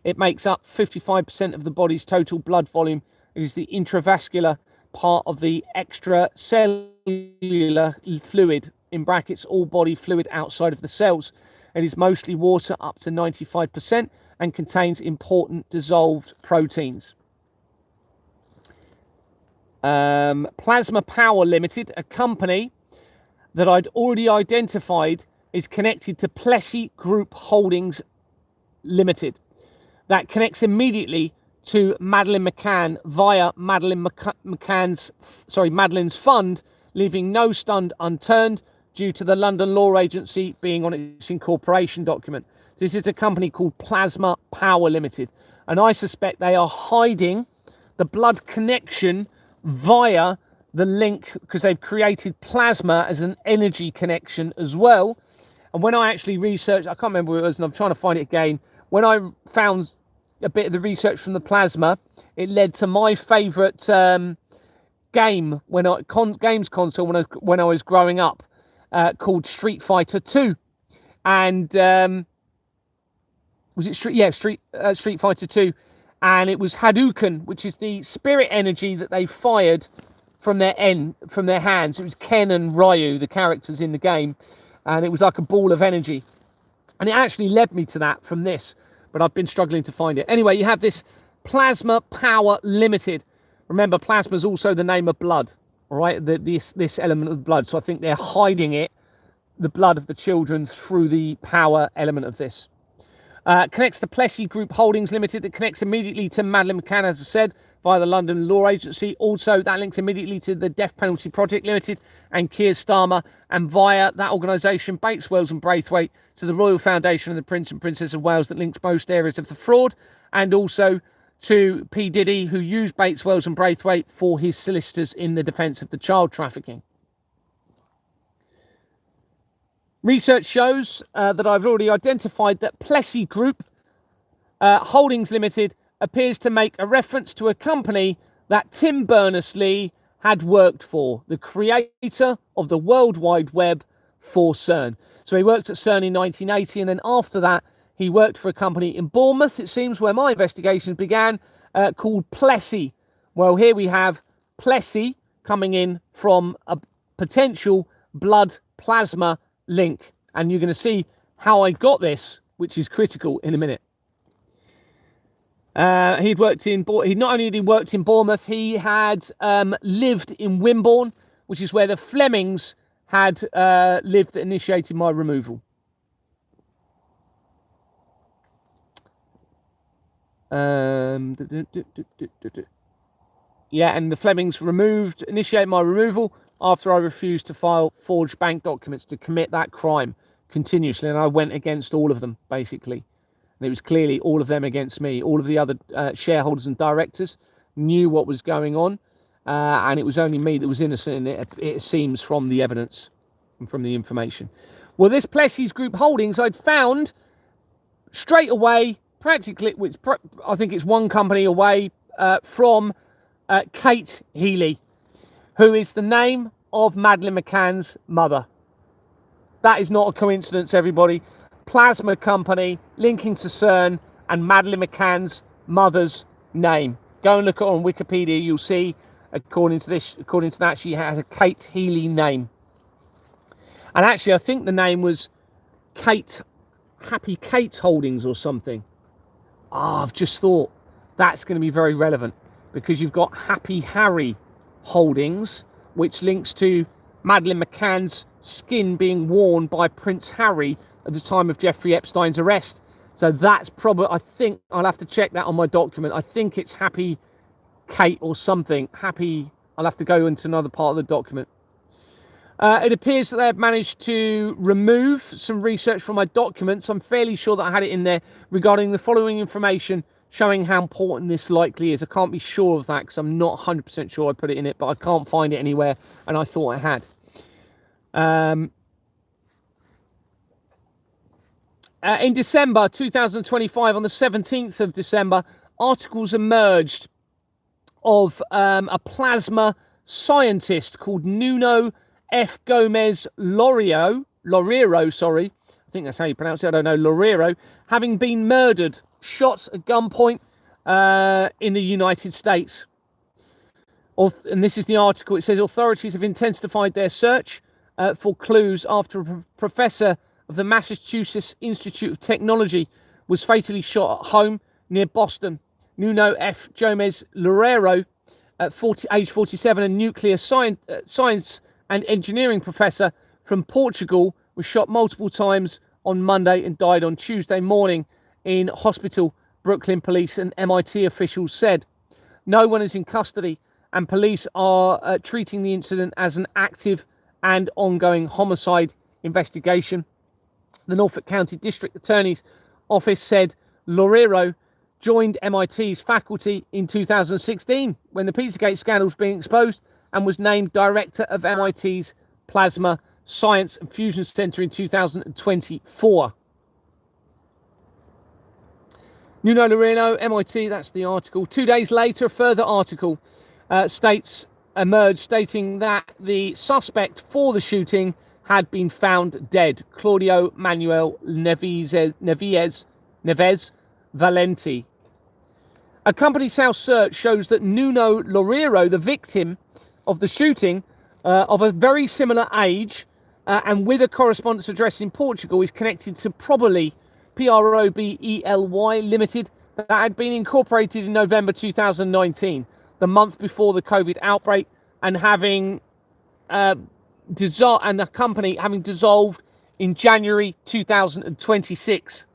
It makes up 55% of the body's total blood volume. It is the intravascular part of the extracellular fluid, in brackets, all body fluid outside of the cells. It is mostly water up to 95% and contains important dissolved proteins. Plasma Power Limited, a company that I'd already identified, is connected to Plessey Group Holdings Limited. That connects immediately to Madeleine McCann via Madeleine's fund, leaving no stone unturned due to the London Law Agency being on its incorporation document. This is a company called Plasma Power Limited, and I suspect they are hiding the blood connection via the link, because they've created plasma as an energy connection as well. And when I actually researched, I can't remember where it was, and I'm trying to find it again. When I found a bit of the research from the plasma, it led to my favourite game games console when I was growing up, called Street Fighter 2, and was it Street Fighter 2, and it was Hadouken, which is the spirit energy that they fired from their hands. It was Ken and Ryu, the characters in the game, and it was like a ball of energy. And it actually led me to that from this, but I've been struggling to find it. Anyway, you have this Plasma Power Limited. Remember, plasma is also the name of blood, all right? This element of blood. So I think they're hiding it, the blood of the children, through the power element of this. Connects to Plessey Group Holdings Limited. That connects immediately to Madeleine McCann, as I said, via the London Law Agency. Also, that links immediately to the Death Penalty Project Limited and Keir Starmer, and via that organisation, Bates, Wells and Braithwaite, to the Royal Foundation and the Prince and Princess of Wales, that links most areas of the fraud, and also to P. Diddy, who used Bates, Wells and Braithwaite for his solicitors in the defence of the child trafficking. Research shows that I've already identified that Plessey Group Holdings Limited appears to make a reference to a company that Tim Berners-Lee had worked for, the creator of the World Wide Web for CERN. So he worked at CERN in 1980, and then after that, he worked for a company in Bournemouth, it seems, where my investigations began, called Plessey. Well, here we have Plessey coming in from a potential blood plasma link. And you're going to see how I got this, which is critical in a minute. He'd not only had he worked in Bournemouth, he had lived in Wimborne, which is where the Flemings had lived that initiated my removal. Yeah, and the Flemings initiated my removal after I refused to file forged bank documents to commit that crime continuously, and I went against all of them, basically. And it was clearly all of them against me. All of the other shareholders and directors knew what was going on, and it was only me that was innocent, it seems, from the evidence and from the information. Well, this Plessey's Group Holdings I'd found straight away, practically, which I think it's one company away from Kate Healy, who is the name of Madeleine McCann's mother. That is not a coincidence, everybody. Plasma company linking to CERN and Madeleine McCann's mother's name. Go and look on Wikipedia. You'll see, according to that, she has a Kate Healy name. And actually, I think the name was Happy Kate Holdings or something. I've just thought that's going to be very relevant, because you've got Happy Harry Holdings, which links to Madeleine McCann's skin being worn by Prince Harry at the time of Jeffrey Epstein's arrest. So that's probably, I think, I'll have to check that on my document. I think it's Happy Kate or something. I'll have to go into another part of the document. It appears that they have managed to remove some research from my documents. I'm fairly sure that I had it in there regarding the following information showing how important this likely is. I can't be sure of that because I'm not 100% sure I put it in it, but I can't find it anywhere, and I thought I had. In December 2025, on the 17th of December, articles emerged of a plasma scientist called Nuno F. Gomez Loureiro, I think that's how you pronounce it, I don't know, Loureiro, having been murdered, shot at gunpoint in the United States. And this is the article. It says authorities have intensified their search for clues after a professor of the Massachusetts Institute of Technology was fatally shot at home near Boston. Nuno F. Gomez Loureiro, age 47, a nuclear science and engineering professor from Portugal, was shot multiple times on Monday and died on Tuesday morning in hospital, Brooklyn police and MIT officials said. No one is in custody, and police are treating the incident as an active and ongoing homicide investigation. The Norfolk County District Attorney's Office said Loureiro joined MIT's faculty in 2016 when the Pizzagate scandal was being exposed, and was named director of MIT's Plasma Science and Fusion Center in 2024. Nuno Loureiro, MIT, that's the article. 2 days later, a further article emerged stating that the suspect for the shooting had been found dead, Claudio Manuel Neves Valenti. A company's house search shows that Nuno Loureiro, the victim of the shooting, of a very similar age and with a correspondence address in Portugal, is connected to probably Probely Limited, that had been incorporated in November 2019, the month before the COVID outbreak, and having the company having dissolved in January 2026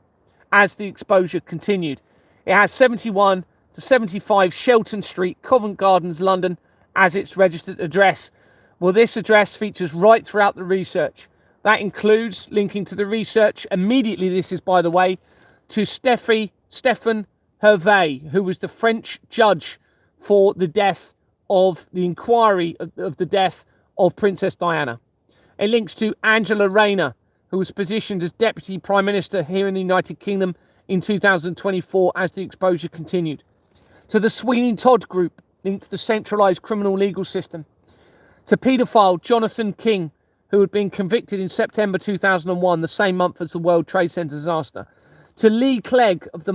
as the exposure continued. It has 71 to 75 Shelton Street, Covent Gardens, London, as its registered address. Well, this address features right throughout the research. That includes linking to the research immediately, this is, by the way, to Stéphane Hervé, who was the French judge for the death of the inquiry of the death of Princess Diana. It links to Angela Rayner, who was positioned as Deputy Prime Minister here in the United Kingdom in 2024 as the exposure continued. To the Sweeney Todd Group, linked to the centralised criminal legal system. To paedophile Jonathan King, who had been convicted in September 2001, the same month as the World Trade Center disaster. To Lee Clegg of the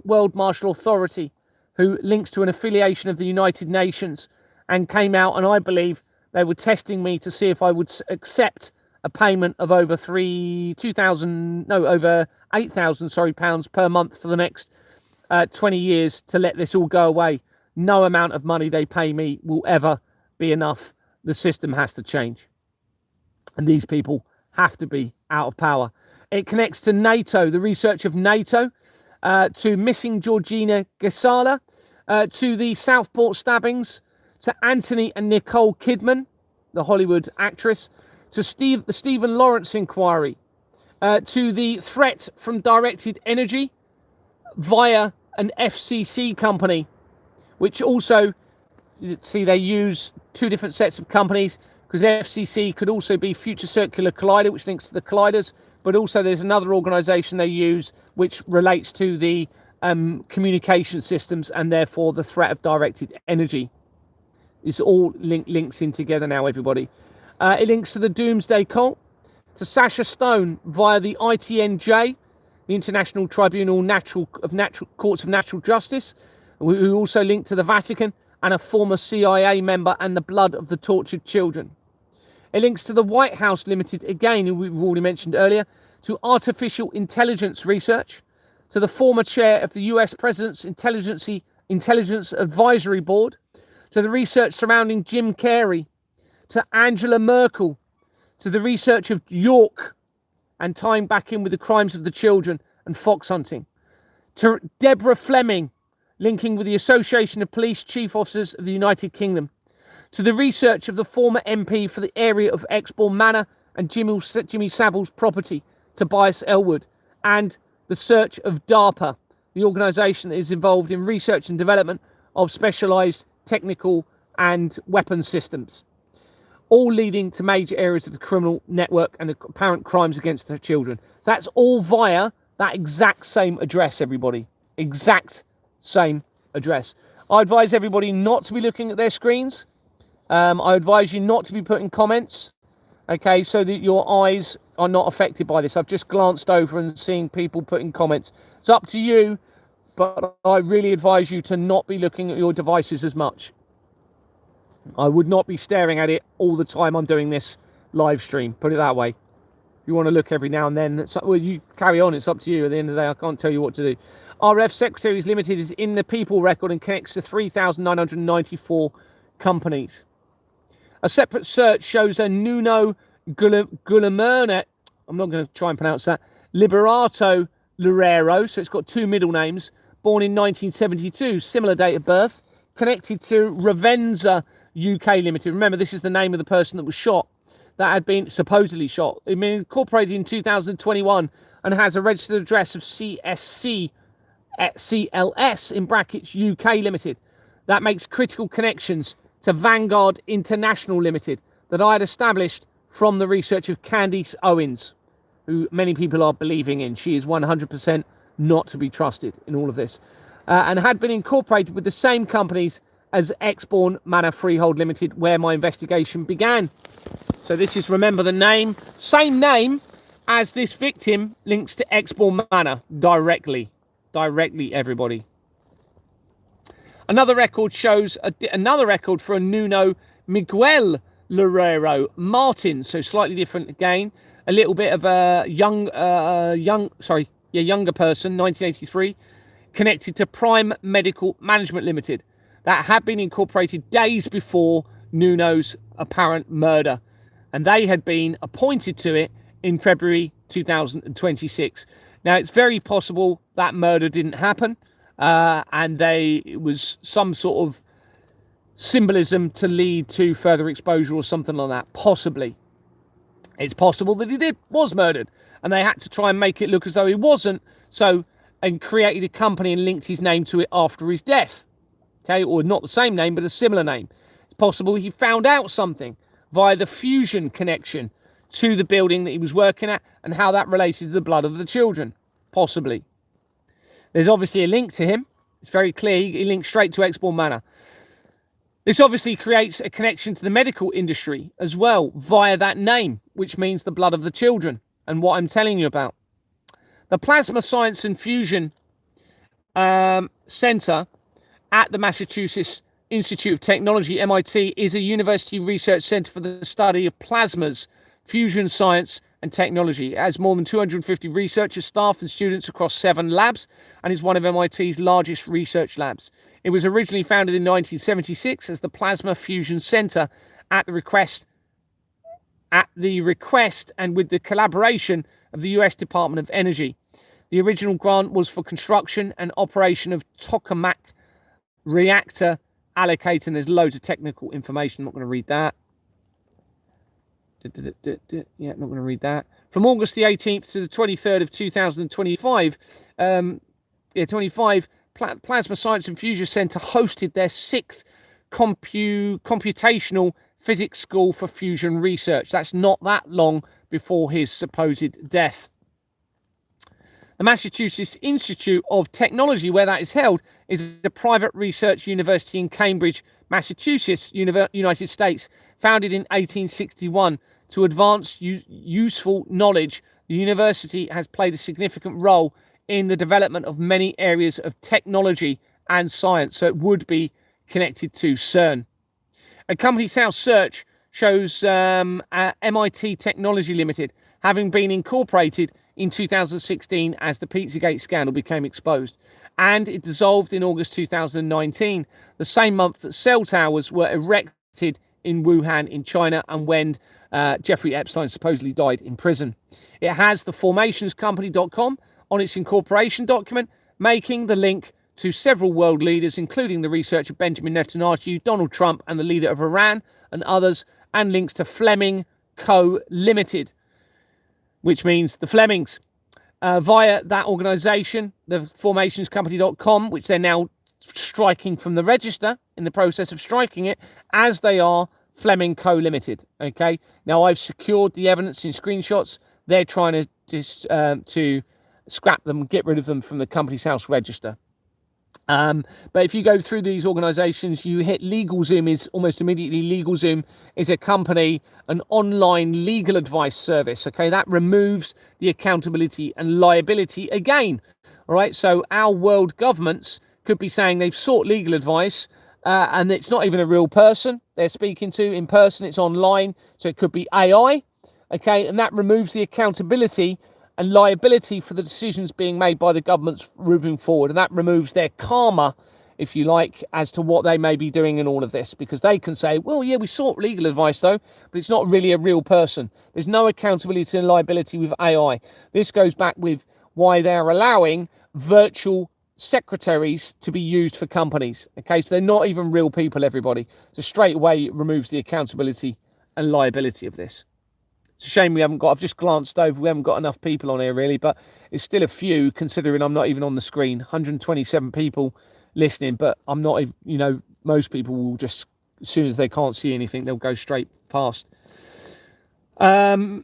World Marshal Authority, who links to an affiliation of the United Nations and came out, and I believe they were testing me to see if I would accept a payment of over over £8,000 pounds per month for the next 20 years to let this all go away. No amount of money they pay me will ever be enough. The system has to change. And these people have to be out of power. It connects to NATO, the research of NATO, to missing Georgina Gesala, to the Southport stabbings, to Anthony and Nicole Kidman, the Hollywood actress, to the Stephen Lawrence inquiry, to the threat from directed energy via an FCC company, which also, see, they use two different sets of companies, because FCC could also be Future Circular Collider, which links to the colliders, but also there's another organisation they use which relates to the communication systems and therefore the threat of directed energy. It's all links in together now, everybody. It links to the Doomsday Cult, to Sasha Stone via the ITNJ, the International Tribunal Courts of Natural Justice, who also linked to the Vatican, and a former CIA member and the blood of the tortured children. It links to the White House Limited, again, who we've already mentioned earlier, to artificial intelligence research, to the former chair of the US President's Intelligence Advisory Board, to the research surrounding Jim Carrey, to Angela Merkel, to the research of York and tying back in with the crimes of the children and fox hunting, to Deborah Fleming, linking with the Association of Police Chief Officers of the United Kingdom, to the research of the former MP for the area of Exbourne Manor and Jimmy Savile's property, Tobias Elwood, and the search of DARPA, the organisation that is involved in research and development of specialised technical and weapon systems, all leading to major areas of the criminal network and the apparent crimes against the children. So that's all via that exact same address, everybody. Exact same address. I advise everybody not to be looking at their screens. I advise you not to be putting comments, okay, so that your eyes are not affected by this. I've just glanced over and seen people putting comments. It's up to you, but I really advise you to not be looking at your devices as much. I would not be staring at it all the time I'm doing this live stream, put it that way. If you want to look every now and then, well, you carry on, it's up to you. At the end of the day, I can't tell you what to do. RF Secretaries Limited is in the People record and connects to 3,994 companies. A separate search shows a Nuno Guillermo, I'm not going to try and pronounce that, Liberato Loureiro, so it's got two middle names, born in 1972, similar date of birth, connected to Ravenza UK Limited. Remember, this is the name of the person that was shot, that had been supposedly shot. It been incorporated in 2021 and has a registered address of CSC at CLS in brackets UK Limited. That makes critical connections to Vanguard International Limited that I had established from the research of Candice Owens, who many people are believing in. She is 100% not to be trusted in all of this, and had been incorporated with the same companies as Exbourne Manor Freehold Limited, where my investigation began. So this is, remember the name, same name as this victim, links to Exbourne Manor directly, everybody. Another record shows another record for a Nuno Miguel Loureiro Martin, so slightly different again. A little bit of a younger person, 1983, connected to Prime Medical Management Limited, that had been incorporated days before Nuno's apparent murder, and they had been appointed to it in February 2026. Now, it's very possible that murder didn't happen, and it was some sort of symbolism to lead to further exposure or something like that. Possibly. It's possible that he was murdered, and they had to try and make it look as though he wasn't, and created a company and linked his name to it after his death. Okay, or not the same name, but a similar name. It's possible he found out something via the fusion connection to the building that he was working at, and how that related to the blood of the children, possibly. There's obviously a link to him. It's very clear. He links straight to Exbourne Manor. This obviously creates a connection to the medical industry as well via that name, which means the blood of the children, and what I'm telling you about. The Plasma Science and Fusion Center at the Massachusetts Institute of Technology, MIT, is a university research center for the study of plasmas, fusion science and technology. It has more than 250 researchers, staff and students across 7 labs, and is one of MIT's largest research labs. It was originally founded in 1976 as the Plasma Fusion Center at the request and with the collaboration of the US Department of Energy. The original grant was for construction and operation of tokamak reactor allocator, and there's loads of technical information. I'm not going to read that. Yeah, not going to read that. From August the 18th to the 23rd of 2025, Plasma Science and Fusion Center hosted their 6th computational physics school for fusion research. That's not that long before his supposed death. The Massachusetts Institute of Technology, where that is held, is a private research university in Cambridge, Massachusetts, United States. Founded in 1861 to advance useful knowledge, the university has played a significant role in the development of many areas of technology and science, so it would be connected to CERN. A company's house search shows MIT Technology Limited having been incorporated in 2016 as the Pizzagate scandal became exposed, and it dissolved in August 2019, the same month that cell towers were erected in Wuhan in China, and when Jeffrey Epstein supposedly died in prison. It has the formationscompany.com on its incorporation document, making the link to several world leaders, including the researcher Benjamin Netanyahu, Donald Trump, and the leader of Iran, and others, and links to Fleming Co. Limited, which means the Flemings, via that organization, the formationscompany.com, which they're now striking from the register, in the process of striking it, as they are Fleming Co. Limited. Okay, now I've secured the evidence in screenshots. They're trying to scrap them, get rid of them from the Company's House register. But if you go through these organizations, you hit LegalZoom is almost immediately. LegalZoom is a company, an online legal advice service. Okay, that removes the accountability and liability again. All right, so our world governments could be saying they've sought legal advice, and it's not even a real person they're speaking to in person, it's online, so it could be AI. Okay, and that removes the accountability and liability for the decisions being made by the governments moving forward, and that removes their karma, if you like, as to what they may be doing in all of this, because they can say, well, yeah, we sought legal advice though, but it's not really a real person. There's no accountability and liability with AI. This goes back with why they're allowing virtual secretaries to be used for companies. Okay, so they're not even real people, everybody. So straight away it removes the accountability and liability of this. It's a shame we haven't got, I've just glanced over, we haven't got enough people on here really, but it's still a few considering I'm not even on the screen. 127 people listening, but I'm not, you know, most people will just, as soon as they can't see anything, they'll go straight past. I'll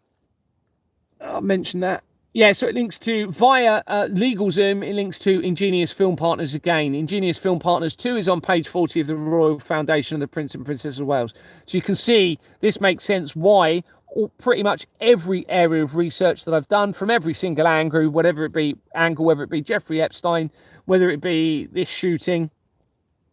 mention that. Yeah, so it links to, via LegalZoom, it links to Ingenious Film Partners again. Ingenious Film Partners 2 is on page 40 of the Royal Foundation of the Prince and Princess of Wales. So you can see this makes sense why pretty much every area of research that I've done, from every single angle, whether it be Jeffrey Epstein, whether it be this shooting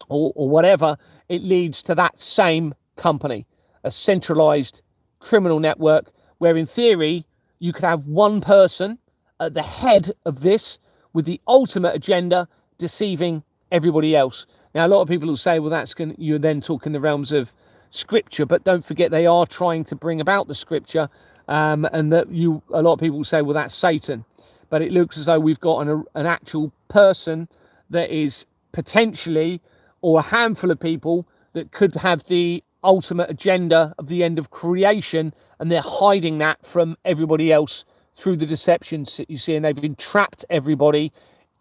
or whatever, it leads to that same company, a centralized criminal network where in theory you could have one person at the head of this with the ultimate agenda, deceiving everybody else. Now, a lot of people will say, well, you're then talking the realms of scripture, but don't forget they are trying to bring about the scripture, and that a lot of people will say, well, that's Satan. But it looks as though we've got an actual person that is potentially, or a handful of people that could have the ultimate agenda of the end of creation, and they're hiding that from everybody else through the deceptions that you see, and they've entrapped everybody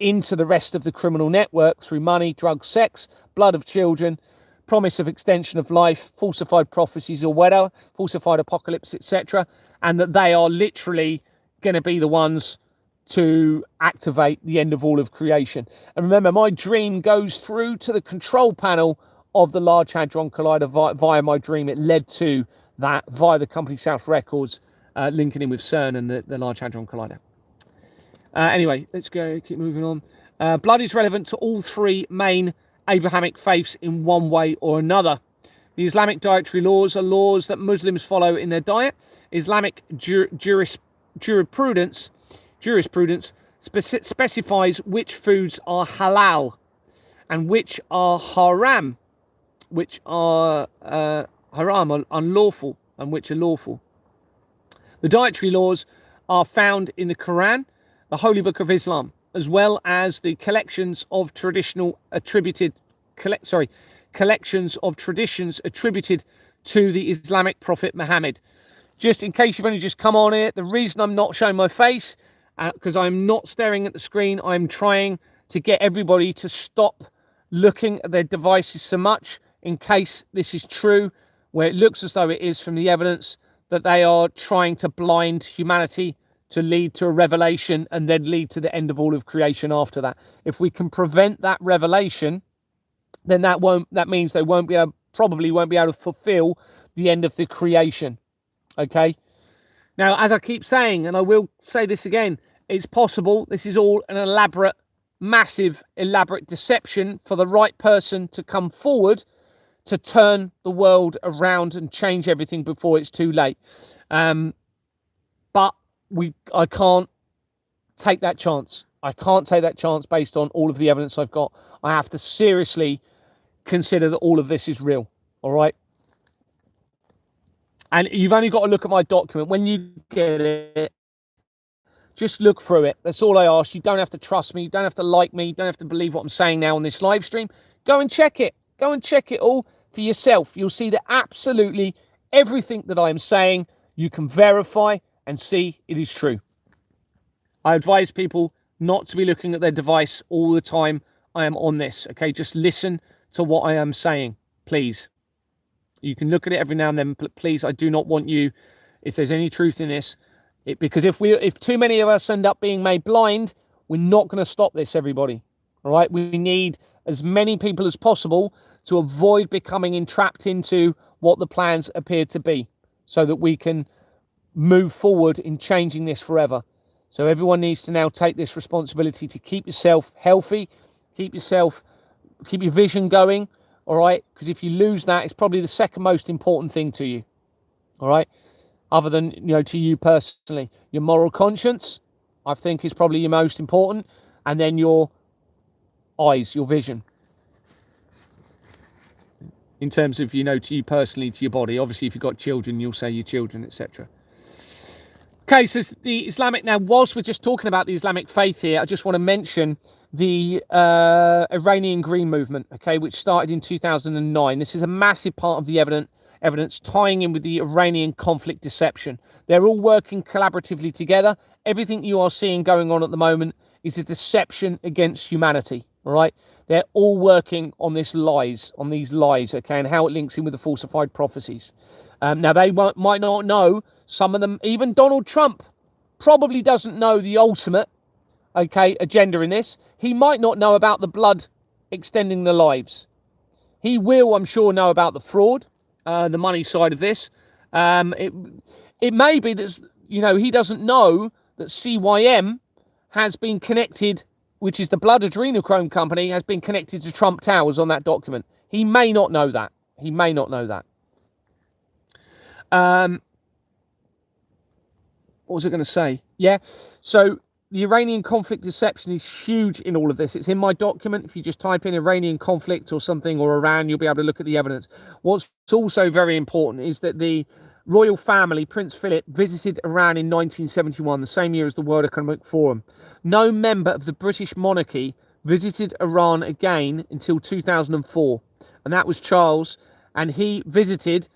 into the rest of the criminal network through money, drugs, sex, blood of children, promise of extension of life, falsified prophecies or whatever, falsified apocalypse, etc., and that they are literally going to be the ones to activate the end of all of creation. And remember, my dream goes through to the control panel of the Large Hadron Collider via my dream. It led to that via the company South Records, linking in with CERN and the Large Hadron Collider. Anyway, let's go, keep moving on. Blood is relevant to all three main Abrahamic faiths in one way or another. The Islamic dietary laws are laws that Muslims follow in their diet. Islamic jurisprudence specifies which foods are halal and which are haram, which are haram or unlawful, and which are lawful. The dietary laws are found in the Quran, the Holy Book of Islam, as well as the collections of traditions attributed to the Islamic prophet Muhammad. Just in case you've only just come on here, the reason I'm not showing my face, because I'm not staring at the screen, I'm trying to get everybody to stop looking at their devices so much, in case this is true, where it looks as though it is from the evidence, that they are trying to blind humanity to lead to a revelation and then lead to the end of all of creation after that. If we can prevent that revelation, then that means they probably won't be able to fulfill the end of the creation. Okay. Now, as I keep saying, and I will say this again, it's possible this is all an elaborate, massive, elaborate deception for the right person to come forward to turn the world around and change everything before it's too late. But I can't take that chance. I can't take that chance based on all of the evidence I've got. I have to seriously consider that all of this is real. All right. And you've only got to look at my document. When you get it, just look through it. That's all I ask. You don't have to trust me. You don't have to like me. You don't have to believe what I'm saying now on this live stream. Go and check it. Go and check it all for yourself. You'll see that absolutely everything that I am saying, you can verify and see it is true. I advise people not to be looking at their device all the time I am on this. Okay, just listen to what I am saying, please. You can look at it every now and then, but please, I do not want you, if there's any truth in this, because if too many of us end up being made blind, we're not going to stop this, everybody. All right, we need as many people as possible to avoid becoming entrapped into what the plans appear to be, so that we can move forward in changing this forever. So everyone needs to now take this responsibility to keep yourself healthy, keep your vision going. All right, because if you lose that, it's probably the second most important thing to you. All right, other than, to you personally, your moral conscience, I think, is probably your most important, and then your eyes, your vision, in terms of, to you personally, to your body. Obviously, if you've got children, you'll say your children, etc. Okay, so the Islamic, now whilst we're just talking about the Islamic faith here, I just want to mention the Iranian Green Movement, okay, which started in 2009. This is a massive part of the evidence tying in with the Iranian conflict deception. They're all working collaboratively together. Everything you are seeing going on at the moment is a deception against humanity, all right? They're all working on these lies, okay, and how it links in with the falsified prophecies. Now, they might not know, some of them, even Donald Trump probably doesn't know the ultimate, okay, agenda in this. He might not know about the blood extending the lives. He will, I'm sure, know about the fraud, the money side of this. It may be that, he doesn't know that CYM has been connected, which is the blood adrenochrome company, has been connected to Trump Towers on that document. He may not know that. He may not know that. What was I going to say? Yeah, so the Iranian conflict deception is huge in all of this. It's in my document. If you just type in Iranian conflict or something, or Iran, you'll be able to look at the evidence. What's also very important is that the royal family, Prince Philip, visited Iran in 1971, the same year as the World Economic Forum. No member of the British monarchy visited Iran again until 2004, and that was Charles, and he visited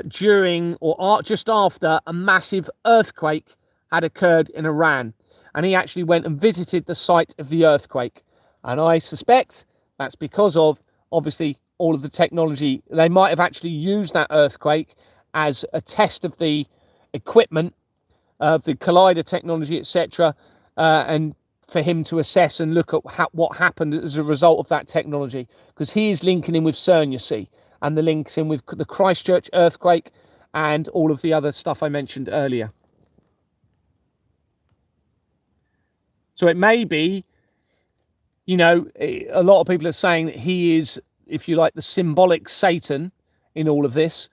during or just after a massive earthquake had occurred in Iran, and he actually went and visited the site of the earthquake. And I suspect that's because of, obviously, all of the technology. They might have actually used that earthquake as a test of the equipment, of the collider technology, etc., and for him to assess and look at what happened as a result of that technology, because he is linking in with CERN, you see, and the links in with the Christchurch earthquake and all of the other stuff I mentioned earlier. So it may be, you know, a lot of people are saying that he is, if you like, the symbolic Satan in all of this.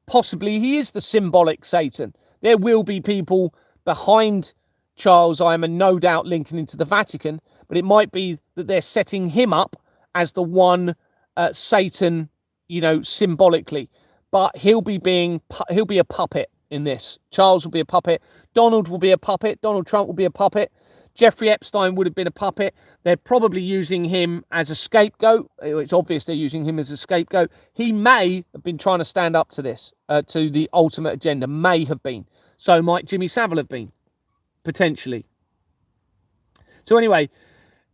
Possibly he is the symbolic Satan. There will be people behind Charles Ironman, no doubt linking into the Vatican, but it might be that they're setting him up as the one Satan, you know, symbolically. But he'll be a puppet in this. Charles will be a puppet. Donald will be a puppet. Donald Trump will be a puppet. Jeffrey Epstein would have been a puppet. They're probably using him as a scapegoat. It's obvious they're using him as a scapegoat. He may have been trying to stand up to this, to the ultimate agenda. May have been. So might Jimmy Savile have been, potentially. So anyway,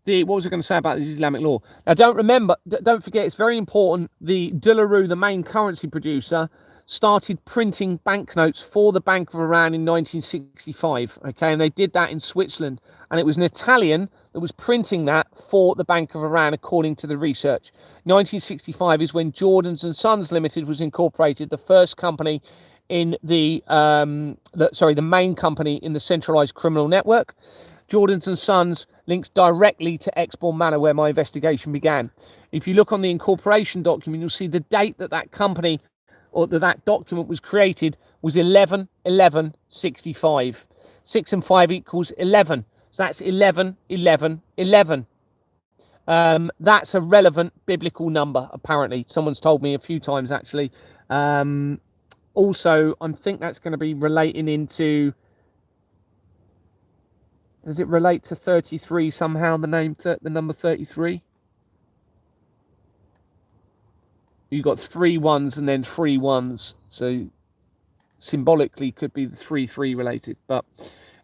what was I going to say about the Islamic law? Now, don't forget, it's very important. The De La Rue, the main currency producer, started printing banknotes for the Bank of Iran in 1965. Okay, and they did that in Switzerland, and it was an Italian that was printing that for the Bank of Iran, according to the research. 1965 is when Jordans and Sons Limited was incorporated, the first company in the main company in the centralized criminal network. Jordans and Sons links directly to Exborn Manor, where my investigation began. If you look on the incorporation document, you'll see the date that company, or that document was created, was 11/11/65. 6 and 5 equals 11. So that's 11/11/11. That's a relevant biblical number, apparently. Someone's told me a few times, actually. Also, I think that's going to be relating into... Does it relate to 33 somehow, the number 33? You've got 3 1s and then 3 1s. So symbolically could be the 3-3 related. But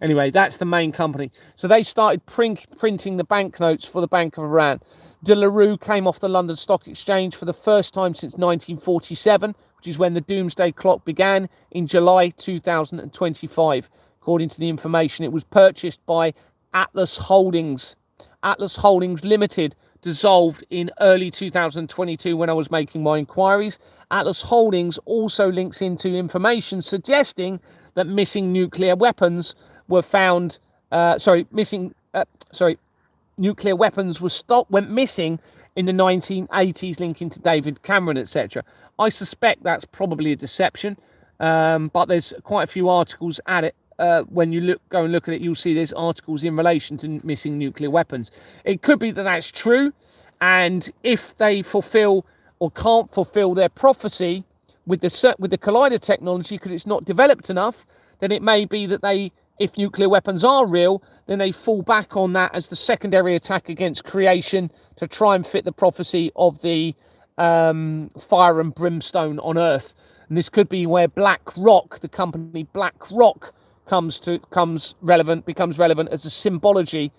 anyway, that's the main company. So they started printing the banknotes for the Bank of Iran. De La Rue came off the London Stock Exchange for the first time since 1947, which is when the doomsday clock began in July 2025. According to the information, it was purchased by Atlas Holdings. Atlas Holdings Limited dissolved in early 2022 when I was making my inquiries. Atlas Holdings also links into information suggesting that missing nuclear weapons were found. Nuclear weapons went missing in the 1980s, linking to David Cameron, etc. I suspect that's probably a deception, but there's quite a few articles at it. When you go and look at it, you'll see there's articles in relation to missing nuclear weapons. It could be that that's true, and if they fulfill or can't fulfill their prophecy with the collider technology because it's not developed enough, then it may be that if nuclear weapons are real, then they fall back on that as the secondary attack against creation to try and fit the prophecy of the fire and brimstone on Earth. And this could be where BlackRock, the company BlackRock, becomes relevant as a symbolic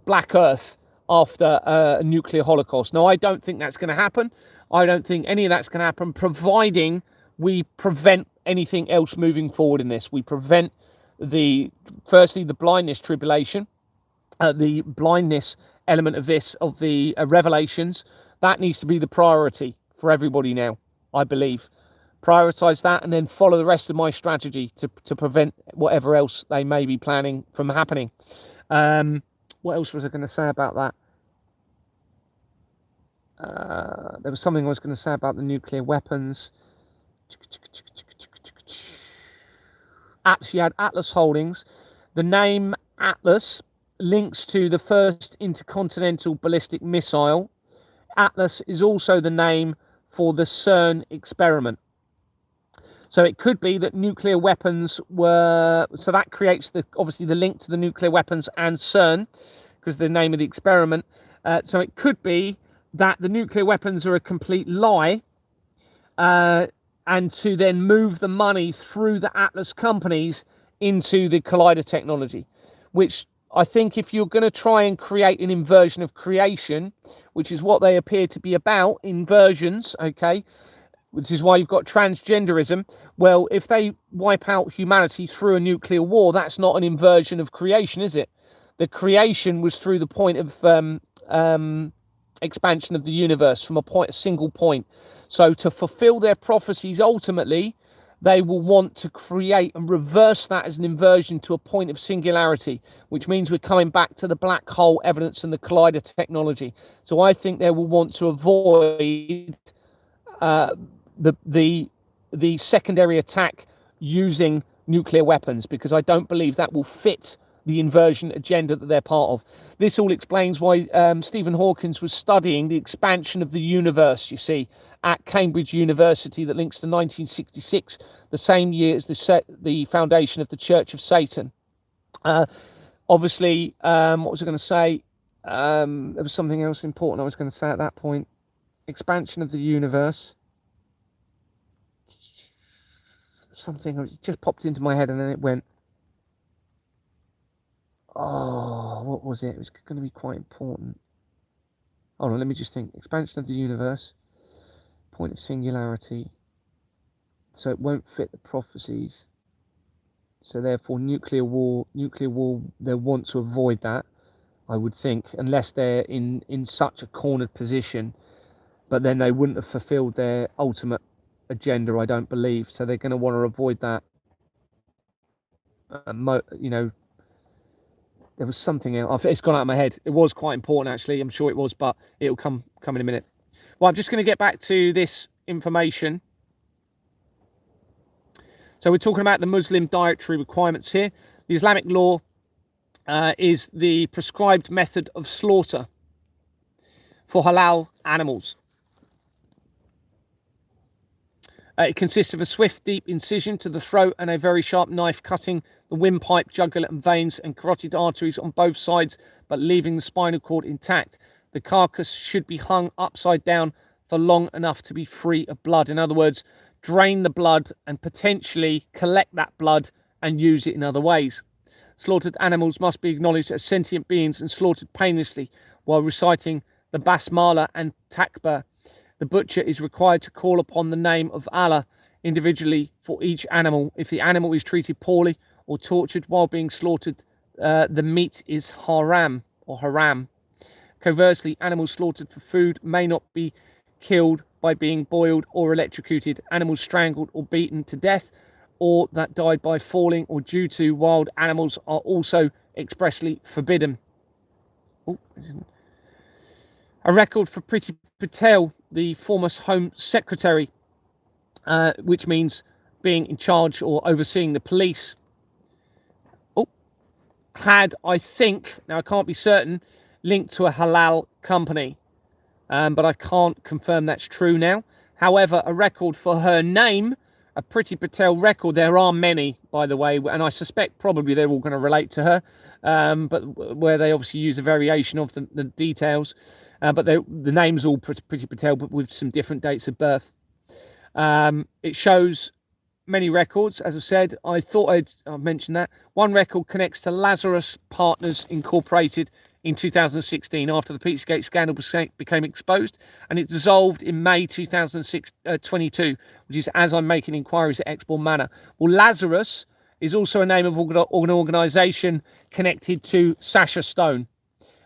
black earth after a nuclear holocaust. Now, I don't think that's going to happen. I don't think any of that's going to happen, providing we prevent anything else moving forward in this. We prevent firstly the blindness tribulation, the blindness element of this, of the revelations. That needs to be the priority for everybody now, I believe. Prioritize that and then follow the rest of my strategy to prevent whatever else they may be planning from happening. What else was I going to say about that? There was something I was going to say about the nuclear weapons. Actually, had Atlas Holdings. The name Atlas links to the first intercontinental ballistic missile. Atlas is also the name for the CERN experiment. So it could be that nuclear weapons were... So that creates obviously the link to the nuclear weapons and CERN, because the name of the experiment. So it could be that the nuclear weapons are a complete lie, and to then move the money through the Atlas companies into the collider technology, which I think if you're going to try and create an inversion of creation, which is what they appear to be about, inversions, okay, which is why you've got transgenderism. Well, if they wipe out humanity through a nuclear war, that's not an inversion of creation, is it? The creation was through the point of expansion of the universe from a single point. So to fulfill their prophecies, ultimately, they will want to create and reverse that as an inversion to a point of singularity, which means we're coming back to the black hole evidence and the collider technology. So I think they will want to avoid the secondary attack using nuclear weapons, because I don't believe that will fit the inversion agenda that they're part of. This all explains why Stephen Hawking was studying the expansion of the universe, you see, at Cambridge University, that links to 1966, the same year as the foundation of the Church of Satan. Obviously, what was I going to say? There was something else important I was going to say at that point. Expansion of the universe. Something just popped into my head and then it went. Oh, what was it? It was going to be quite important. Hold on, let me just think. Expansion of the universe. Point of singularity. So it won't fit the prophecies. So therefore, nuclear war, they want to avoid that, I would think, unless they're in such a cornered position. But then they wouldn't have fulfilled their ultimate agenda, I don't believe. So they're going to want to avoid that. You know, there was something else. It's gone out of my head. It was quite important, actually. I'm sure it was, but it'll come in a minute. Well, I'm just going to get back to this information. So we're talking about the Muslim dietary requirements here. The Islamic law is the prescribed method of slaughter for halal animals. It consists of a swift, deep incision to the throat and a very sharp knife cutting the windpipe, jugular and veins and carotid arteries on both sides, but leaving the spinal cord intact. The carcass should be hung upside down for long enough to be free of blood. In other words, drain the blood and potentially collect that blood and use it in other ways. Slaughtered animals must be acknowledged as sentient beings and slaughtered painlessly while reciting the Basmala and Takbir. The butcher is required to call upon the name of Allah individually for each animal. If the animal is treated poorly or tortured while being slaughtered, the meat is haram or haram. Conversely, animals slaughtered for food may not be killed by being boiled or electrocuted. Animals strangled or beaten to death, or that died by falling or due to wild animals, are also expressly forbidden. A record for Priti Patel, the former Home Secretary, which means being in charge or overseeing the police, had, I think, now I can't be certain, linked to a halal company, but I can't confirm that's true now. However, a record for her name, a Priti Patel record, there are many, by the way, and I suspect probably they're all going to relate to her, but where they obviously use a variation of the details. But the name's all Priti Patel, but with some different dates of birth. It shows many records, as I said. I thought I'd mention that. One record connects to Lazarus Partners Incorporated in 2016 after the Pizzagate scandal became exposed, and it dissolved in May 2022, which is as I'm making inquiries at Exbourne Manor. Well, Lazarus is also a name of an organisation connected to Sacha Stone.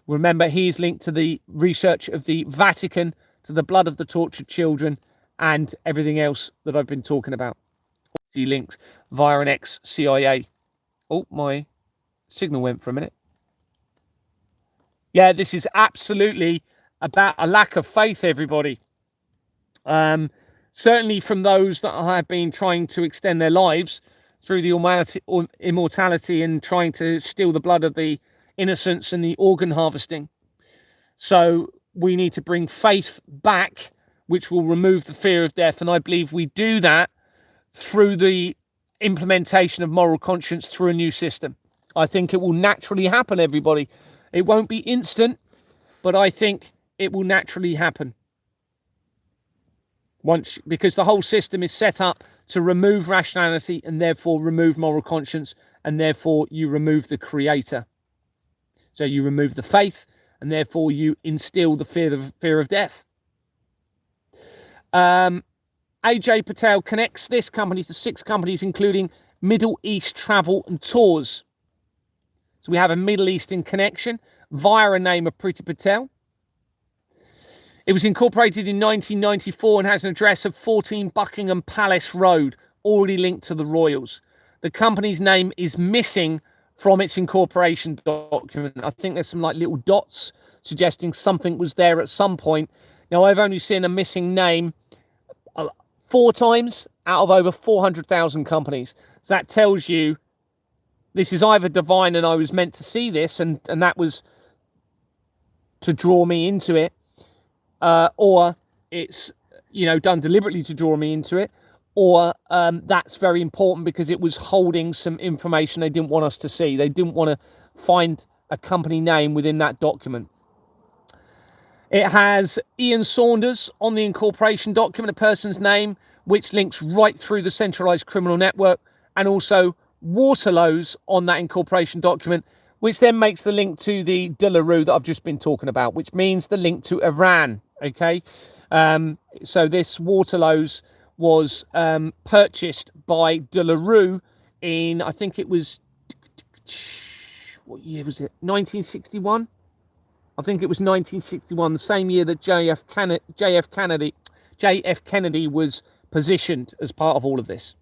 Remember, he is linked to the research of the Vatican, to the blood of the tortured children, and everything else that I've been talking about. He links via an ex-CIA. Oh, my signal went for a minute. Yeah, this is absolutely about a lack of faith, everybody. Certainly from those that have been trying to extend their lives through the immortality and trying to steal the blood of the innocents and the organ harvesting. So we need to bring faith back, which will remove the fear of death. And I believe we do that through the implementation of moral conscience through a new system. I think it will naturally happen, everybody. It won't be instant, but I think it will naturally happen. Because the whole system is set up to remove rationality and therefore remove moral conscience, and therefore you remove the creator. So you remove the faith, and therefore you instill the fear of death. AJ Patel connects this company to 6 companies, including Middle East Travel and Tours. So we have a Middle Eastern connection via a name of Priti Patel. It was incorporated in 1994 and has an address of 14 Buckingham Palace Road, already linked to the royals. The company's name is missing from its incorporation document. I think there's some like little dots suggesting something was there at some point. Now, I've only seen a missing name 4 times out of over 400,000 companies. So that tells you this is either divine and I was meant to see this, and that was to draw me into it, or it's, you know, done deliberately to draw me into it, or that's very important because it was holding some information they didn't want us to see. They didn't want to find a company name within that document. It has Ian Saunders on the incorporation document, a person's name, which links right through the centralised criminal network, and also Waterlow's on that incorporation document, which then makes the link to the De La Rue that I've just been talking about, which means the link to Iran. Okay, so this Waterlow's was purchased by De La Rue in, I think it was, what year was it? 1961. I think it was 1961, the same year that JF Kennedy was positioned as part of all of this.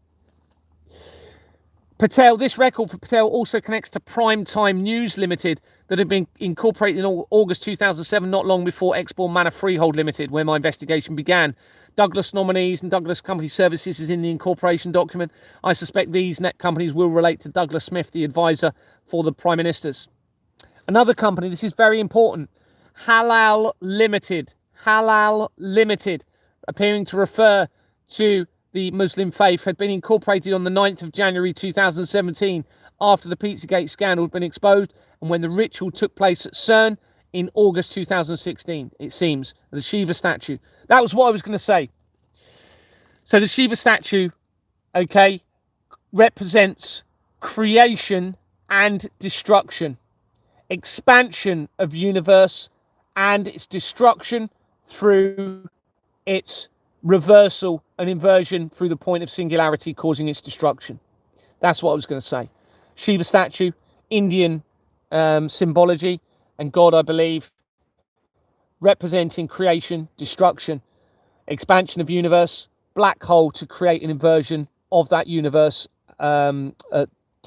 Patel, this record for Patel also connects to Primetime News Limited that had been incorporated in August 2007, not long before Exbourne Manor Freehold Limited, where my investigation began. Douglas Nominees and Douglas Company Services is in the incorporation document. I suspect these net companies will relate to Douglas Smith, the advisor for the Prime Ministers. Another company, this is very important, Halal Limited, appearing to refer to the Muslim faith, had been incorporated on the 9th of January 2017 after the Pizzagate scandal had been exposed and when the ritual took place at CERN in August 2016, it seems, the Shiva statue. That was what I was going to say. So the Shiva statue, okay, represents creation and destruction, expansion of universe and its destruction through its reversal and inversion through the point of singularity causing its destruction. That's what I was going to say. Shiva statue, Indian symbology, and God, I believe, representing creation, destruction, expansion of universe, black hole to create an inversion of that universe, to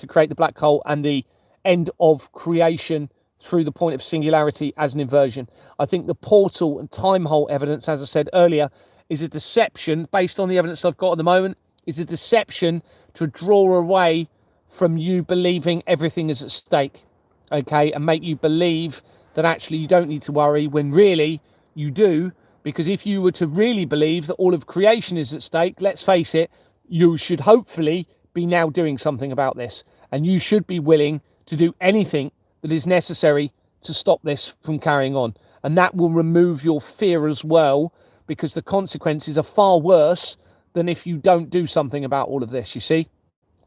create the black hole, and the end of creation through the point of singularity as an inversion. I think the portal and time hole evidence, as I said earlier, is a deception based on the evidence I've got at the moment, is a deception to draw away from you believing everything is at stake, okay, and make you believe that actually you don't need to worry when really you do, because if you were to really believe that all of creation is at stake, let's face it, you should hopefully be now doing something about this, and you should be willing to do anything that is necessary to stop this from carrying on, and that will remove your fear as well, because the consequences are far worse than if you don't do something about all of this, you see.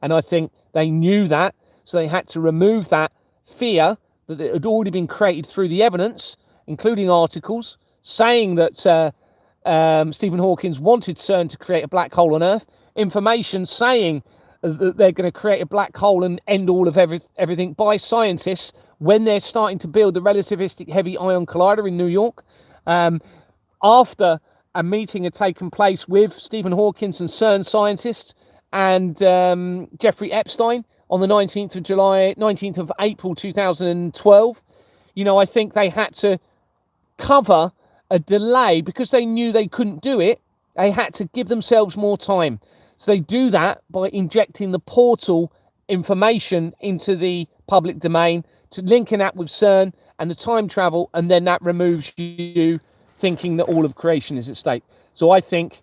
And I think they knew that, so they had to remove that fear that had already been created through the evidence, including articles saying that Stephen Hawking wanted CERN to create a black hole on Earth, information saying that they're going to create a black hole and end all of everything by scientists when they're starting to build the relativistic heavy ion collider in New York. After a meeting had taken place with Stephen Hawking and CERN scientists and Jeffrey Epstein on the 19th of April 2012, you know, I think they had to cover a delay because they knew they couldn't do it. They had to give themselves more time. So they do that by injecting the portal information into the public domain, to linking that with CERN and the time travel, and then that removes you thinking that all of creation is at stake. So I think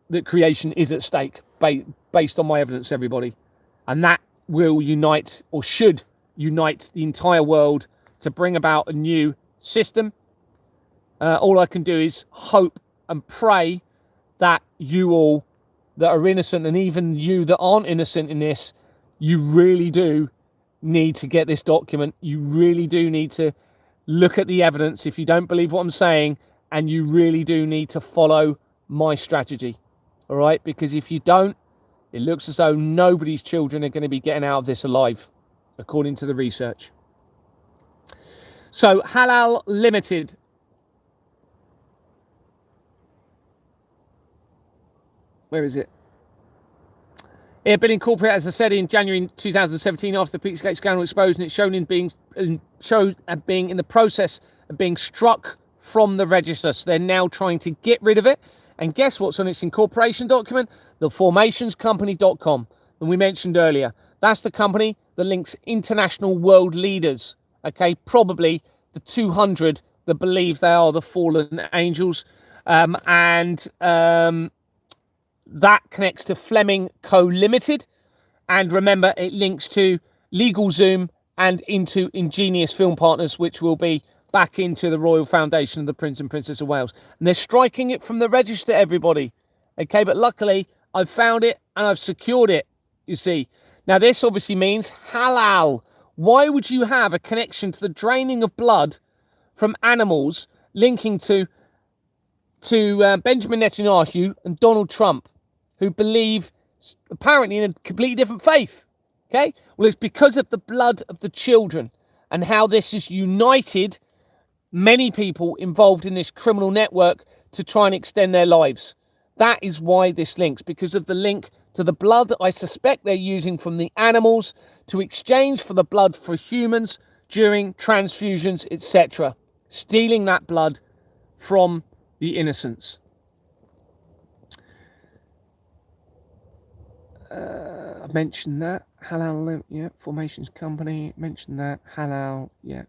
that creation is at stake based on my evidence, everybody. And that will unite, or should unite, the entire world to bring about a new system. All I can do is hope and pray that you all that are innocent, and even you that aren't innocent in this, you really do need to get this document. You really do need to look at the evidence if you don't believe what I'm saying, and you really do need to follow my strategy. All right, because if you don't, it looks as though nobody's children are going to be getting out of this alive, according to the research. So Halal Limited. Where is it? It had been incorporated, as I said, in January 2017 after the Pizzagate scandal exposed, and it's shown in being in the process of being struck from the register. So they're now trying to get rid of it. And guess what's on its incorporation document? The formationscompany.com that we mentioned earlier. That's the company that links international world leaders. Okay, probably the 200 that believe they are the fallen angels, that connects to Fleming Co Limited, and remember, it links to LegalZoom and into Ingenious Film Partners, which will be back into the Royal Foundation of the Prince and Princess of Wales. And they're striking it from the register, everybody. Okay, but luckily I've found it and I've secured it, you see. Now this obviously means halal. Why would you have a connection to the draining of blood from animals linking to Benjamin Netanyahu and Donald Trump, who believe apparently in a completely different faith? Okay, well, it's because of the blood of the children and how this has united many people involved in this criminal network to try and extend their lives. That is why this links, because of the link to the blood I suspect they're using from the animals to exchange for the blood for humans during transfusions, etc. Stealing that blood from the innocents. I mentioned that. Halal, yeah. Formations Company, mentioned that. Halal, yeah.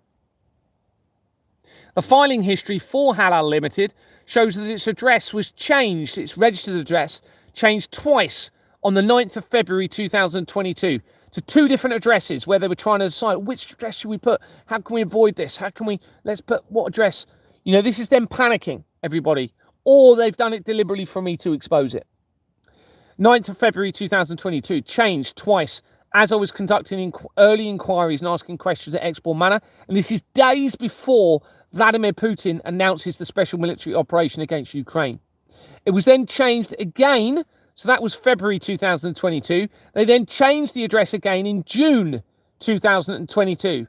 The filing history for Halal Limited shows that its address was changed, its registered address changed twice on the 9th of February 2022 to two different addresses, where they were trying to decide which address should we put, how can we avoid this, let's put what address. You know, this is them panicking, everybody, or they've done it deliberately for me to expose it. 9th of February 2022, changed twice as I was conducting early inquiries and asking questions at Export Manor, and this is days before Vladimir Putin announces the special military operation against Ukraine. It was then changed again, so that was February 2022. They then changed the address again in June 2022,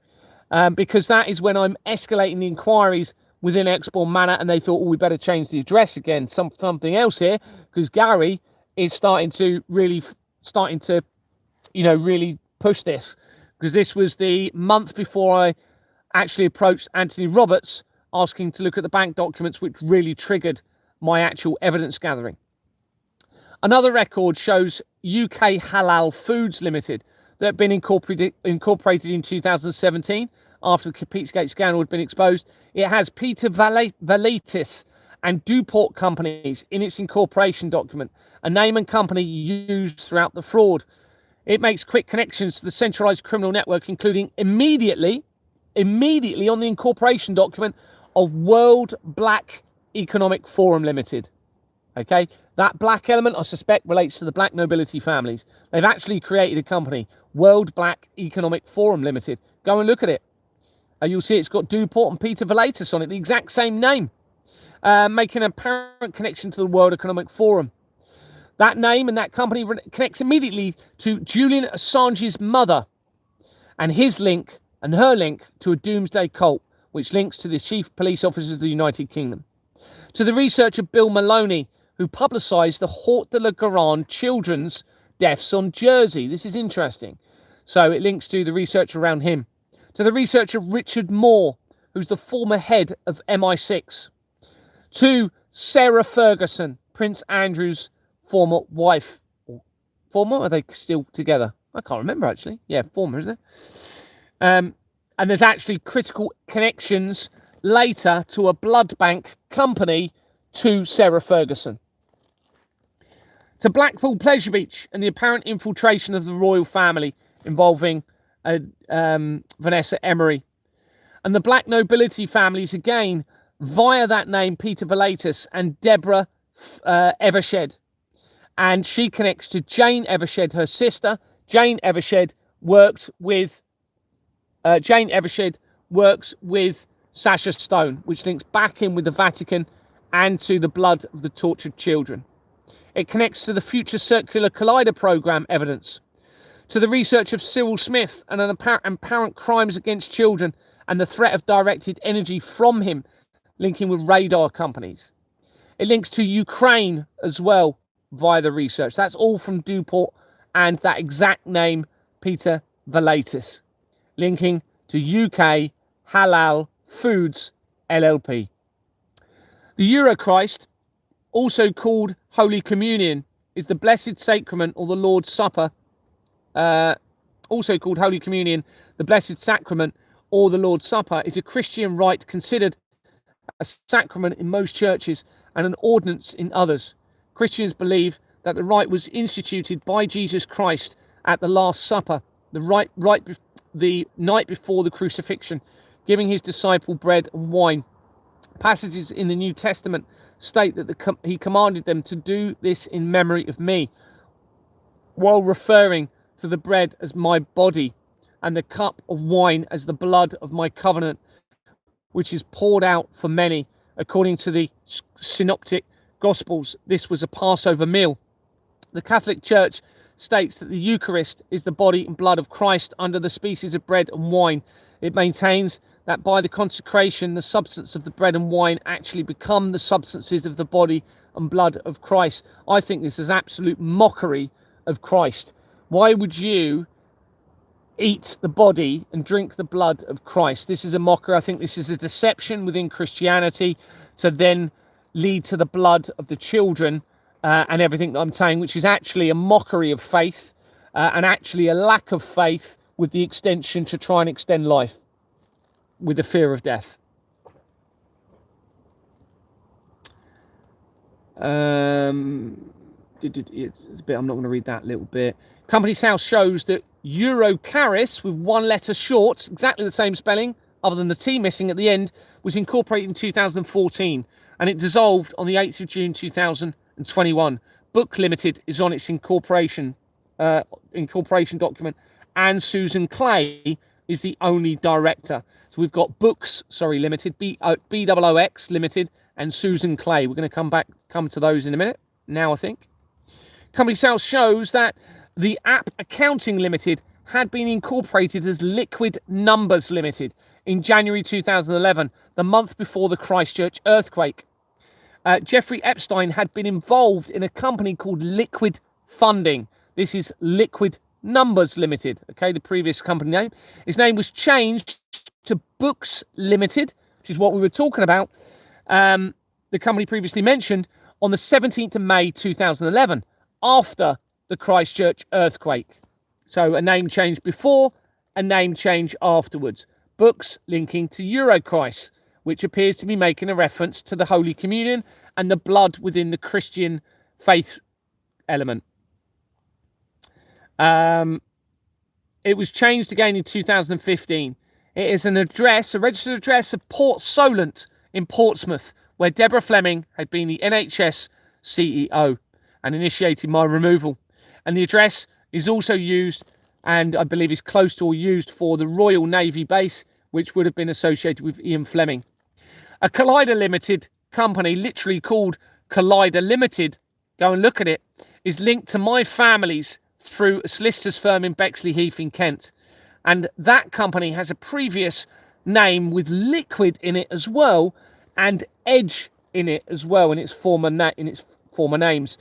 because that is when I'm escalating the inquiries within Export Manor, and they thought, oh, we better change the address again, something else here, because Gary is starting to really push this, because this was the month before I actually approached Anthony Roberts asking to look at the bank documents, which really triggered my actual evidence gathering. Another record shows UK Halal Foods Limited that had been incorporated in 2017 after the Pizzagate scandal had been exposed. It has Peter Valitis and DuPont companies in its incorporation document, a name and company used throughout the fraud. It makes quick connections to the centralized criminal network, including immediately on the incorporation document of World Black Economic Forum Limited. Okay, that black element I suspect relates to the black nobility families. They've actually created a company, World Black Economic Forum Limited. Go and look at it. You'll see it's got DuPont and Peter Valitis on it, the exact same name, making an apparent connection to the World Economic Forum. That name and that company connects immediately to Julian Assange's mother and his link and her link to a doomsday cult, which links to the chief police officers of the United Kingdom. To the researcher Bill Maloney, who publicised the Hort de la Garenne children's deaths on Jersey. This is interesting. So it links to the research around him. To the researcher Richard Moore, who's the former head of MI6. To Sarah Ferguson, Prince Andrew's former wife. Former? Are they still together? I can't remember, actually. Yeah, former, isn't it? And there's actually critical connections later to a blood bank company to Sarah Ferguson. To Blackpool Pleasure Beach and the apparent infiltration of the royal family involving Vanessa Emery. And the black nobility families, again, via that name, Peter Valitis and Deborah Evershed. And she connects to Jane Evershed, her sister. Jane Evershed worked with Jane Evershed works with Sasha Stone, which links back in with the Vatican and to the blood of the tortured children. It connects to the Future Circular Collider Programme evidence, to the research of Cyril Smith and apparent crimes against children and the threat of directed energy from him, linking with radar companies. It links to Ukraine as well via the research. That's all from Duport and that exact name, Peter Velatis, linking to UK Halal Foods LLP. The Eurochrist, also called Holy Communion, is the Blessed Sacrament or the Lord's Supper, also called Holy Communion, the Blessed Sacrament or the Lord's Supper, is a Christian rite considered a sacrament in most churches and an ordinance in others. Christians believe that the rite was instituted by Jesus Christ at the Last Supper, the night before the crucifixion, giving his disciple bread and wine. Passages in the New Testament state that he commanded them to do this in memory of me, while referring to the bread as my body and the cup of wine as the blood of my covenant, which is poured out for many. According to the Synoptic Gospels, this was a Passover meal. The Catholic Church states that the Eucharist is the body and blood of Christ under the species of bread and wine. It maintains that by the consecration, the substance of the bread and wine actually become the substances of the body and blood of Christ. I think this is absolute mockery of Christ. Why would you eat the body and drink the blood of Christ? This is a mockery. I think this is a deception within Christianity to then lead to the blood of the children and everything that I'm saying, which is actually a mockery of faith and actually a lack of faith with the extension to try and extend life with the fear of death. It's a bit, I'm not going to read that little bit. Company's House shows that Eurocaris, with one letter short, exactly the same spelling, other than the T missing at the end, was incorporated in 2014, and it dissolved on the 8th of June 2021. Book Limited is on its incorporation document, and Susan Clay is the only director. So we've got Books, Limited, BOOX Limited, and Susan Clay. We're going to come to those in a minute. Now I think. Company's House shows that the App Accounting Limited had been incorporated as Liquid Numbers Limited in January 2011, the month before the Christchurch earthquake. Jeffrey Epstein had been involved in a company called Liquid Funding. This is Liquid Numbers Limited, okay, the previous company name. His name was changed to Books Limited, which is what we were talking about, the company previously mentioned, on the 17th of May 2011, after the Christchurch earthquake. So a name change before, a name change afterwards. Books linking to Eurochrist, which appears to be making a reference to the Holy Communion and the blood within the Christian faith element. It was changed again in 2015. It is a registered address of Port Solent in Portsmouth, where Deborah Fleming had been the NHS CEO and initiated my removal. And the address is also used, and I believe is close to or used for, the Royal Navy base, which would have been associated with Ian Fleming. A Collider Limited company, literally called Collider Limited, go and look at it, is linked to my family's through a solicitor's firm in Bexley-Heath in Kent. And that company has a previous name with Liquid in it as well, and Edge in it as well in its former names.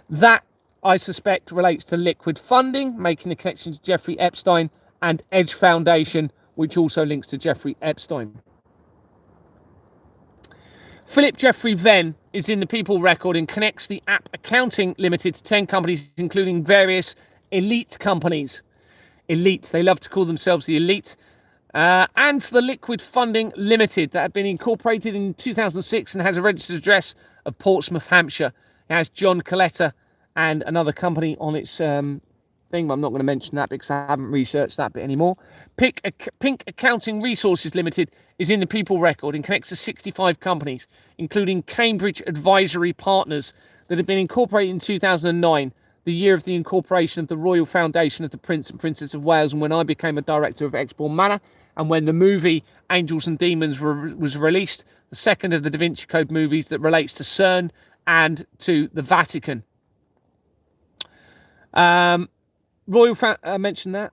That, I suspect, relates to Liquid Funding, making the connection to Jeffrey Epstein, and Edge Foundation, which also links to Jeffrey Epstein. Philip Jeffrey Venn is in the People Record and connects the App Accounting Limited to 10 companies, including various elite companies. Elite, they love to call themselves the elite. And the Liquid Funding Limited, that had been incorporated in 2006 and has a registered address of Portsmouth, Hampshire. It has John Coletta and another company on its thing, but I'm not going to mention that because I haven't researched that bit anymore. Pink Accounting Resources Limited is in the People Record and connects to 65 companies, including Cambridge Advisory Partners, that had been incorporated in 2009, the year of the incorporation of the Royal Foundation of the Prince and Princess of Wales, and when I became a director of Exbourne Manor, And when the movie Angels and Demons was released, the second of the Da Vinci Code movies that relates to CERN and to the Vatican. Mentioned that.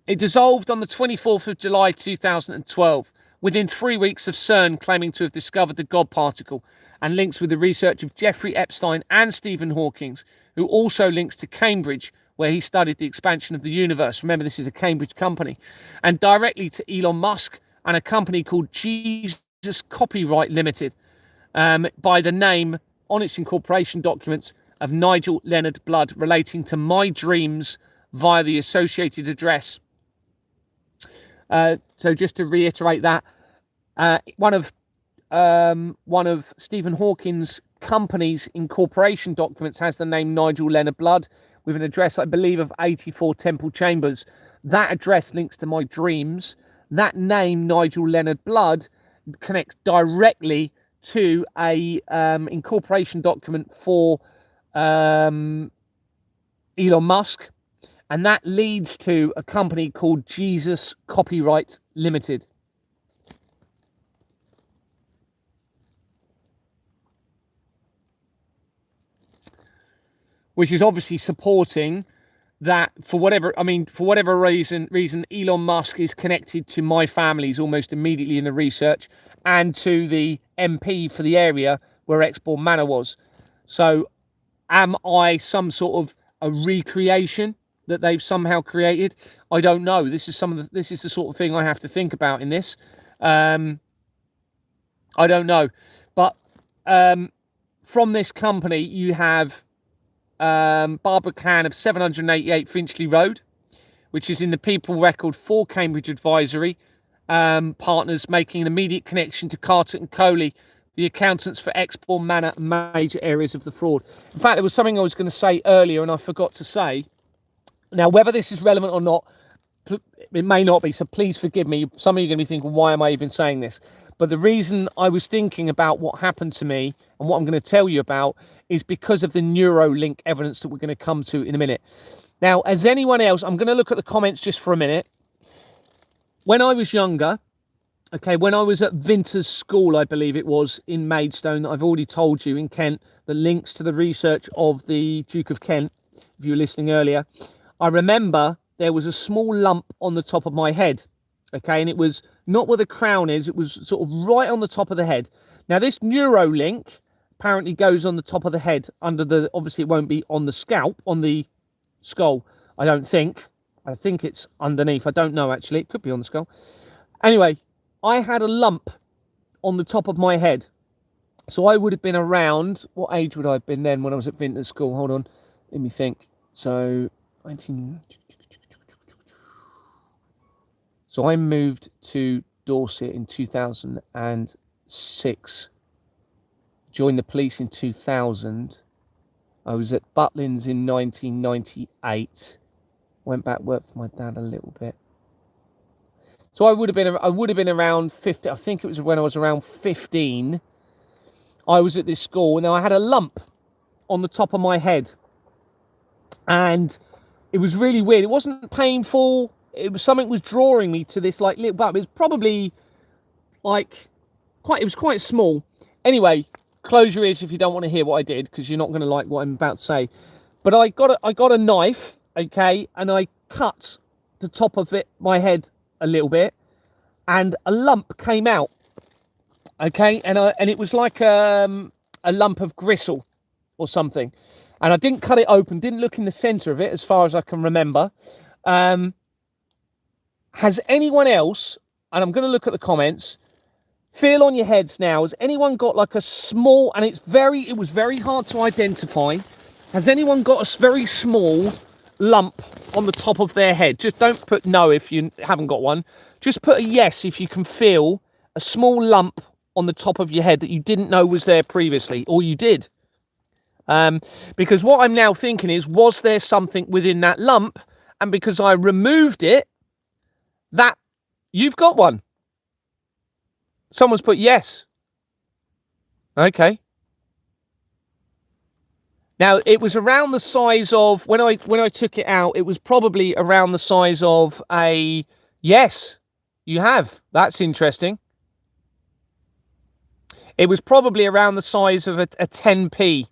It dissolved on the 24th of July 2012, within 3 weeks of CERN claiming to have discovered the God particle, and links with the research of Jeffrey Epstein and Stephen Hawking, who also links to Cambridge, where he studied the expansion of the universe. Remember, this is a Cambridge company. And directly to Elon Musk and a company called Jesus Copyright Limited, by the name on its incorporation documents of Nigel Leonard Blood, relating to my dreams via the associated address. So just to reiterate that, one of Stephen Hawking's company's incorporation documents has the name Nigel Leonard Blood, with an address, I believe, of 84 Temple Chambers. That address links to my dreams. That name, Nigel Leonard Blood, connects directly to a incorporation document for Elon Musk, and that leads to a company called Jesus Copyright Limited. Which is obviously supporting that, for whatever reason, Elon Musk is connected to my family's almost immediately in the research, and to the MP for the area where Exbourne Manor was. So am I some sort of a recreation that they've somehow created? I don't know. This is the sort of thing I have to think about in this. I don't know. But from this company, you have Barbara Cann of 788 Finchley Road, which is in the people record for Cambridge Advisory Partners, making an immediate connection to Carter and Coley, the accountants for Exbourne Manor and major areas of the fraud. In fact, there was something I was going to say earlier and I forgot to say. Now, whether this is relevant or not, it may not be, so please forgive me. Some of you are going to be thinking, why am I even saying this? But the reason I was thinking about what happened to me and what I'm going to tell you about is because of the Neuralink evidence that we're going to come to in a minute. Now, as anyone else, I'm going to look at the comments just for a minute. When I was younger, okay, when I was at Vinters School, I believe it was, in Maidstone, I've already told you, in Kent, the links to the research of the Duke of Kent, if you were listening earlier, I remember there was a small lump on the top of my head, okay, and it was not where the crown is, it was sort of right on the top of the head. Now, this Neuralink apparently goes on the top of the head, under the, obviously it won't be on the scalp, on the skull, I don't think. I think it's underneath. I don't know, actually. It could be on the skull. Anyway, I had a lump on the top of my head. So I would have been around, what age would I have been then when I was at Vinters School? Hold on, let me think. So, So I moved to Dorset in 2006. Joined the police in 2000. I was at Butlins in 1998. Went back, worked for my dad a little bit. So I would have been around 50. I think it was when I was around 15. I was at this school, and I had a lump on the top of my head, and it was really weird. It wasn't painful. It was something was drawing me to this like little bump. It was probably like quite. It was quite small. Anyway, close your ears if you don't want to hear what I did, because you're not going to like what I'm about to say. But I got a knife, okay, and I cut the top of my head a little bit, and a lump came out, okay, and it was like a lump of gristle or something, and I didn't cut it open, didn't look in the center of it as far as I can remember. Has anyone else, and I'm going to look at the comments, feel on your heads now, has anyone got like a small, and it was very hard to identify, has anyone got a very small lump on the top of their head? Just don't put no if you haven't got one. Just put a yes if you can feel a small lump on the top of your head that you didn't know was there previously, or you did. Because what I'm now thinking is, was there something within that lump? And because I removed it, that you've got one. Someone's put yes. Okay. Now, it was around the size of, when I took it out, it was probably around the size of a Yes, you have. That's interesting. It was probably around the size of a 10p.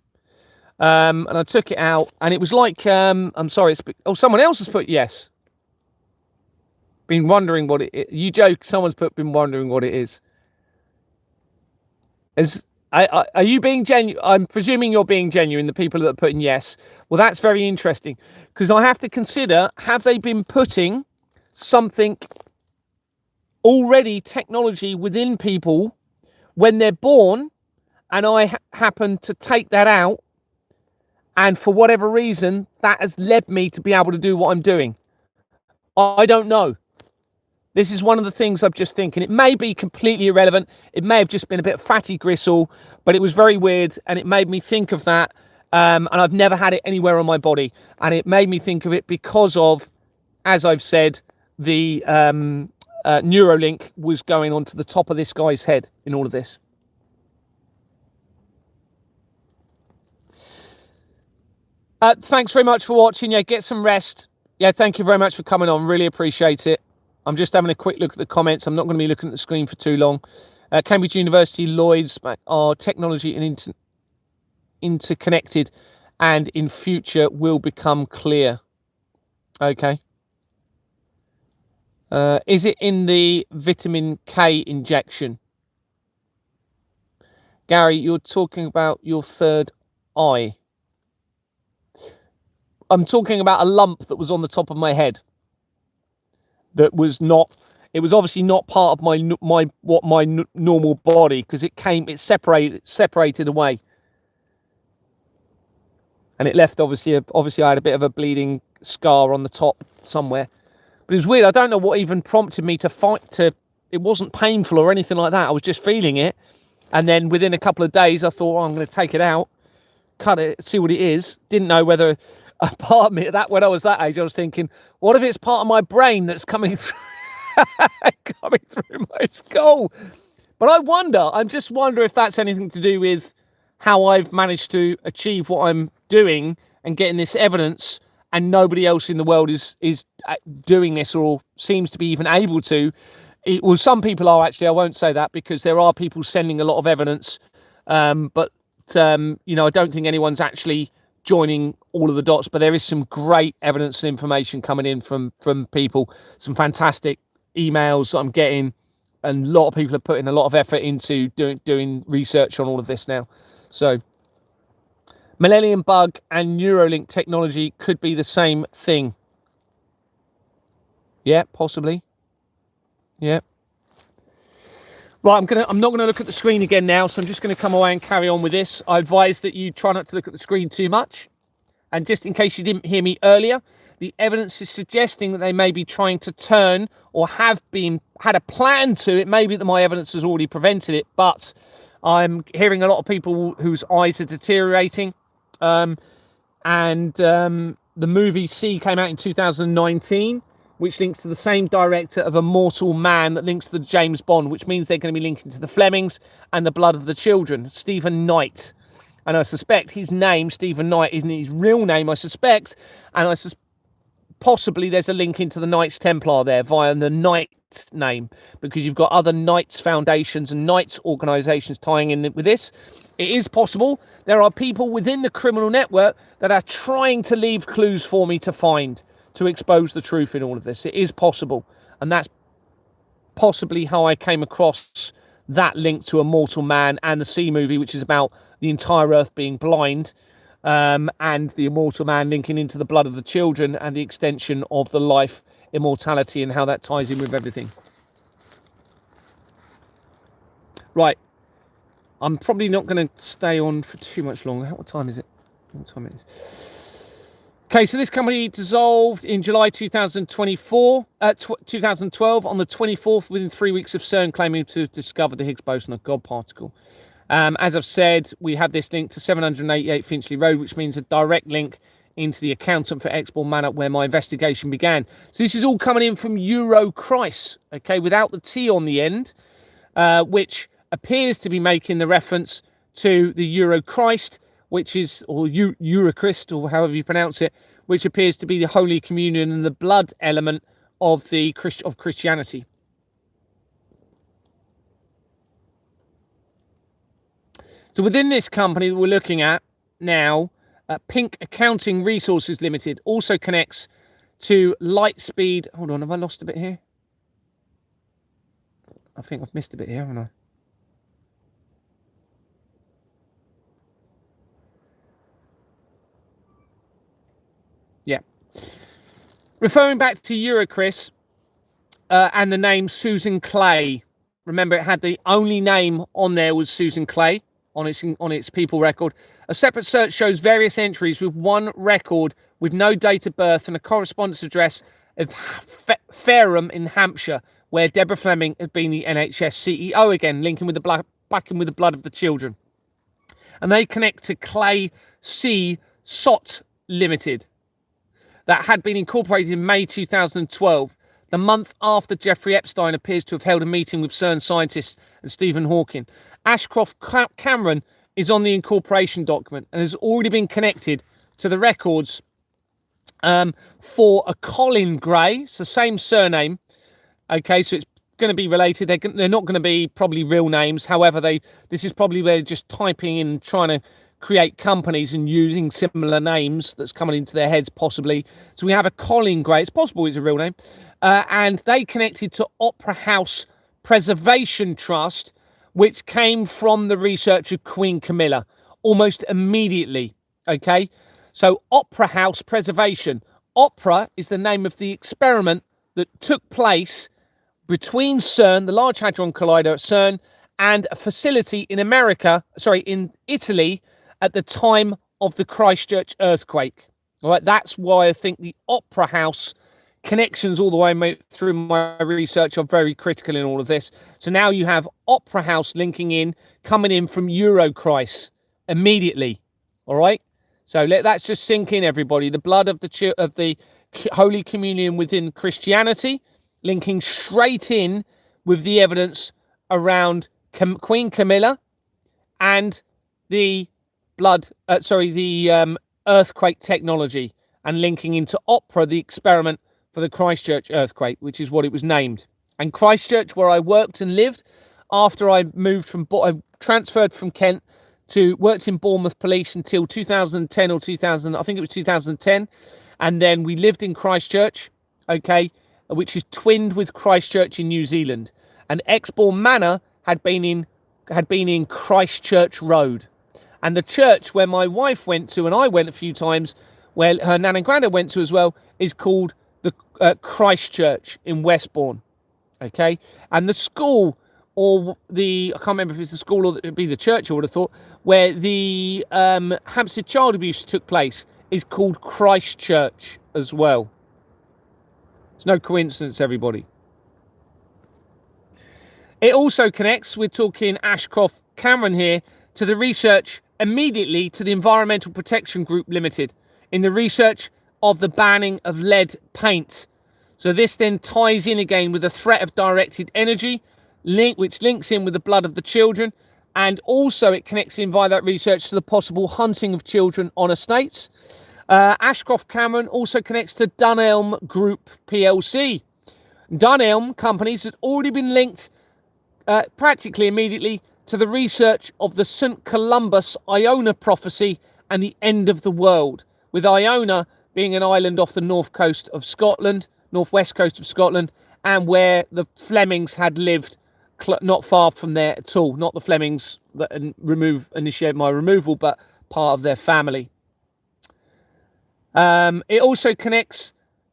And I took it out, and it was like, I'm sorry, someone else has put yes. Been wondering what it is. You joke, someone's been wondering what it is. Are you being genuine? I'm presuming you're being genuine, the people that are putting yes. Well, that's very interesting, because I have to consider, have they been putting something already, technology within people when they're born, and I happen to take that out, and for whatever reason, that has led me to be able to do what I'm doing? I don't know. This is one of the things I'm just thinking. It may be completely irrelevant. It may have just been a bit of fatty gristle, but it was very weird, and it made me think of that. And I've never had it anywhere on my body, and it made me think of it because of, as I've said, the Neuralink was going onto the top of this guy's head in all of this. Thanks very much for watching. Yeah, get some rest. Yeah, thank you very much for coming on. Really appreciate it. I'm just having a quick look at the comments. I'm not going to be looking at the screen for too long. Cambridge University, Lloyd's are technology and interconnected, and in future will become clear. Okay. Is it in the vitamin K injection? Gary, you're talking about your third eye. I'm talking about a lump that was on the top of my head. That was not. It was obviously not part of my normal body, because it separated away, and it left obviously I had a bit of a bleeding scar on the top somewhere. But it was weird. I don't know what even prompted me to fight. It wasn't painful or anything like that. I was just feeling it, and then within a couple of days, I thought, I'm going to take it out, cut it, see what it is. Didn't know whether a part of me when I was that age, I was thinking, what if it's part of my brain that's coming through my skull? But I just wonder if that's anything to do with how I've managed to achieve what I'm doing and getting this evidence, and nobody else in the world is doing this, or seems to be even able to. Well, some people are, actually. I won't say that, because there are people sending a lot of evidence, but you know, I don't think anyone's actually joining all of the dots. But there is some great evidence and information coming in from people, some fantastic emails that I'm getting, and a lot of people are putting a lot of effort into doing research on all of this now. So Millennium Bug and Neuralink technology could be the same thing. Yeah, possibly. Yeah. Right, I'm not gonna look at the screen again now, so I'm just going to come away and carry on with this. I advise that you try not to look at the screen too much. And just in case you didn't hear me earlier, the evidence is suggesting that they may be trying to turn, or had a plan to. It may be that my evidence has already prevented it, but I'm hearing a lot of people whose eyes are deteriorating. The movie C came out in 2019, which links to the same director of Immortal Man, that links to the James Bond, which means they're going to be linking to the Flemings and the Blood of the Children, Stephen Knight. And I suspect his name, Stephen Knight, isn't his real name, I suspect. And possibly there's a link into the Knights Templar there via the Knights name, because you've got other Knights foundations and Knights organisations tying in with this. It is possible. There are people within the criminal network that are trying to leave clues for me to find, to expose the truth in all of this. It is possible. And that's possibly how I came across that link to Immortal Man and the C movie, which is about the entire earth being blind, and the Immortal Man linking into the Blood of the Children and the extension of the life immortality, and how that ties in with everything. Right. I'm probably not going to stay on for too much longer. What time is it? What time is it? Okay, so this company dissolved in July 2012. On the 24th, within 3 weeks of CERN claiming to have discovered the Higgs boson, a God particle. As I've said, we have this link to 788 Finchley Road, which means a direct link into the accountant for Exbourne Manor, where my investigation began. So this is all coming in from Eurochrist, okay, without the T on the end, which appears to be making the reference to the Eurochrist, which is, or Eurochrist, or however you pronounce it, which appears to be the Holy Communion and the blood element of Christianity. So within this company that we're looking at now, Pink Accounting Resources Limited also connects to Lightspeed. Hold on, have I lost a bit here? I think I've missed a bit here, haven't I? Yeah. Referring back to Eurocris and the name Susan Clay. Remember, it had the only name on there was Susan Clay on its people record. A separate search shows various entries with one record with no date of birth and a correspondence address of Fareham in Hampshire, where Deborah Fleming had been the NHS CEO again, linking with the blood of the children. And they connect to Clay C. Sott Limited, that had been incorporated in May 2012, the month after Jeffrey Epstein appears to have held a meeting with CERN scientists and Stephen Hawking. Ashcroft Cameron is on the incorporation document and has already been connected to the records for a Colin Gray. It's the same surname. Okay, so it's going to be related. They're not going to be probably real names. However, this is probably where they're just typing in, trying to create companies and using similar names that's coming into their heads possibly. So we have a Colin Gray. It's possible it's a real name. And they connected to Opera House Preservation Trust, which came from the research of Queen Camilla almost immediately. Okay, so Opera House Preservation. Opera is the name of the experiment that took place between CERN, the Large Hadron Collider at CERN, and a facility in in Italy at the time of the Christchurch earthquake. All right, that's why I think the Opera House connections all the way through my research are very critical in all of this. So now you have Opera House coming in from Eurocris immediately. All right, so let that just sink in, everybody. The blood of the Holy Communion within Christianity, linking straight in with the evidence around Queen Camilla and the earthquake technology, and linking into Opera, the experiment for the Christchurch earthquake, which is what it was named. And Christchurch, where I worked and lived after I moved I transferred from Kent to worked in Bournemouth Police until 2010 or 2000, I think it was 2010, and then we lived in Christchurch, okay, which is twinned with Christchurch in New Zealand. And Exbourne Manor had been in Christchurch Road. And the church where my wife went to, and I went a few times, where her nan and granddad went to as well, is called the Christchurch in Westbourne. Okay, and the school, or I can't remember if it's the school or it'd be the church, I would have thought, where the Hampstead child abuse took place, is called Christchurch as well. It's no coincidence, everybody. It also connects, we're talking Ashcroft Cameron here, to the research immediately to the Environmental Protection Group Limited in the research of the banning of lead paint. So this then ties in again with the threat of directed energy, which links in with the blood of the children, and also it connects in via that research to the possible hunting of children on estates. Ashcroft Cameron also connects to Dunelm Group PLC. Dunelm companies had already been linked practically immediately to the research of the St. Columba's Iona prophecy and the end of the world, with Iona being an island off the northwest coast of Scotland, and where the Flemings had lived not far from there at all. Not the Flemings that initiated my removal, but part of their family. It also connects,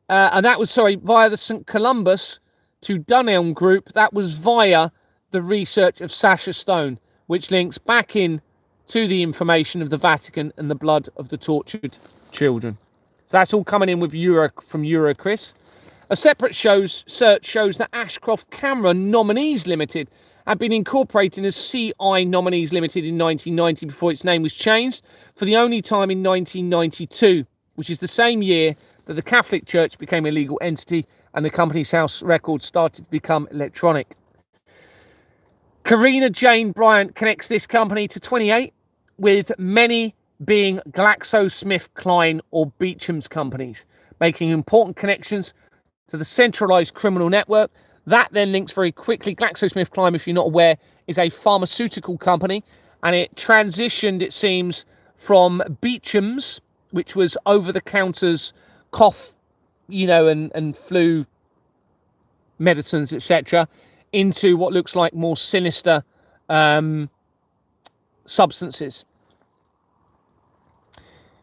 and that was, via the St. Columba's to Dunelm Group. That was via the research of Sasha Stone, which links back in to the information of the Vatican and the blood of the tortured children. So that's all coming in with from Eurocris. A separate search shows that Ashcroft Cameron Nominees Limited had been incorporated as CI Nominees Limited in 1990 before its name was changed for the only time in 1992, which is the same year that the Catholic Church became a legal entity and the company's house records started to become electronic. Karina Jane Bryant connects this company to 28, with many being GlaxoSmithKline or Beecham's companies, making important connections to the centralized criminal network. That then links very quickly. GlaxoSmithKline, if you're not aware, is a pharmaceutical company, and it transitioned, it seems, from Beecham's, which was over-the-counters cough, and flu medicines, etc., into what looks like more sinister substances.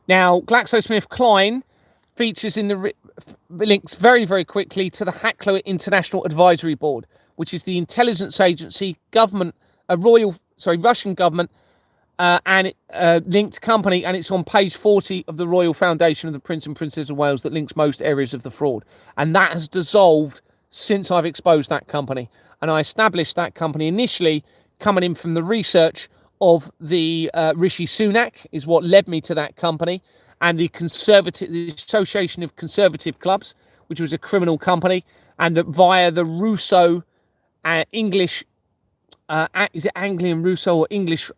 Now, GlaxoSmithKline features in the links very, very quickly to the Hacklow International Advisory Board, which is the intelligence agency, Russian government, and linked company, and it's on page 40 of the Royal Foundation of the Prince and Princess of Wales that links most areas of the fraud. And that has dissolved since I've exposed that company. And I established that company initially coming in from the research of the Rishi Sunak is what led me to that company, and the Association of Conservative Clubs, which was a criminal company, and that via the Russo English, is it Anglian Russo or English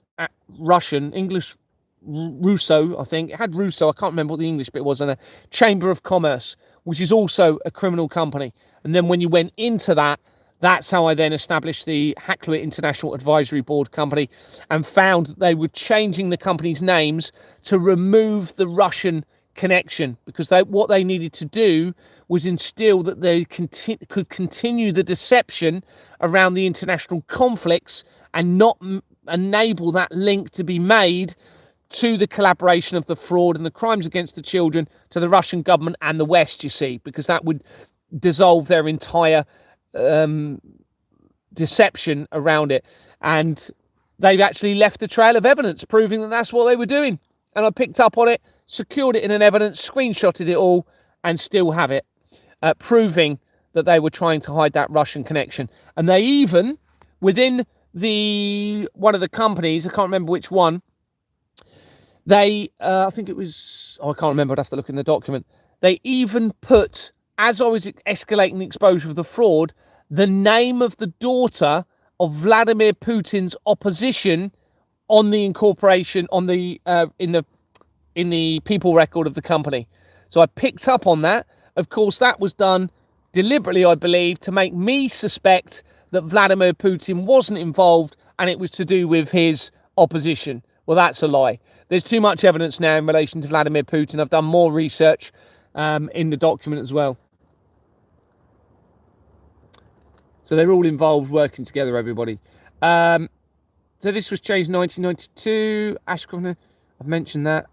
Russian? English Russo, I think. It had Russo, I can't remember what the English bit was, and a Chamber of Commerce, which is also a criminal company. And then when you went into that, that's how I then established the Hacklow International Advisory Board company, and found that they were changing the company's names to remove the Russian connection, because what they needed to do was instill that they could continue the deception around the international conflicts and not enable that link to be made to the collaboration of the fraud and the crimes against the children to the Russian government and the West, you see, because that would dissolve their entire deception around it. And they've actually left a trail of evidence proving that that's what they were doing. And I picked up on it, secured it in an evidence, screenshotted it all, and still have it, proving that they were trying to hide that Russian connection. And they even, within one of the companies, I can't remember which one, they, I think it was, I can't remember, I'd have to look in the document. They even put, as I was escalating the exposure of the fraud, the name of the daughter of Vladimir Putin's opposition on the incorporation, on the in the people record of the company. So I picked up on that. Of course, that was done deliberately, I believe, to make me suspect that Vladimir Putin wasn't involved and it was to do with his opposition. Well, that's a lie. There's too much evidence now in relation to Vladimir Putin. I've done more research in the document as well. So they're all involved, working together, everybody. So this was changed in 1992. Ashcroft, I've mentioned that.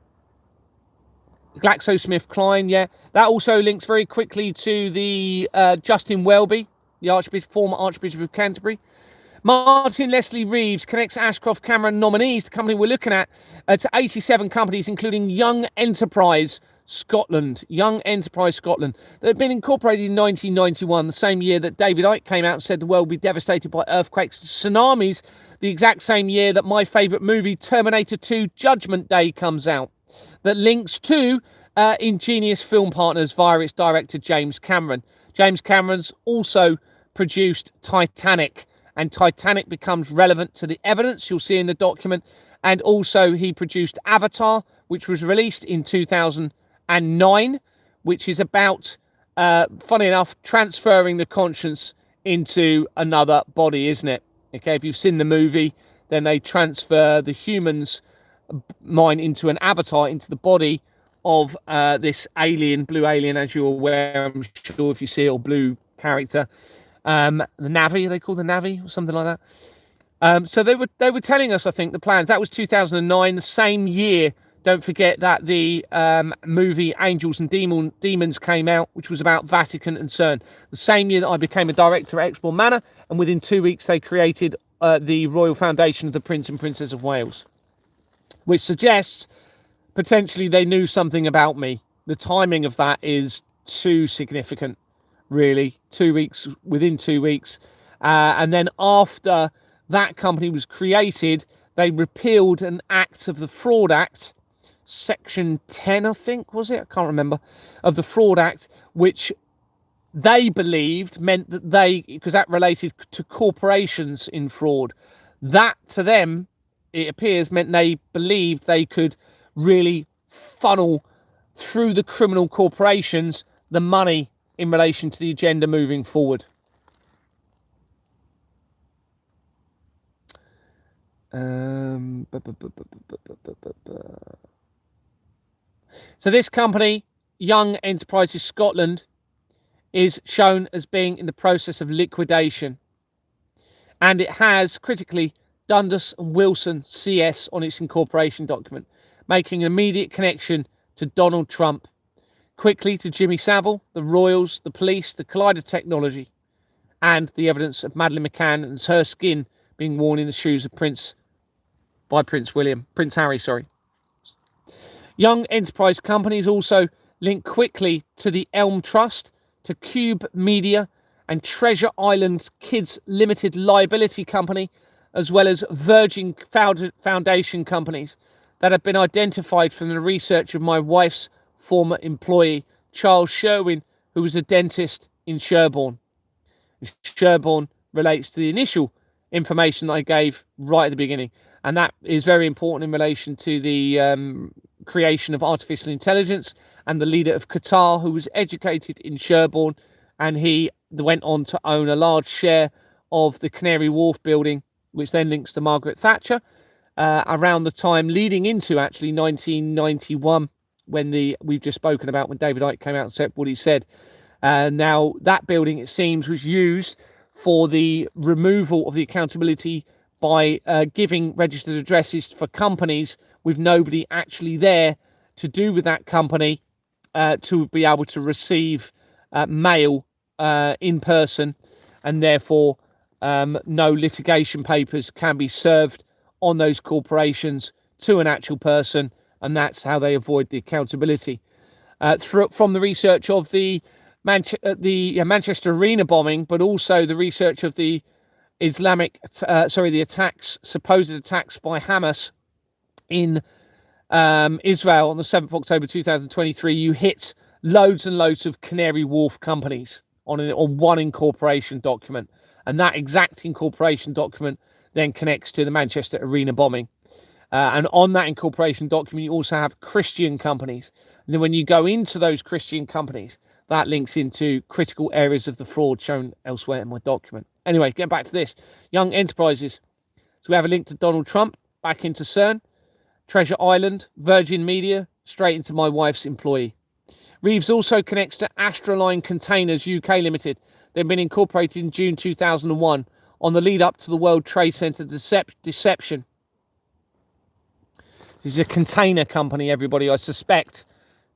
GlaxoSmithKline, yeah. That also links very quickly to the Justin Welby, the former Archbishop of Canterbury. Martin Leslie Reeves connects Ashcroft Cameron nominees, the company we're looking at, to 87 companies, including Young Enterprise Scotland. Young Enterprise Scotland. That had been incorporated in 1991, the same year that David Icke came out and said the world would be devastated by earthquakes and tsunamis, the exact same year that my favourite movie, Terminator 2 Judgment Day, comes out. That links to Ingenious Film Partners via its director, James Cameron. James Cameron's also produced Titanic, and Titanic becomes relevant to the evidence you'll see in the document. And also he produced Avatar, which was released in 2009, which is about, funny enough, transferring the conscience into another body, isn't it? Okay, if you've seen the movie, then they transfer the human's mind into an avatar, into the body of this alien, blue alien, as you're aware, I'm sure, if you see it, or blue character. The Navi, they call the Navi, or something like that. So they were telling us, I think, the plans. That was 2009, the same year. Don't forget that the movie Angels and Demons came out, which was about Vatican and CERN. The same year that I became a director at Exmoor Manor, and within 2 weeks they created the Royal Foundation of the Prince and Princess of Wales, which suggests potentially they knew something about me. The timing of that is too significant, really. 2 weeks, within 2 weeks. And then after that company was created, they repealed an act of the Fraud Act, Section 10, I think, was it? I can't remember, of the Fraud Act, which they believed meant that because that related to corporations in fraud, that to them, it appears, meant they believed they could really funnel through the criminal corporations the money in relation to the agenda moving forward. So this company, Young Enterprises Scotland, is shown as being in the process of liquidation, and it has critically Dundas and Wilson CS on its incorporation document, making an immediate connection to Donald Trump, quickly to Jimmy Savile, the Royals, the police, the Collider technology, and the evidence of Madeleine McCann and her skin being worn in the shoes of Prince Harry. Young Enterprise companies also link quickly to the Elm Trust, to Cube Media and Treasure Island Kids Limited Liability Company, as well as Virgin Foundation companies that have been identified from the research of my wife's former employee, Charles Sherwin, who was a dentist in Sherborne. Sherborne relates to the initial information that I gave right at the beginning, and that is very important in relation to the creation of artificial intelligence, and the leader of Qatar, who was educated in Sherborne, and he went on to own a large share of the Canary Wharf building, which then links to Margaret Thatcher, around the time leading into actually 1991, when we've just spoken about, when David Icke came out and said what he said. Now that building, it seems, was used for the removal of the accountability by giving registered addresses for companies with nobody actually there to do with that company, to be able to receive mail in person, and therefore no litigation papers can be served on those corporations to an actual person, and that's how they avoid the accountability. From the research of the Manchester Arena bombing, but also the research of the supposed attacks by Hamas in Israel on the 7th of October 2023, you hit loads and loads of Canary Wharf companies on one incorporation document, and that exact incorporation document then connects to the Manchester Arena bombing. And on that incorporation document, you also have Christian companies. And then when you go into those Christian companies, that links into critical areas of the fraud shown elsewhere in my document. Anyway, getting back to this, Young Enterprises. So we have a link to Donald Trump, back into CERN, Treasure Island, Virgin Media, straight into my wife's employee. Reeves also connects to Astroline Containers UK Limited. They've been incorporated in June 2001 on the lead up to the World Trade Center deception. This is a container company, everybody, I suspect,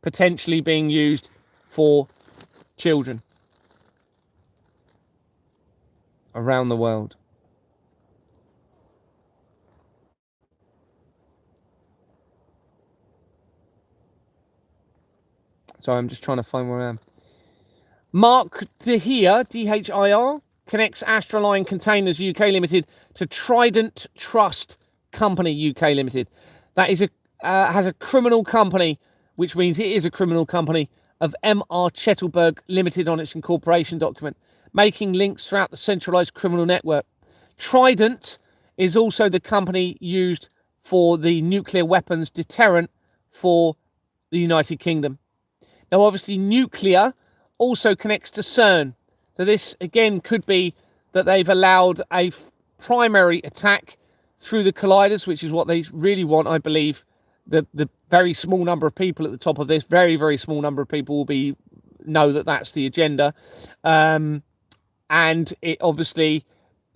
potentially being used for children around the world. So I'm just trying to find where I am. Mark DeHir, DHIR, connects Astroline Containers UK Limited to Trident Trust Company UK Limited. That is has a criminal company, which means it is a criminal company, of M.R. Chettelberg Limited on its incorporation document, making links throughout the centralised criminal network. Trident is also the company used for the nuclear weapons deterrent for the United Kingdom. Now, obviously, nuclear also connects to CERN. So this, again, could be that they've allowed a primary attack through the colliders, which is what they really want, I believe. The very small number of people at the top of this, very, very small number of people will know that that's the agenda. And it obviously,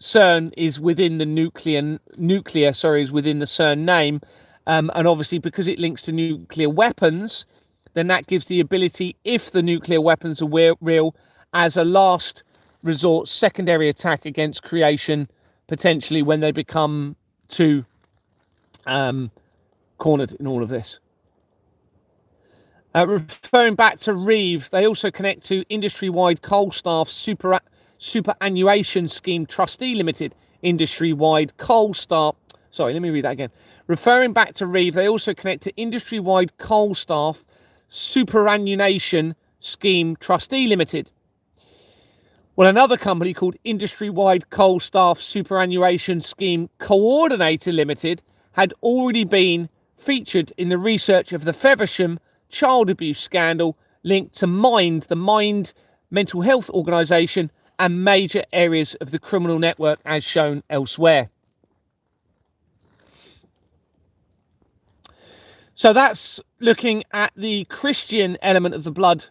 CERN is within the is within the CERN name. And obviously, because it links to nuclear weapons, then that gives the ability, if the nuclear weapons are real, as a last resort secondary attack against creation, potentially when they become too cornered in all of this. Referring back to Reeve, they also connect to industry-wide coal staff superannuation scheme trustee limited. Industry-wide coal staff. Sorry, let me read that again. Referring back to Reeve, they also connect to industry-wide coal staff superannuation scheme trustee limited. Well, another company called Industry-Wide Coal Staff Superannuation Scheme Coordinator Limited had already been featured in the research of the Feversham child abuse scandal linked to Mind, the Mind mental health organisation, and major areas of the criminal network as shown elsewhere. So that's looking at the Christian element of the blood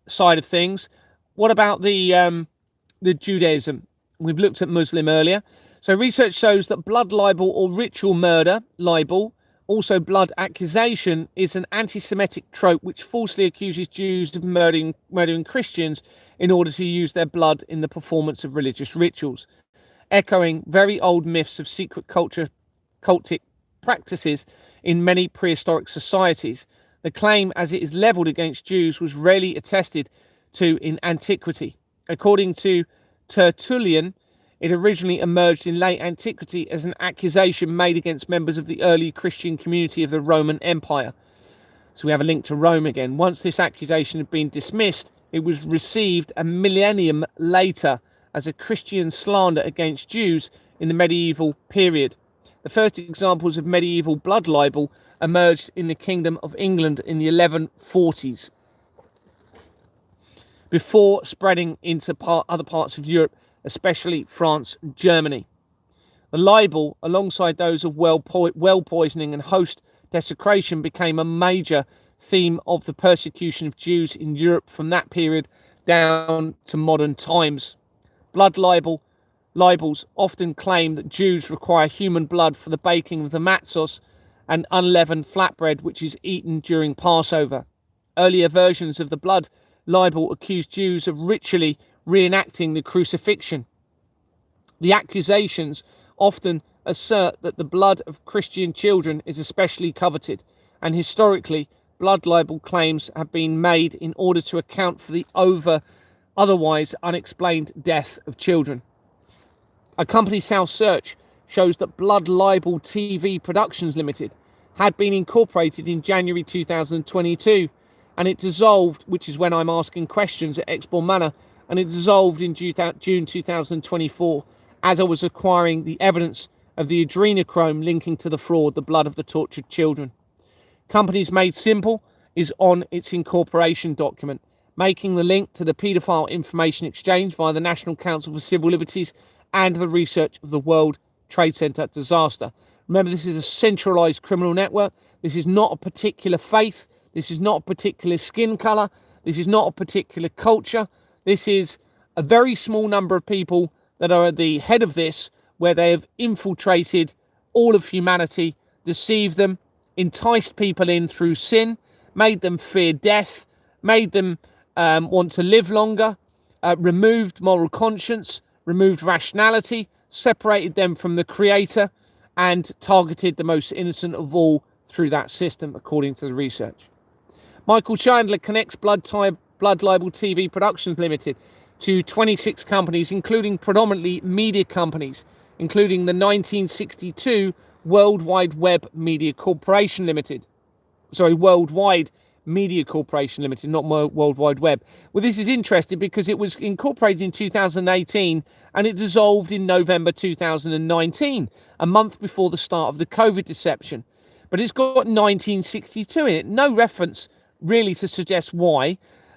side of things. What about the Judaism? We've looked at Muslim earlier. So research shows that blood libel or ritual murder, libel, also blood accusation, is an anti-Semitic trope which falsely accuses Jews of murdering Christians in order to use their blood in the performance of religious rituals, echoing very old myths of secret cultic practices in many prehistoric societies. The claim, as it is levelled against Jews, was rarely attested to in antiquity. According to Tertullian, it originally emerged in late antiquity as an accusation made against members of the early Christian community of the Roman Empire. So we have a link to Rome again. Once this accusation had been dismissed, it was received a millennium later as a Christian slander against Jews in the medieval period. The first examples of medieval blood libel emerged in the Kingdom of England in the 1140s, before spreading into other parts of Europe, especially France and Germany. The libel, alongside those of well poisoning and host desecration, became a major theme of the persecution of Jews in Europe from that period down to modern times. Blood libels often claim that Jews require human blood for the baking of the matzos, an unleavened flatbread which is eaten during Passover. Earlier versions of the blood libel accused Jews of ritually reenacting the crucifixion. The accusations often assert that the blood of Christian children is especially coveted, and historically, blood libel claims have been made in order to account for the otherwise unexplained death of children. A company, South Search, shows that Blood Libel TV Productions Limited had been incorporated in January 2022, and it dissolved, which is when I'm asking questions at Exbourne Manor, and it dissolved in June 2024 as I was acquiring the evidence of the adrenochrome linking to the fraud, the blood of the tortured children. Companies Made Simple is on its incorporation document, making the link to the Paedophile Information Exchange via the National Council for Civil Liberties and the research of the World Trade Center disaster. Remember, this is a centralized criminal network. This is not a particular faith. This is not a particular skin color. This is not a particular culture. This is a very small number of people that are at the head of this, where they have infiltrated all of humanity, deceived them, enticed people in through sin, made them fear death, made them want to live longer, removed moral conscience, removed rationality, separated them from the Creator, and targeted the most innocent of all through that system, according to the research. Michael Chandler connects Blood Libel TV Productions Limited to 26 companies, including predominantly media companies, including the 1962 World Wide Media Corporation Limited. World Media Corporation Limited, not World Wide Web. Well, this is interesting because it was incorporated in 2018 and it dissolved in November 2019, a month before the start of the COVID deception. But it's got 1962 in it. No reference really to suggest why.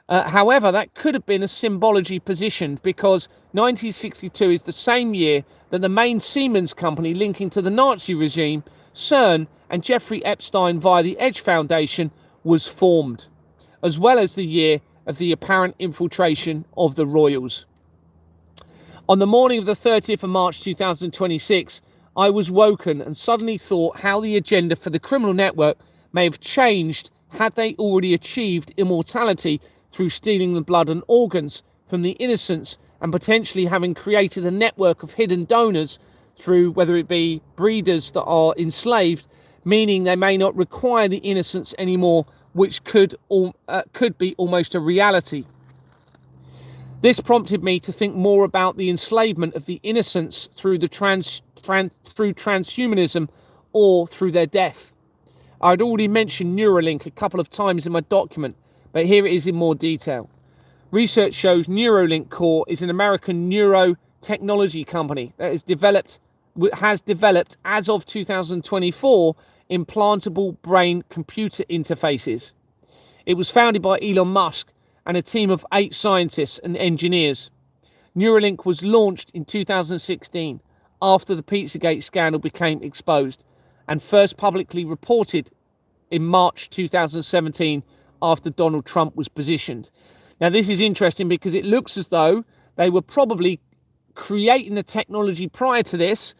However, that could have been a symbology positioned, because 1962 is the same year that the main Siemens company linking to the Nazi regime, CERN, and Jeffrey Epstein via the Edge Foundation was formed, as well as the year of the apparent infiltration of the royals. On the morning of the 30th of March 2026, I was woken and suddenly thought how the agenda for the criminal network may have changed had they already achieved immortality through stealing the blood and organs from the innocents, and potentially having created a network of hidden donors through whether it be breeders that are enslaved, meaning they may not require the innocents anymore, which could be almost a reality. This prompted me to think more about the enslavement of the innocents through the through transhumanism or through their death. I'd already mentioned Neuralink a couple of times in my document, but here it is in more detail. Research shows Neuralink Corp is an American neurotechnology company that has developed, as of 2024, implantable brain-computer interfaces. It was founded by Elon Musk and a team of 8 scientists and engineers. Neuralink was launched in 2016 after the Pizzagate scandal became exposed, and first publicly reported in March 2017 after Donald Trump was positioned. Now, this is interesting because it looks as though they were probably creating the technology prior to this,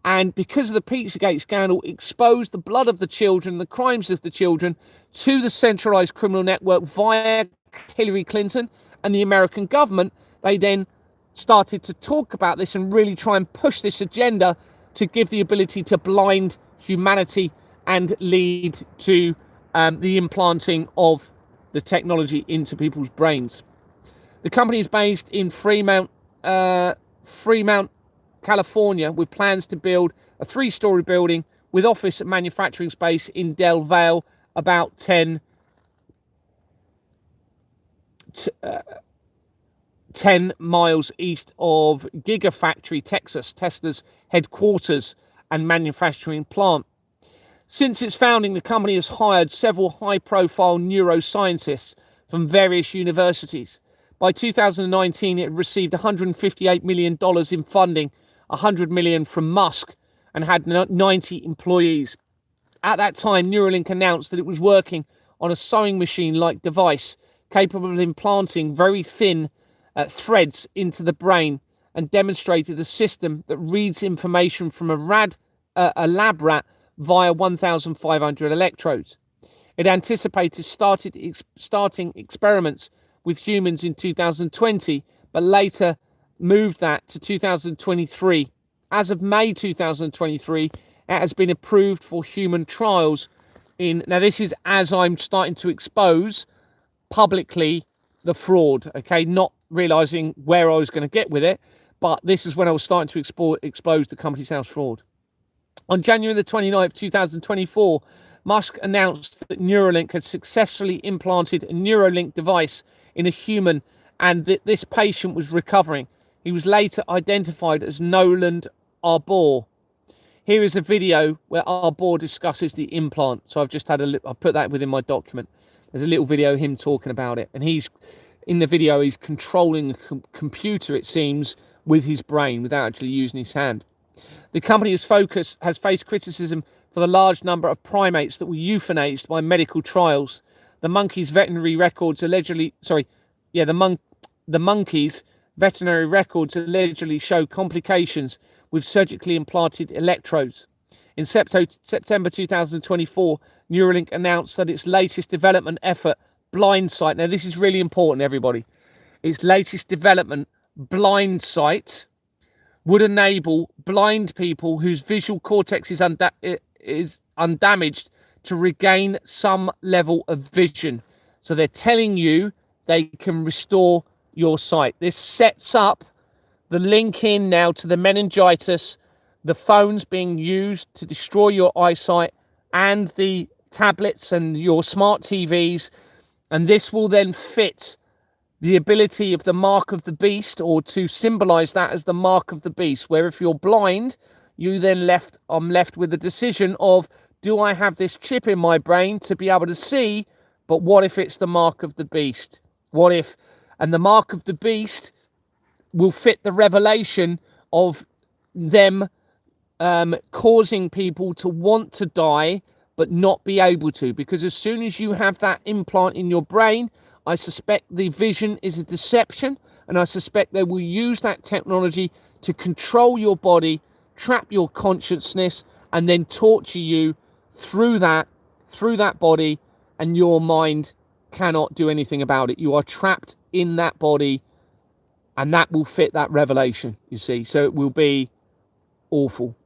and because of the Pizzagate scandal, exposed the blood of the children, the crimes of the children, to the centralized criminal network via Hillary Clinton and the American government. They then started to talk about this and really try and push this agenda to give the ability to blind humanity and lead to the implanting of the technology into people's brains. The company is based in Fremont, California, with plans to build a 3-story building with office and manufacturing space in Del Valle, about 10 miles east of Gigafactory, Texas, Tesla's headquarters and manufacturing plant. Since its founding, the company has hired several high-profile neuroscientists from various universities. By 2019, it received $158 million in funding, $100 million from Musk, and had 90 employees. At that time, Neuralink announced that it was working on a sewing machine-like device capable of implanting very thin threads into the brain, and demonstrated a system that reads information from a lab rat via 1,500 electrodes. It anticipated starting experiments with humans in 2020, but later moved that to 2023. As of May 2023, it has been approved for human trials now this is as I'm starting to expose publicly the fraud, okay, not realizing where I was going to get with it, but this is when I was starting to expose the company's house fraud. On January the 29th, 2024, Musk announced that Neuralink had successfully implanted a Neuralink device in a human, and that this patient was recovering. He was later identified as Noland Arbor. Here is a video where Arbor discusses the implant. So I've just had I've put that within my document. There's a little video of him talking about it, and he's in the video. He's controlling a computer, it seems, with his brain without actually using his hand. The company has faced criticism for the large number of primates that were euthanized by medical trials. The monkeys' veterinary records allegedly show complications with surgically implanted electrodes. In September 2024, Neuralink announced that its latest development effort, Blindsight, now this is really important, everybody, its latest development, Blindsight, would enable blind people whose visual cortex is undamaged to regain some level of vision. So they're telling you they can restore your sight. This sets up the link in now to the meningitis, the phones being used to destroy your eyesight, and the tablets and your smart TVs. And this will then fit the ability of the mark of the beast, or to symbolize that as the mark of the beast, where if you're blind, you then I'm left with the decision of, do I have this chip in my brain to be able to see? But what if it's the mark of the beast? What if, and the mark of the beast will fit the revelation of them causing people to want to die but not be able to, because as soon as you have that implant in your brain, I suspect the vision is a deception, and I suspect they will use that technology to control your body, trap your consciousness, and then torture you through that body, and your mind cannot do anything about it. You are trapped in that body, and that will fit that revelation, you see. So it will be awful.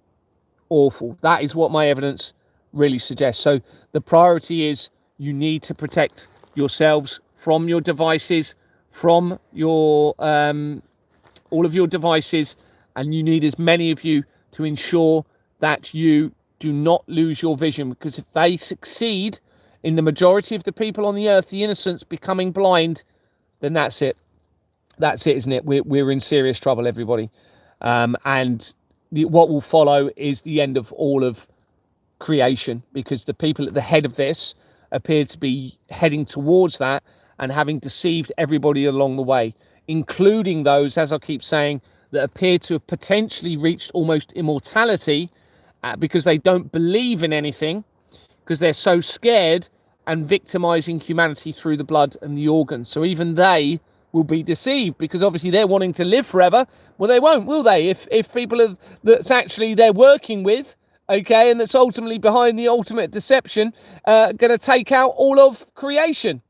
That is what my evidence really suggests. So the priority is, you need to protect yourselves from your devices, from your all of your devices, and you need as many of you to ensure that you do not lose your vision, because if they succeed in the majority of the people on the earth, the innocents becoming blind, then that's it, isn't it? We're in serious trouble, everybody. And what will follow is the end of all of creation, because the people at the head of this appear to be heading towards that, and having deceived everybody along the way, including those, as I keep saying, that appear to have potentially reached almost immortality because they don't believe in anything, because they're so scared, and victimizing humanity through the blood and the organs. So even they will be deceived, because obviously they're wanting to live forever. Well, they won't, will they? If people have, that's actually they're working with, okay, and that's ultimately behind the ultimate deception, going to take out all of creation.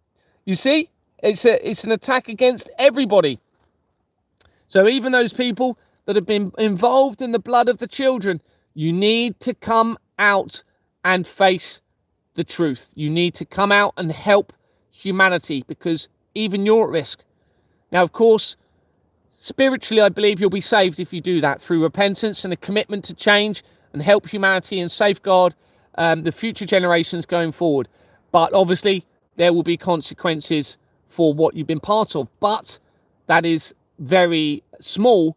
You see, it's an attack against everybody. So even those people that have been involved in the blood of the children, you need to come out and face the truth. You need to come out and help humanity, because even you're at risk. Now, of course, spiritually, I believe you'll be saved if you do that, through repentance and a commitment to change and help humanity and safeguard the future generations going forward. But obviously, there will be consequences for what you've been part of. But that is very small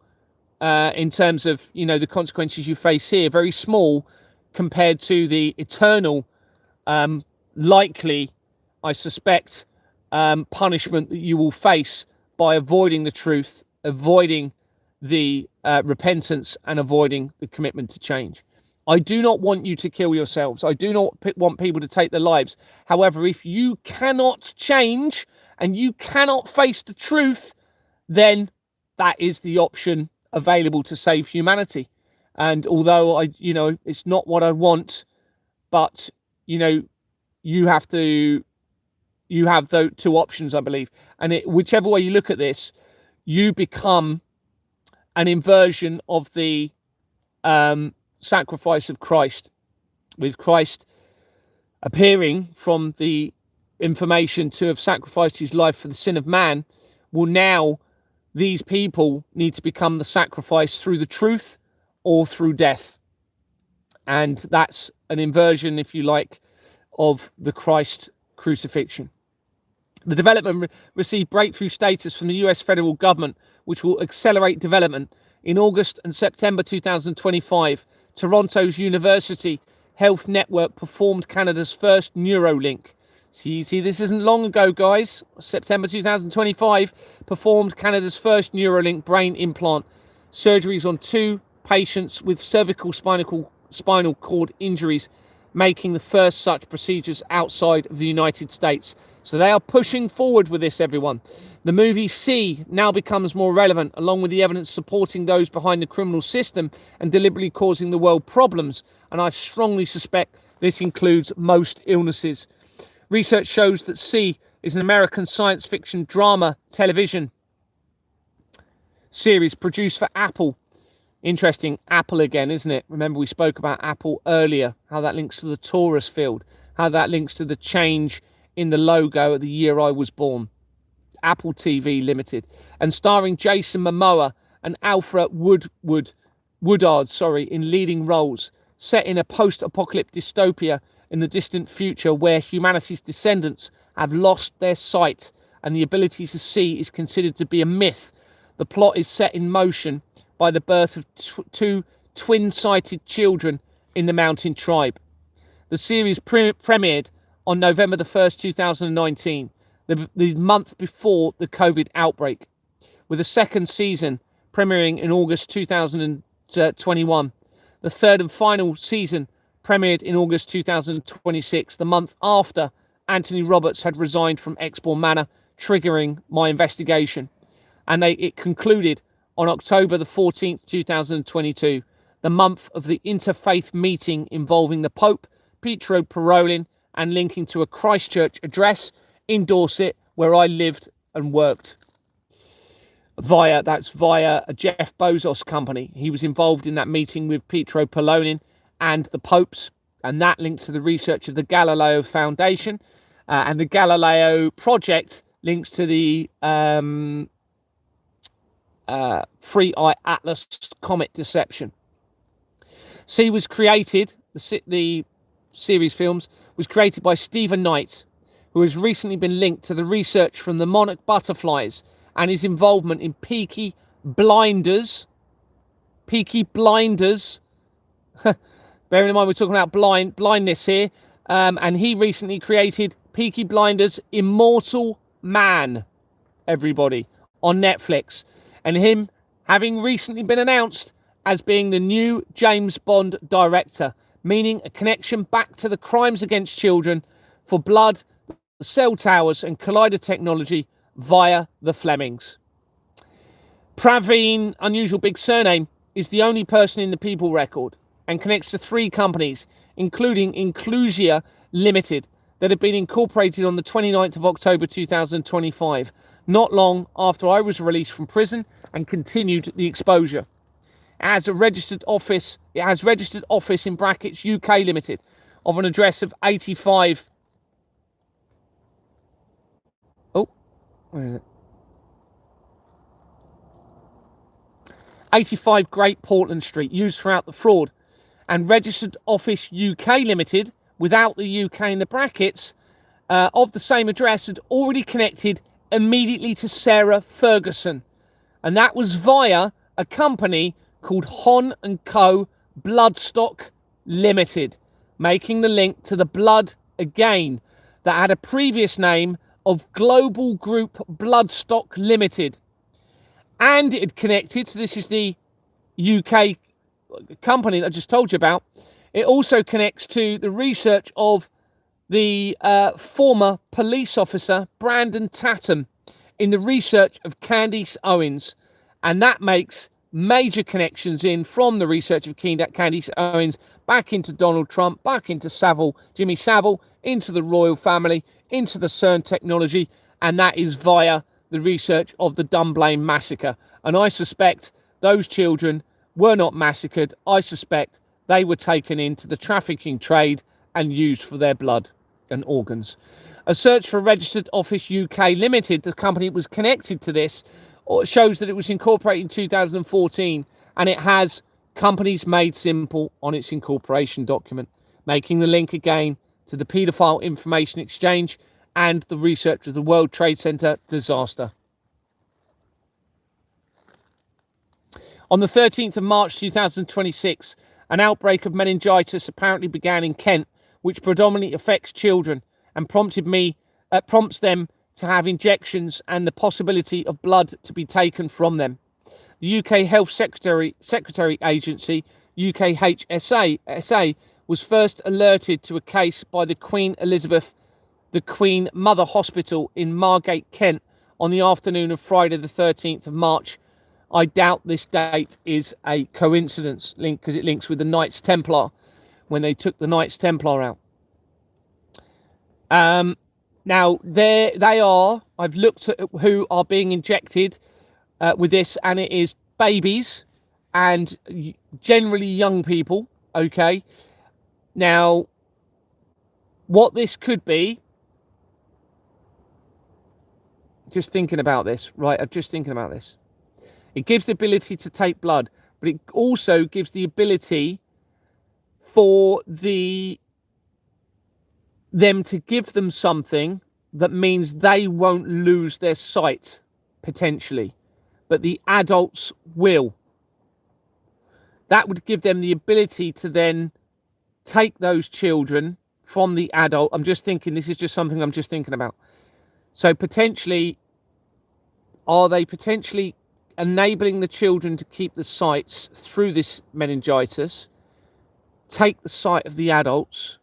in terms of, you know, the consequences you face here. Very small compared to the eternal, likely, I suspect, punishment that you will face by avoiding the truth, avoiding the repentance, and avoiding the commitment to change. I do not want you to kill yourselves. I do not want people to take their lives. However, if you cannot change and you cannot face the truth, then that is the option available to save humanity. And although it's not what I want, but you have those two options, I believe. And whichever way you look at this, you become an inversion of the sacrifice of Christ, with Christ appearing from the information to have sacrificed his life for the sin of man. Well, now these people need to become the sacrifice through the truth or through death. And that's an inversion, if you like, of the Christ crucifixion. The development received breakthrough status from the US federal government, which will accelerate development. In August and September 2025, Toronto's University Health Network performed Canada's first Neuralink. See, this isn't long ago, guys. September 2025 performed Canada's first Neuralink brain implant surgeries on 2 patients with cervical spinal cord injuries, making the first such procedures outside of the United States. So they are pushing forward with this, everyone. The movie C now becomes more relevant, along with the evidence supporting those behind the criminal system and deliberately causing the world problems. And I strongly suspect this includes most illnesses. Research shows that C is an American science fiction drama television series produced for Apple. Interesting, Apple again, isn't it? Remember, we spoke about Apple earlier, how that links to the Taurus field, how that links to the change in the logo at the year I was born. Apple TV Limited. And starring Jason Momoa and Alfred Woodard, in leading roles, set in a post-apocalyptic dystopia in the distant future where humanity's descendants have lost their sight and the ability to see is considered to be a myth. The plot is set in motion by the birth of 2 twin-sighted children in the mountain tribe. The series premiered on November the 1st, 2019, the month before the COVID outbreak, with a second season premiering in August 2021. The third and final season premiered in August 2026, the month after Anthony Roberts had resigned from Exbourne Manor, triggering my investigation. And it concluded on October the 14th, 2022, the month of the interfaith meeting involving the Pope, Pietro Parolin, and linking to a Christchurch address in Dorset, where I lived and worked. Via a Jeff Bezos company. He was involved in that meeting with Pietro Parolin and the popes, and that links to the research of the Galileo Foundation, and the Galileo project links to the Free Eye Atlas comet deception. C was created, the series films was created by Stephen Knight, who has recently been linked to the research from the monarch butterflies and his involvement in Peaky Blinders. Bearing in mind we're talking about blindness here, and he recently created Peaky Blinders Immortal Man, everybody, on Netflix, and him having recently been announced as being the new James Bond director, meaning a connection back to the crimes against children for blood, the cell towers and collider technology via the Flemings. Praveen, unusual big surname, is the only person in the People record and connects to 3 companies, including Inclusia Limited, that have been incorporated on the 29th of October 2025, not long after I was released from prison, and continued the exposure. It has registered office in brackets UK Limited of an address of 85. Oh, where is it? 85 Great Portland Street, used throughout the fraud, and registered office UK Limited, without the UK in the brackets, of the same address, had already connected immediately to Sarah Ferguson, and that was via a company called Hon & Co. Bloodstock Limited, making the link to the blood again that had a previous name of Global Group Bloodstock Limited. And it had connected, so this is the UK company that I just told you about. It also connects to the research of the former police officer Brandon Tatum in the research of Candace Owens, and that makes major connections in from the research of Candace Owens back into Donald Trump, back into Jimmy Savile, into the royal family, into the CERN technology, and that is via the research of the Dunblane massacre. And I suspect those children were not massacred. I suspect they were taken into the trafficking trade and used for their blood and organs. A search for Registered Office UK Limited, the company was connected to this, shows that it was incorporated in 2014, and it has Companies Made Simple on its incorporation document, making the link again to the paedophile information exchange and the research of the World Trade Center disaster. On the 13th of March 2026, an outbreak of meningitis apparently began in Kent, which predominantly affects children and prompts them to have injections and the possibility of blood to be taken from them. The UK Health Secretary Agency, UKHSA, was first alerted to a case by the Queen Elizabeth the Queen Mother Hospital in Margate, Kent, on the afternoon of Friday the 13th of March. I doubt this date is a coincidence, because it links with the Knights Templar, when they took the Knights Templar out. Now, there they are. I've looked at who are being injected with this, and it is babies and generally young people, okay? Now, what this could be, just thinking about this, right? I'm just thinking about this. It gives the ability to take blood, but it also gives the ability for them to give them something that means they won't lose their sight, potentially, but the adults will. That would give them the ability to then take those children from the adult. I'm just thinking, this is just something I'm just thinking about. So potentially, are they potentially enabling the children to keep the sights through this meningitis, take the sight of the adults,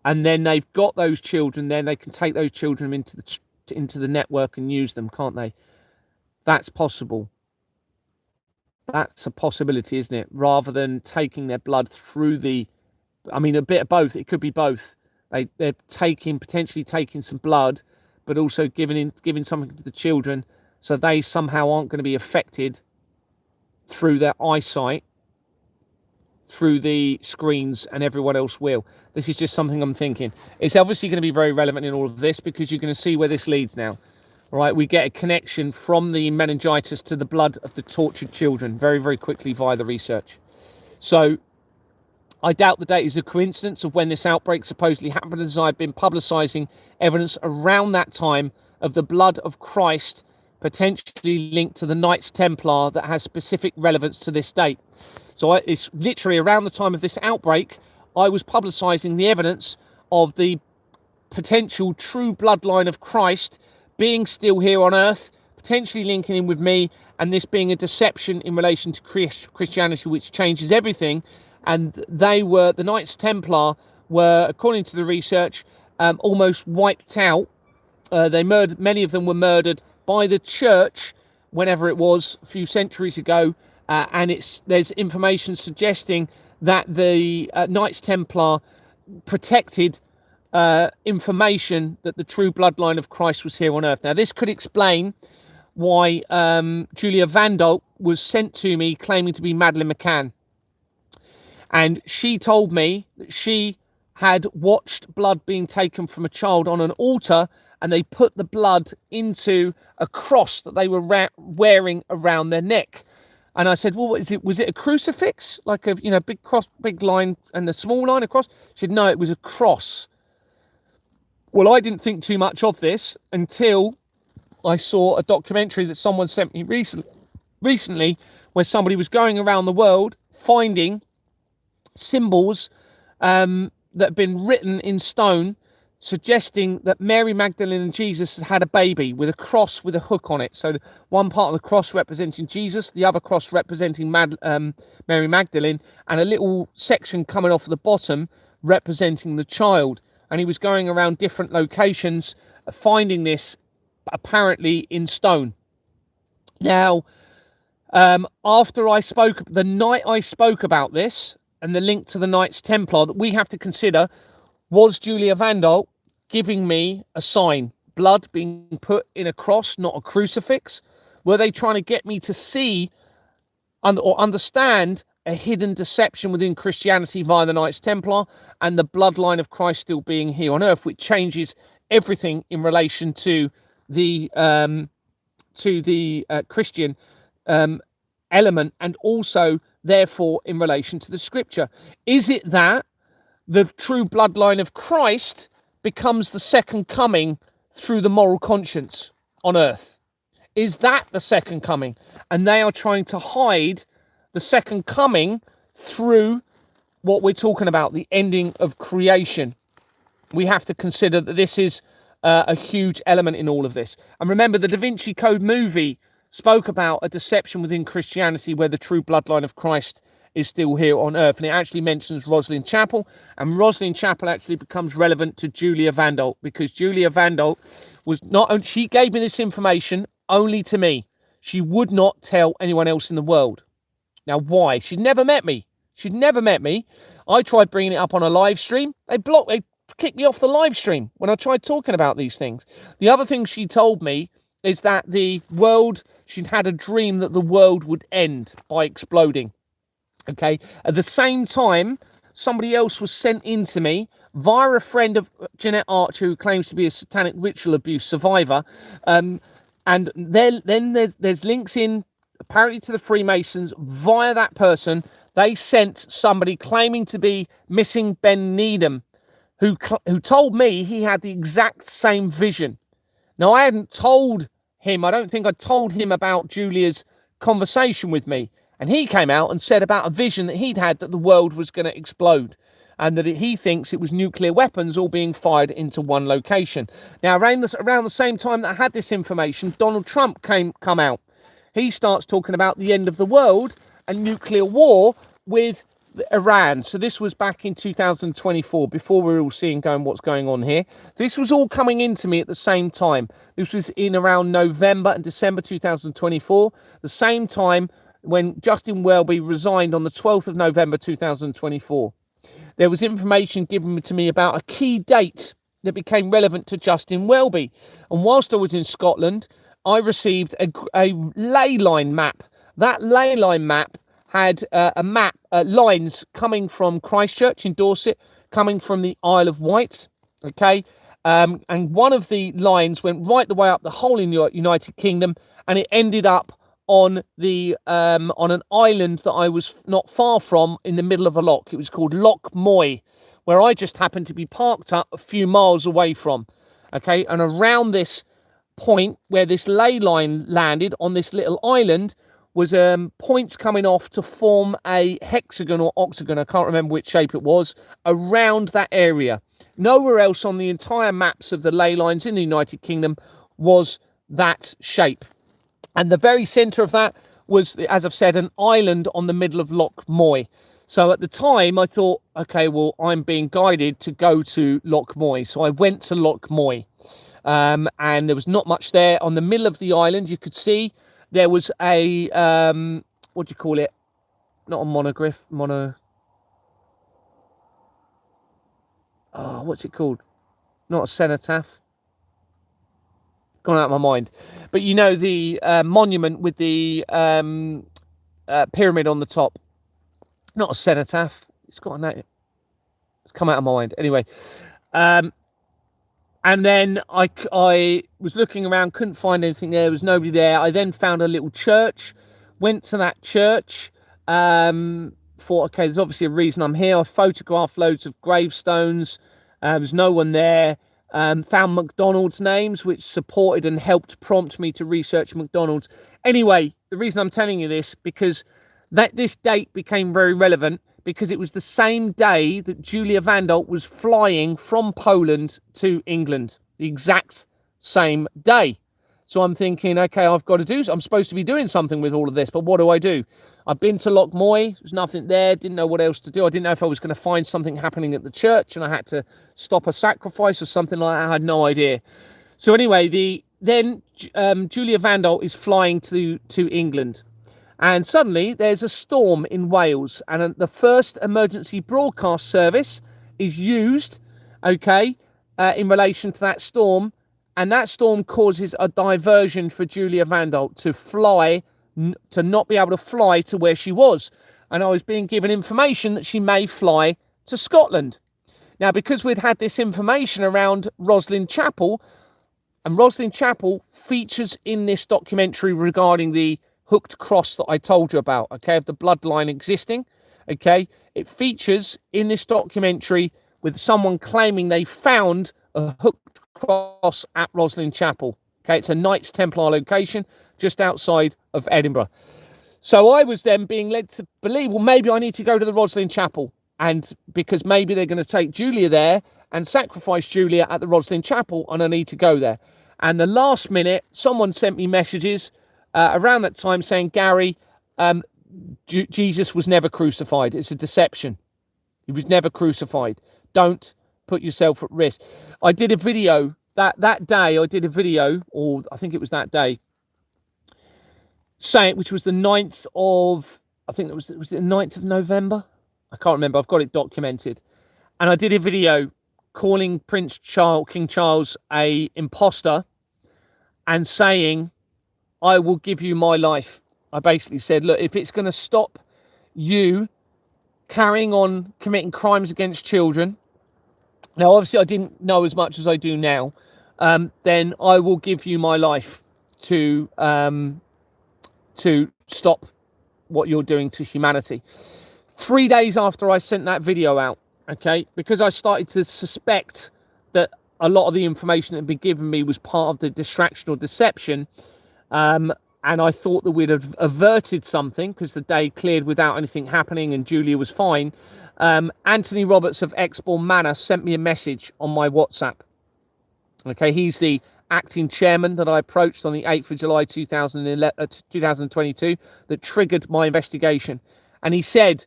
and then they've got those children, then they can take those children into the network and use them, can't they? That's possible. That's a possibility, isn't it? Rather than taking their blood through I mean, a bit of both. It could be both. They're potentially taking some blood, but also giving something to the children, so they somehow aren't going to be affected through their eyesight, through the screens, and everyone else will. This is just something I'm thinking. It's obviously going to be very relevant in all of this, because you're going to see where this leads now. All right, we get a connection from the meningitis to the blood of the tortured children very, very quickly via the research. So I doubt the date is a coincidence of when this outbreak supposedly happened, as I've been publicising evidence around that time of the blood of Christ potentially linked to the Knights Templar that has specific relevance to this date. So it's literally around the time of this outbreak, I was publicising the evidence of the potential true bloodline of Christ being still here on earth, potentially linking in with me, and this being a deception in relation to Christianity, which changes everything. And the Knights Templar were, according to the research, almost wiped out. Many of them were murdered by the church whenever it was, a few centuries ago, and there's information suggesting that the Knights Templar protected information that the true bloodline of Christ was here on earth. Now, this could explain why Julia Vandal was sent to me claiming to be Madeleine McCann. And she told me that she had watched blood being taken from a child on an altar, and they put the blood into a cross that they were wearing around their neck. And I said, well, what is it? Was it a crucifix? Like a, big cross, big line and a small line across? She said, no, it was a cross. Well, I didn't think too much of this until I saw a documentary that someone sent me recently where somebody was going around the world finding symbols that had been written in stone, suggesting that Mary Magdalene and Jesus had a baby with a cross with a hook on it. So one part of the cross representing Jesus, the other cross representing Mary Magdalene, and a little section coming off the bottom representing the child. And he was going around different locations finding this, apparently in stone. Now, after the night I spoke about this, and the link to the Knights Templar, that we have to consider, was Julia Vandal giving me a sign? Blood being put in a cross, not a crucifix? Were they trying to get me to see or understand a hidden deception within Christianity via the Knights Templar and the bloodline of Christ still being here on earth, which changes everything in relation to the Christian element, and also therefore in relation to the scripture? Is it that the true bloodline of Christ becomes the second coming through the moral conscience on earth? Is that the second coming? And they are trying to hide the second coming through what we're talking about, the ending of creation. We have to consider that this is a huge element in all of this. And remember, the Da Vinci Code movie spoke about a deception within Christianity where the true bloodline of Christ is still here on earth, and it actually mentions Rosslyn Chapel, and Rosslyn Chapel actually becomes relevant to Julia Vandal, because Julia Vandal was not, she gave me this information only to me. She would not tell anyone else in the world. Now, why? She'd never met me. I tried bringing it up on a live stream. They kicked me off the live stream when I tried talking about these things. The other thing she told me is that she'd had a dream that the world would end by exploding. Okay. At the same time, somebody else was sent in to me via a friend of Jeanette Archer, who claims to be a satanic ritual abuse survivor. And then there's links in, apparently, to the Freemasons via that person. They sent somebody claiming to be missing Ben Needham, who told me he had the exact same vision. Now, I hadn't told him, I don't think I told him about Julia's conversation with me. And he came out and said about a vision that he'd had that the world was going to explode, and that he thinks it was nuclear weapons all being fired into one location. Now, around the same time that I had this information, Donald Trump come out. He starts talking about the end of the world and nuclear war with Iran. So this was back in 2024, before we were all seeing what's going on here. This was all coming into me at the same time. This was in around November and December 2024, the same time when Justin Welby resigned on the 12th of November 2024. There was information given to me about a key date that became relevant to Justin Welby. And whilst I was in Scotland, I received a ley line map. That ley line map had lines coming from Christchurch in Dorset, coming from the Isle of Wight, okay? And one of the lines went right the way up the whole in the United Kingdom, and it ended up on an island that I was not far from in the middle of a loch. It was called Loch Moy, where I just happened to be parked up a few miles away from, okay? And around this point where this ley line landed on this little island was points coming off to form a hexagon or octagon, I can't remember which shape it was, around that area. Nowhere else on the entire maps of the ley lines in the United Kingdom was that shape. And the very centre of that was, as I've said, an island on the middle of Loch Moy. So at the time I thought, okay, well, I'm being guided to go to Loch Moy. So I went to Loch Moy, and there was not much there. On the middle of the island, you could see there was a, what do you call it? Not a monoglyph, what's it called? Not a cenotaph. Gone out of my mind. But you know, the monument with the pyramid on the top. Not a cenotaph. It's got a name. It's come out of my mind. Anyway, and then I was looking around, couldn't find anything there. There was nobody there. I then found a little church, went to that church, thought, okay, there's obviously a reason I'm here. I photographed loads of gravestones. There's no one there. Found McDonald's names, which supported and helped prompt me to research McDonald's. Anyway, the reason I'm telling you this, because this date became very relevant, because it was the same day that Julia Vandal was flying from Poland to England. The exact same day. So I'm thinking, okay, I'm supposed to be doing something with all of this, but what do I do? I've been to Loch Moy, there's nothing there, didn't know what else to do. I didn't know if I was going to find something happening at the church and I had to stop a sacrifice or something like that. I had no idea. So anyway, then Julia Vandal is flying to England. And suddenly there's a storm in Wales, and the first emergency broadcast service is used, okay, in relation to that storm. And that storm causes a diversion for Julia Vandal to not be able to fly to where she was. And I was being given information that she may fly to Scotland. Now, because we'd had this information around Roslin Chapel, and Roslin Chapel features in this documentary regarding the hooked cross that I told you about, okay, of the bloodline existing, okay, it features in this documentary with someone claiming they found a hooked cross at Roslin Chapel. Okay, it's a Knights Templar location just outside of Edinburgh. So I was then being led to believe, well, maybe I need to go to the Roslin Chapel, and because maybe they're going to take Julia there and sacrifice Julia at the Roslin Chapel, and I need to go there. And the last minute, someone sent me messages around that time saying, Gary, Jesus was never crucified. It's a deception. He was never crucified. Don't put yourself at risk. I did a video that day. I did a video, or I think it was that day, saying, which was the 9th of, I think it was the 9th of November. I can't remember. I've got it documented. And I did a video calling King Charles a imposter and saying, I will give you my life. I basically said, look, if it's going to stop you carrying on committing crimes against children, now obviously I didn't know as much as I do now, then I will give you my life to stop what you're doing to humanity. 3 days after I sent that video out, okay, because I started to suspect that a lot of the information that had been given me was part of the distraction or deception, and I thought that we'd have averted something because the day cleared without anything happening and Julia was fine. Anthony Roberts of Exbourne Manor sent me a message on my WhatsApp. Okay, he's the acting chairman that I approached on the 8th of July 2022 that triggered my investigation. And he said,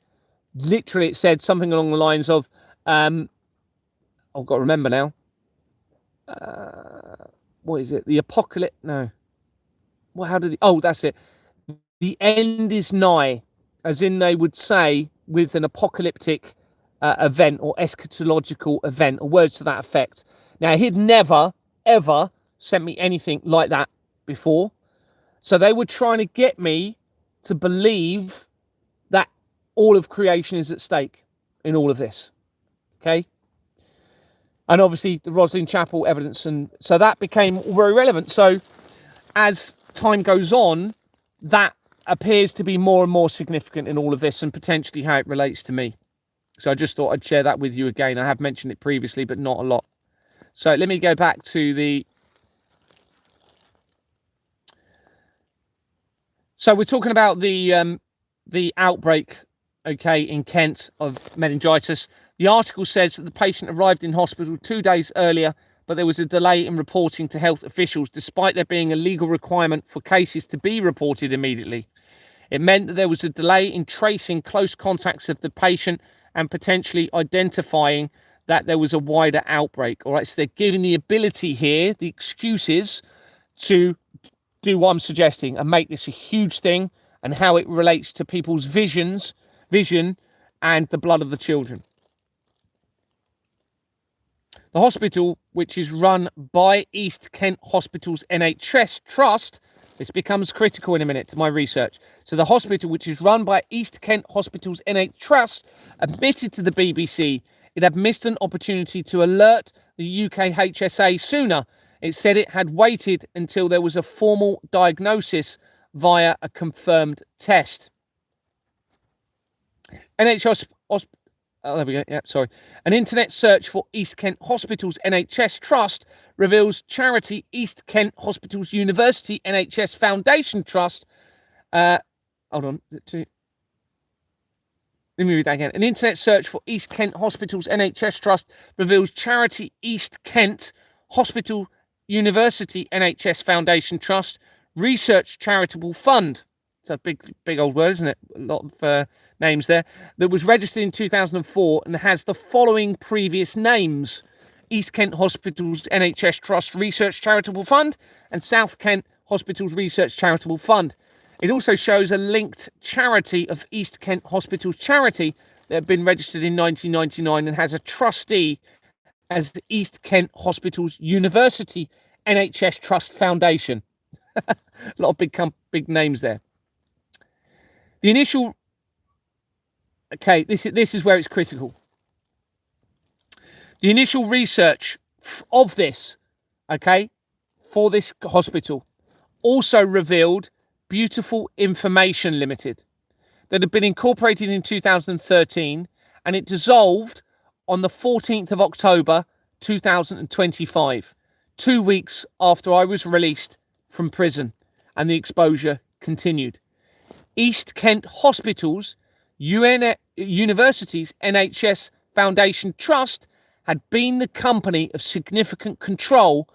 literally, it said something along the lines of, I've got to remember now. What is it? The apocalypse? No. Well, how did he? Oh, that's it. The end is nigh, as in they would say with an apocalyptic event or eschatological event, or words to that effect. Now, he'd never, ever sent me anything like that before. So they were trying to get me to believe that all of creation is at stake in all of this. Okay. And obviously the Roslin Chapel evidence. And so that became very relevant. So as time goes on, that appears to be more and more significant in all of this and potentially how it relates to me. So I just thought I'd share that with you again. I have mentioned it previously, but not a lot. So let me go back to the... So we're talking about the outbreak, okay, in Kent of meningitis. The article says that the patient arrived in hospital 2 days earlier, but there was a delay in reporting to health officials, despite there being a legal requirement for cases to be reported immediately. It meant that there was a delay in tracing close contacts of the patient and potentially identifying that there was a wider outbreak. All right, so they're giving the ability here, the excuses, to do what I'm suggesting and make this a huge thing, and how it relates to people's vision and the blood of the children. The hospital, which is run by East Kent Hospitals NHS Trust, this becomes critical in a minute to my research. So the hospital, which is run by East Kent Hospitals NHS Trust, admitted to the BBC it had missed an opportunity to alert the UK HSA sooner. It said it had waited until there was a formal diagnosis via a confirmed test. NHS, there we go. Yeah, sorry. An internet search for East Kent Hospitals NHS Trust reveals charity East Kent Hospitals University NHS Foundation Trust. Hold on. Let me read that again. An internet search for East Kent Hospitals NHS Trust reveals charity East Kent Hospital University NHS Foundation Trust Research Charitable Fund. It's a big old word, isn't it? A lot of names there. That was registered in 2004 and has the following previous names: East Kent Hospitals NHS Trust Research Charitable Fund and South Kent Hospitals Research Charitable Fund. It also shows a linked charity of East Kent Hospitals Charity that had been registered in 1999 and has a trustee as the East Kent Hospitals University NHS Trust Foundation. A lot of big names there. The initial, okay, this is where it's critical. The initial research of this, okay, for this hospital also revealed Beautiful Information Limited that had been incorporated in 2013, and it dissolved on the 14th of October 2025, 2 weeks after I was released from prison, and the exposure continued. East Kent Hospitals Universities NHS Foundation Trust had been the company of significant control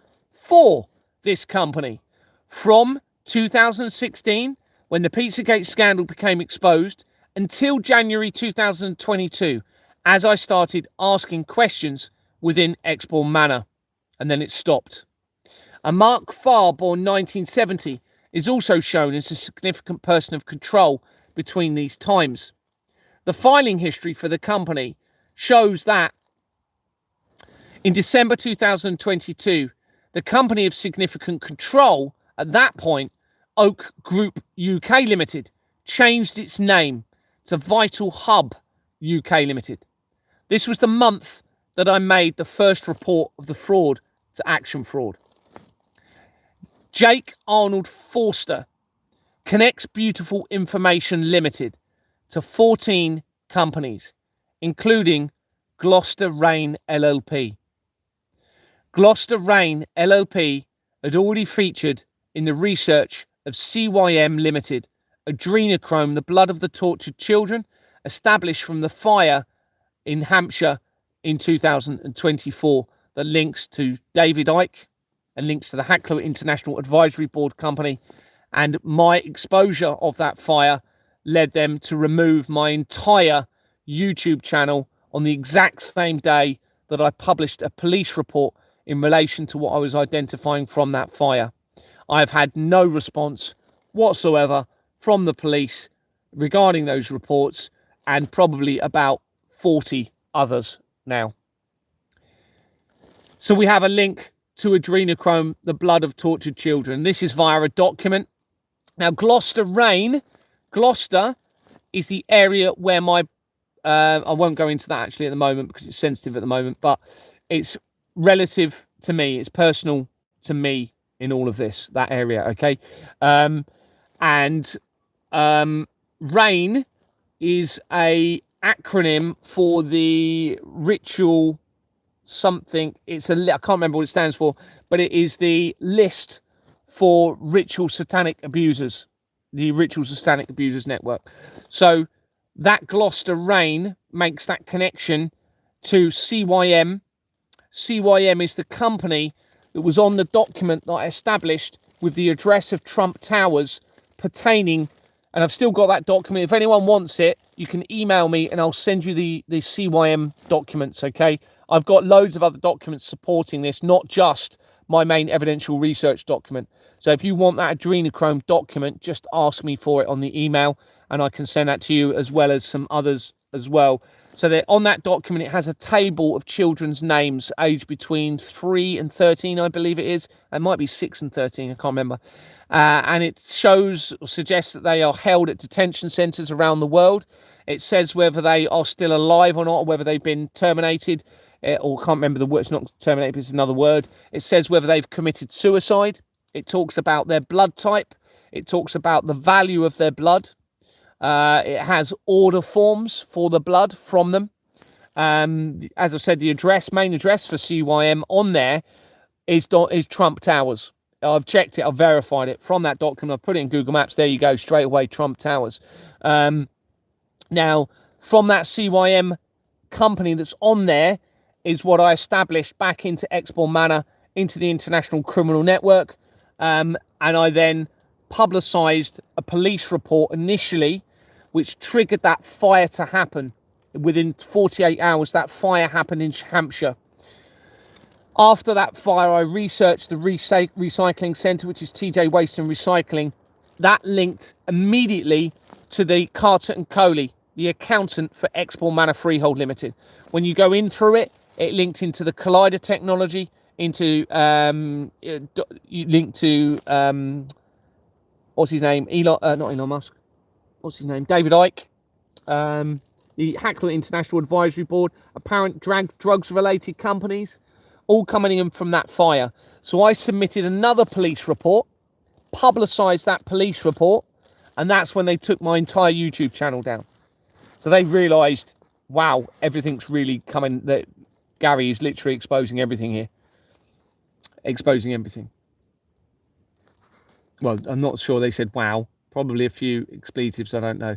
for this company from 2016, when the Pizzagate scandal became exposed, until January 2022, as I started asking questions within Exbourne Manor, and then it stopped. A Mark Farr, born 1970, is also shown as a significant person of control between these times. The filing history for the company shows that in December 2022, the company of significant control at that point, Oak Group UK Limited, changed its name to Vital Hub UK Limited. This was the month that I made the first report of the fraud to Action Fraud. Jake Arnold Forster connects Beautiful Information Limited to 14 companies, including Gloucester Rain LLP. Gloucester Rain LLP had already featured in the research of CYM Limited, adrenochrome, the blood of the tortured children, established from the fire in Hampshire in 2024, that links to David Icke and links to the Hacklow International Advisory Board Company. And my exposure of that fire led them to remove my entire YouTube channel on the exact same day that I published a police report in relation to what I was identifying from that fire. I've had no response whatsoever from the police regarding those reports, and probably about 40 others now. So we have a link to adrenochrome, the blood of tortured children. This is via a document. Now, Gloucester Rain, Gloucester is the area where my, I won't go into that actually at the moment because it's sensitive at the moment, but it's relative to me, it's personal to me in all of this, that area, okay? RAIN is a acronym for the ritual something. It's a, I can't remember what it stands for, but it is the list for ritual satanic abusers, the Ritual Satanic Abusers Network. So that Gloucester Rain makes that connection to CYM. CYM is the company that was on the document that I established with the address of Trump Towers pertaining, and I've still got that document. If anyone wants it, you can email me and I'll send you the CYM documents, okay? I've got loads of other documents supporting this, not just my main evidential research document. So if you want that adrenochrome document, just ask me for it on the email and I can send that to you, as well as some others as well. So that on that document, it has a table of children's names aged between 3 and 13, I believe it is. It might be 6 and 13, I can't remember. And it shows or suggests that they are held at detention centres around the world. It says whether they are still alive or not, or whether they've been terminated, or can't remember the word. It's not terminated, it's another word. It says whether they've committed suicide. It talks about their blood type. It talks about the value of their blood. It has order forms for the blood from them. As I said, the main address for CYM on there is Trump Towers. I've checked it, I've verified it from that document. I've put it in Google Maps. There you go, straight away, Trump Towers. Now, from that CYM company that's on there is what I established back into Exbourne Manor, into the International Criminal Network. And I then publicised a police report initially, which triggered that fire to happen. Within 48 hours, that fire happened in Hampshire. After that fire, I researched the recycling centre, which is TJ Waste and Recycling. That linked immediately to the Carter and Coley, the accountant for Exbourne Manor Freehold Limited. When you go in through it, it linked into the Collider technology, into you linked to what's his name? Not Elon Musk. What's his name? David Icke. The Hackler International Advisory Board, apparent drugs-related companies, all coming in from that fire. So I submitted another police report, publicised that police report, and that's when they took my entire YouTube channel down. So they realised, wow, everything's really coming, that Gary is literally exposing everything here. Exposing everything. Well, I'm not sure they said wow. Probably a few expletives, I don't know.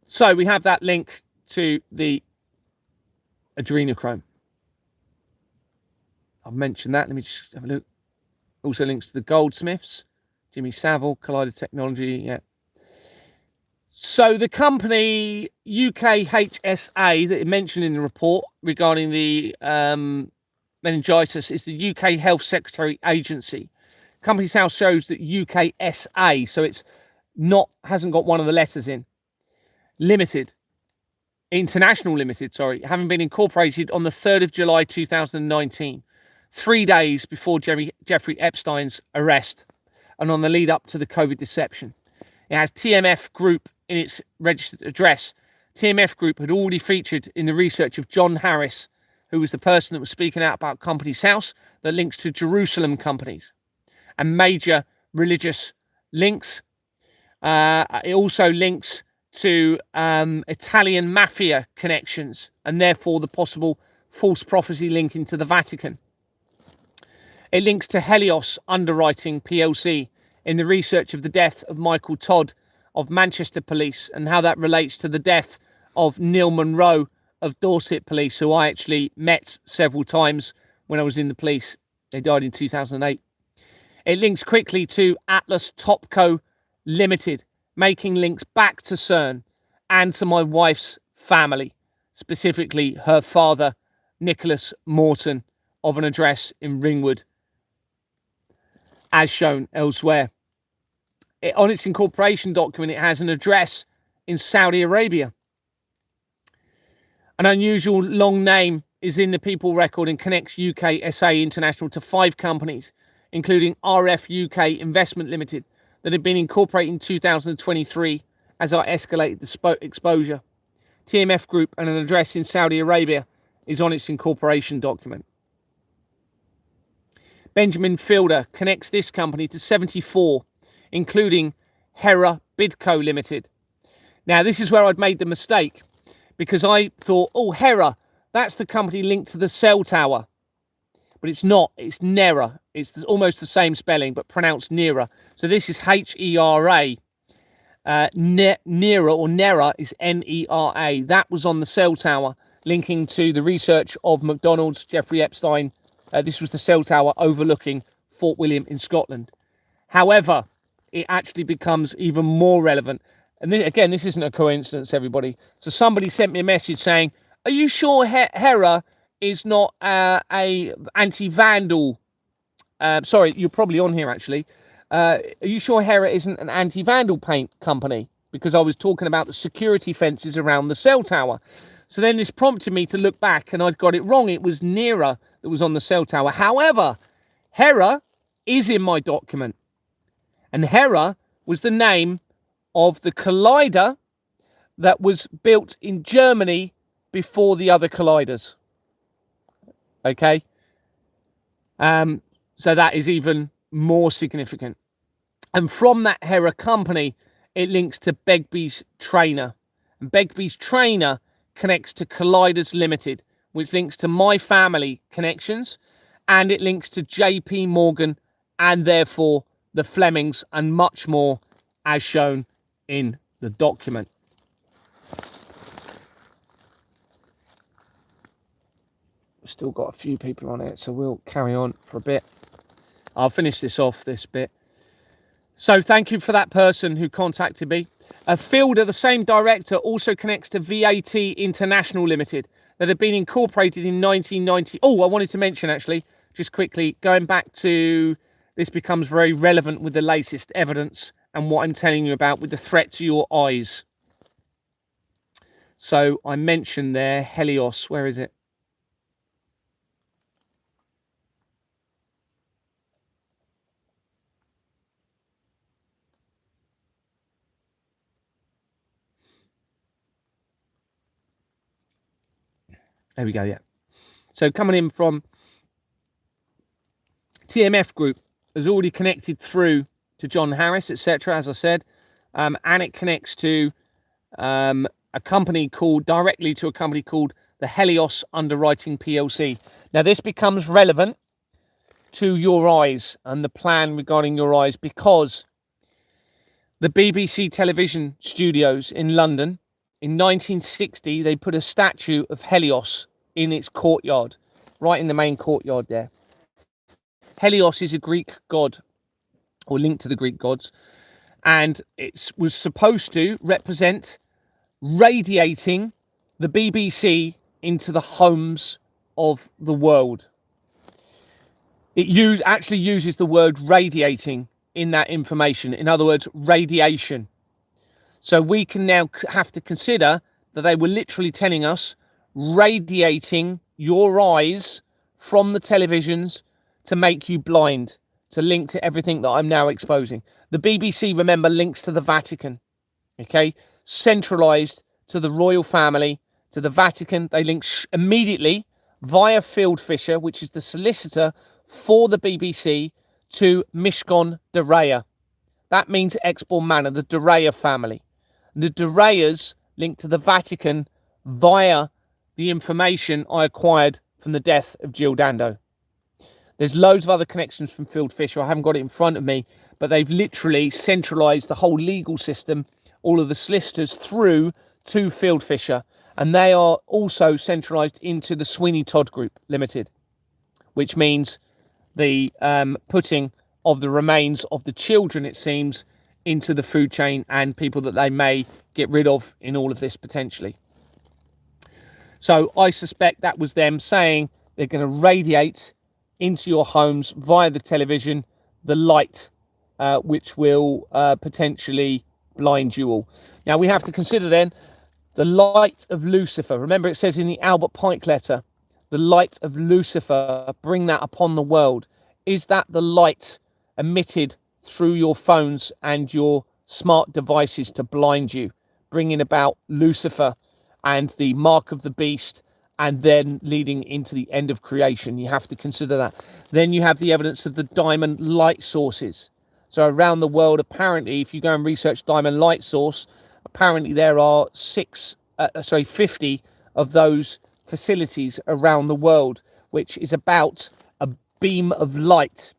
So we have that link to the adrenochrome. I've mentioned that. Let me just have a look. Also links to the Goldsmiths, Jimmy Savile, Collider Technology. Yeah. So the company UKHSA that it mentioned in the report regarding the meningitis is the UK Health Secretary Agency. Company's house shows that UKSA, so it's hasn't got one of the letters in. International Limited, sorry, having been incorporated on the 3rd of July 2019, 3 days before Jeffrey Epstein's arrest and on the lead up to the COVID deception. It has TMF Group in its registered address. TMF Group had already featured in the research of John Harris, who was the person that was speaking out about Company's House, that links to Jerusalem companies and major religious links. It also links to Italian mafia connections and therefore the possible false prophecy link into the Vatican. It links to Helios Underwriting PLC in the research of the death of Michael Todd of Manchester Police and how that relates to the death of Neil Monroe of Dorset Police, who I actually met several times when I was in the police. They died in 2008. It links quickly to Atlas Topco Limited, making links back to CERN and to my wife's family, specifically her father, Nicholas Morton, of an address in Ringwood, as shown elsewhere. On its incorporation document, it has an address in Saudi Arabia. An unusual long name is in the people record and connects UK SA International to 5 companies, including RF UK Investment Limited, that had been incorporated in 2023 as I escalated the exposure. TMF Group and an address in Saudi Arabia is on its incorporation document. Benjamin Fielder connects this company to 74, including Hera Bidco Limited. Now, this is where I'd made the mistake, because I thought, oh, Hera, that's the company linked to the cell tower. but it's not. It's Nera. It's almost the same spelling, but pronounced Nera. So this is H-E-R-A. Nera or Nera is N-E-R-A. That was on the cell tower, linking to the research of McDonald's, Jeffrey Epstein. This was the cell tower overlooking Fort William in Scotland. However, it actually becomes even more relevant. And again, this isn't a coincidence, everybody. So somebody sent me a message saying, are you sure Hera is not a anti-vandal? Sorry, you're probably on here, actually. Are you sure Hera isn't an anti-vandal paint company? Because I was talking about the security fences around the cell tower. So then this prompted me to look back, and I'd got it wrong. It was Nera that was on the cell tower. However, Hera is in my document. And Hera was the name of the collider that was built in Germany before the other colliders. Okay. So that is even more significant. And from that Hera company, it links to Begbie's Trainer. And Begbie's Trainer connects to Colliders Limited, which links to My Family Connections, and it links to JP Morgan, and therefore the Flemings, and much more, as shown in the document. We've still got a few people on it, so we'll carry on for a bit. I'll finish this bit. So thank you for that person who contacted me. Fielder, the same director, also connects to VAT International Limited that had been incorporated in 1990. Oh, I wanted to mention, actually, just quickly, going back to, this becomes very relevant with the latest evidence and what I'm telling you about with the threat to your eyes. So I mentioned there Helios. Where is it? There we go, yeah. So coming in from TMF Group has already connected through to John Harris, etc., as I said, and it connects to a company called, directly to a company called the Helios Underwriting PLC. Now this becomes relevant to your eyes and the plan regarding your eyes, because the BBC television studios in London in 1960, they put a statue of Helios in its courtyard, right in the main courtyard there. Helios is a Greek god, or linked to the Greek gods, and it was supposed to represent radiating the BBC into the homes of the world. It actually uses the word radiating in that information. In other words, radiation. So we can now have to consider that they were literally telling us radiating your eyes from the televisions to make you blind, to link to everything that I'm now exposing. The BBC, remember, links to the Vatican, okay? Centralized to the royal family, to the Vatican. They link immediately via Field Fisher, which is the solicitor for the BBC, to Mishcon de Reya. That means Exbourne Manor, the de Reya family. The de Reyas linked to the Vatican via the information I acquired from the death of Jill Dando. There's loads of other connections from Field Fisher. I haven't got it in front of me, but they've literally centralized the whole legal system, all of the solicitors, through to Field Fisher. And they are also centralized into the Sweeney Todd Group Limited, which means the putting of the remains of the children, it seems, into the food chain, and people that they may get rid of in all of this potentially. So I suspect that was them saying they're going to radiate into your homes via the television the light, which will potentially blind you all. Now we have to consider then the light of Lucifer. Remember, it says in the Albert Pike letter, the light of Lucifer, bring that upon the world. Is that the light emitted through your phones and your smart devices to blind you, bringing about Lucifer and the mark of the beast, and then leading into the end of creation? You have to consider that. Then you have the evidence of the diamond light sources. So around the world, apparently, if you go and research diamond light source, apparently there are 50 of those facilities around the world, which is about 1 beam of light.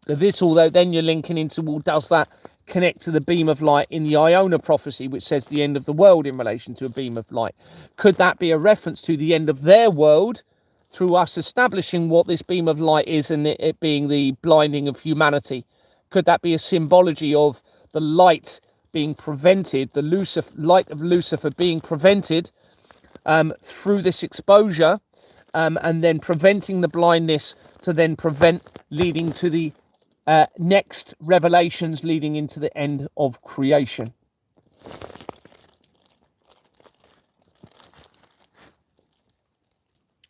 So this, although then you're linking into, well, does that connect to the beam of light in the Iona prophecy, which says the end of the world in relation to a beam of light? Could that be a reference to the end of their world through us establishing what this beam of light is, and it being the blinding of humanity? Could that be a symbology of the light being prevented, the light of Lucifer being prevented through this exposure, and then preventing the blindness to then prevent leading to the next revelations leading into the end of creation?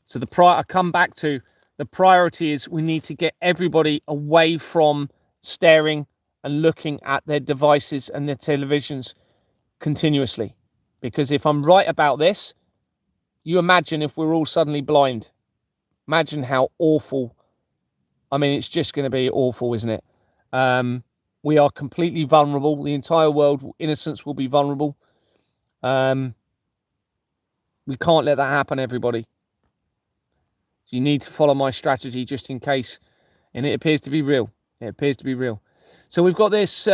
So I come back to the priority is we need to get everybody away from staring and looking at their devices and their televisions continuously. Because if I'm right about this, you imagine if we're all suddenly blind. Imagine how awful. I mean, it's just going to be awful, isn't it? We are completely vulnerable. The entire world, innocence, will be vulnerable. We can't let that happen, everybody. So you need to follow my strategy just in case. And it appears to be real. It appears to be real. So we've got this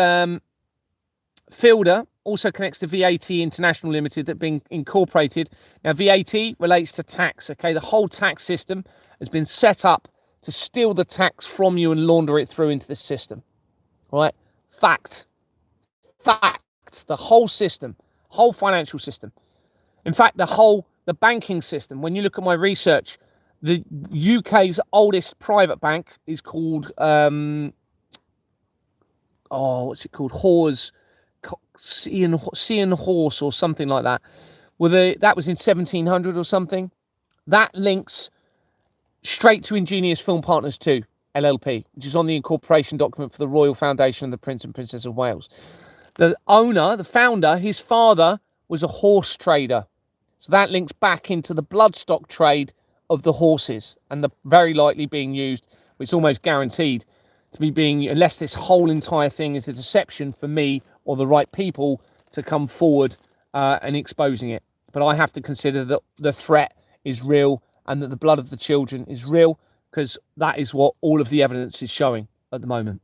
Fielder also connects to VAT International Limited that being incorporated. Now, VAT relates to tax. Okay, the whole tax system has been set up to steal the tax from you and launder it through into the system. All right, fact. The whole system, whole financial system. In fact, the banking system. When you look at my research, the UK's oldest private bank is called what's it called? Sea and Horse or something like that. Well, that was in 1700 or something. That links straight to Ingenious Film Partners 2 LLP, which is on the incorporation document for the Royal Foundation of the Prince and Princess of Wales. The owner, the founder, his father was a horse trader. So that links back into the bloodstock trade of the horses, and the very likely being used, it's almost guaranteed to be being, unless this whole entire thing is a deception for me or the right people to come forward and exposing it. But I have to consider that the threat is real and that the blood of the children is real, because that is what all of the evidence is showing at the moment.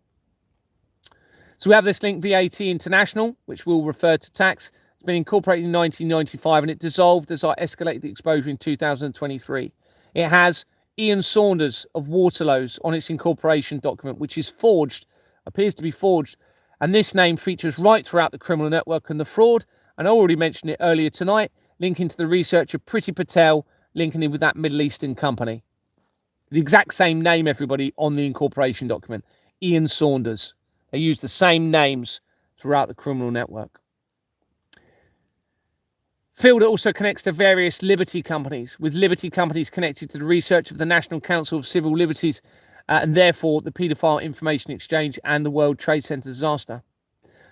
So we have this link, VAT International, which will refer to tax. It's been incorporated in 1995 and it dissolved as I escalated the exposure in 2023. It has Ian Saunders of Waterlow's on its incorporation document, which is forged, appears to be forged. And this name features right throughout the criminal network and the fraud. And I already mentioned it earlier tonight, linking to the research of Priti Patel, linking in with that Middle Eastern company. The exact same name, everybody, on the incorporation document, Ian Saunders. They use the same names throughout the criminal network. Fielder also connects to various liberty companies, with liberty companies connected to the research of the National Council of Civil Liberties and therefore the Paedophile Information Exchange and the World Trade Center disaster.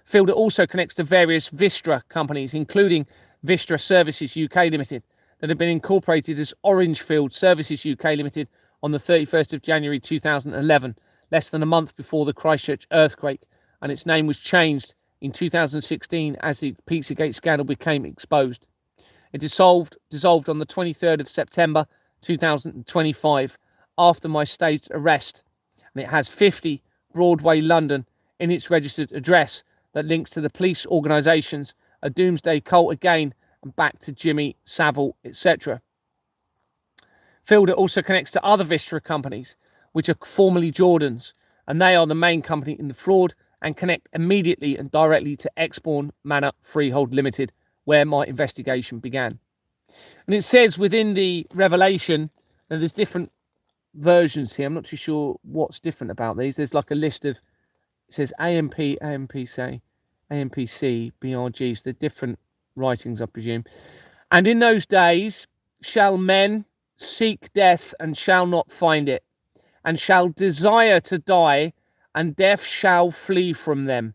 Fielder also connects to various Vistra companies, including Vistra Services UK Limited, that have been incorporated as Orangefield Services UK Limited on the 31st of January 2011, less than a month before the Christchurch earthquake, and its name was changed in 2016 as the Pizzagate scandal became exposed. It dissolved on the 23rd of September 2025 after my staged arrest, and it has 50 Broadway, London in its registered address that links to the police organisations, a doomsday cult again, and back to Jimmy Savile, etc. Fielder also connects to other Vistra companies, which are formerly Jordan's, and they are the main company in the fraud, and connect immediately and directly to Exbourne Manor Freehold Limited, where my investigation began. And it says within the revelation that there's different versions here. I'm not too sure what's different about these. There's like a list of, it says AMP, AMPC, AMPC, BRG, so they're different writings, I presume. And in those days shall men seek death and shall not find it, and shall desire to die, and death shall flee from them.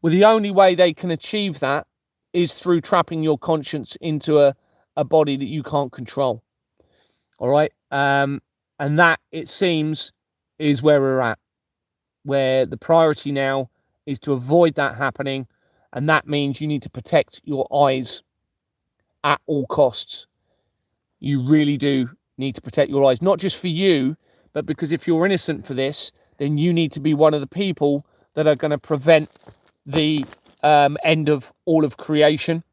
Well, the only way they can achieve that is through trapping your conscience into a body that you can't control. All right. And that, it seems, is where we're at, where the priority now is to avoid that happening. And that means you need to protect your eyes at all costs. You really do need to protect your eyes, not just for you, but because if you're innocent for this, then you need to be one of the people that are going to prevent the end of all of creation,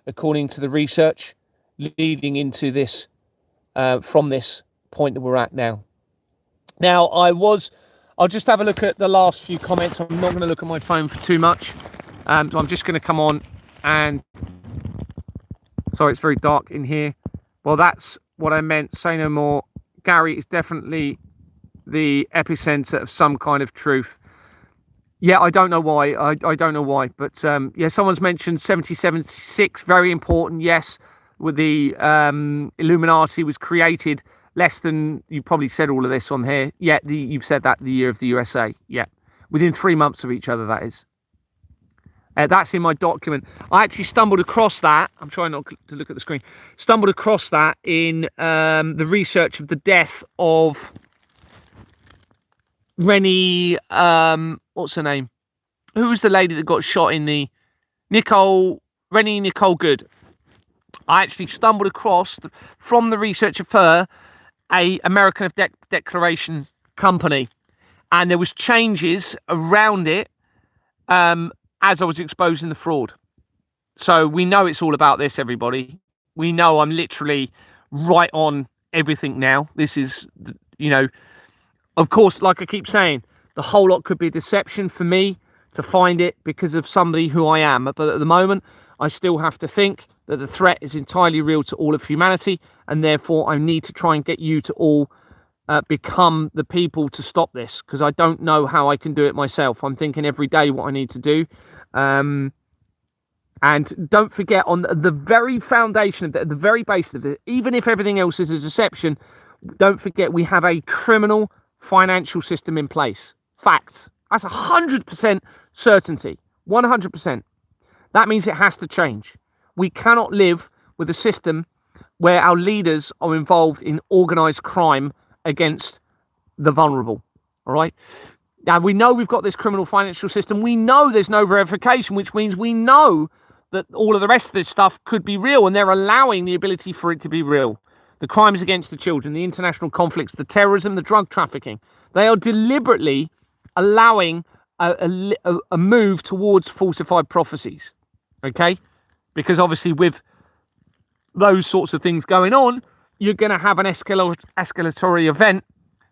according to the research leading into this, from this point that we're at now. Now, I'll just have a look at the last few comments. I'm not going to look at my phone for too much. So I'm just going to come on and, sorry, it's very dark in here. Well, that's what I meant. Say no more. Gary is definitely the epicenter of some kind of truth. Yeah, I don't know why. I don't know why. But yeah, someone's mentioned 1776. Very important. Yes, with the Illuminati was created less than, you probably said all of this on here. Yeah, you've said that, the year of the USA. Yeah, within 3 months of each other, that is. That's in my document. I actually stumbled across that. I'm trying not to look at the screen. Stumbled across that in the research of the death of Rennie, what's her name? Who was the lady that got shot in the Rennie Nicole Good? I actually stumbled across, from the research of her, a American Declaration company, and there was changes around it as I was exposing the fraud. So we know it's all about this, everybody. We know I'm literally right on everything now. This is, you know, of course, like I keep saying, the whole lot could be a deception for me to find it because of somebody who I am. But at the moment, I still have to think that the threat is entirely real to all of humanity, and therefore I need to try and get you to all become the people to stop this, because I don't know how I can do it myself. I'm thinking every day what I need to do. And don't forget, on the very foundation of the very base of it, even if everything else is a deception, don't forget we have a criminal financial system in place. Fact. That's 100% certainty. 100%. That means it has to change. We cannot live with a system where our leaders are involved in organized crime against the vulnerable. All right. Now, we know we've got this criminal financial system. We know there's no verification, which means we know that all of the rest of this stuff could be real, and they're allowing the ability for it to be real. The crimes against the children, the international conflicts, the terrorism, the drug trafficking. They are deliberately allowing a move towards falsified prophecies. Okay? Because obviously with those sorts of things going on, you're going to have an escalatory event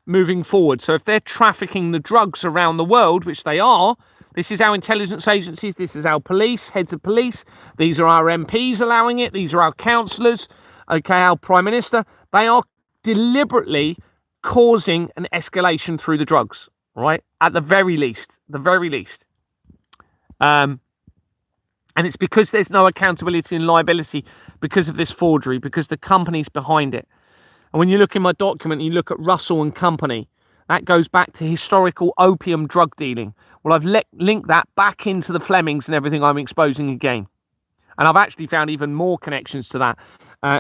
moving forward. So if they're trafficking the drugs around the world, which they are, this is our intelligence agencies, this is our police, heads of police, these are our MPs allowing it, these are our councillors, okay, our Prime Minister, they are deliberately causing an escalation through the drugs, right? At the very least, and it's because there's no accountability and liability because of this forgery, because the company's behind it. And when you look in my document, you look at Russell and Company, that goes back to historical opium drug dealing. Well, I've linked that back into the Flemings and everything I'm exposing again. And I've actually found even more connections to that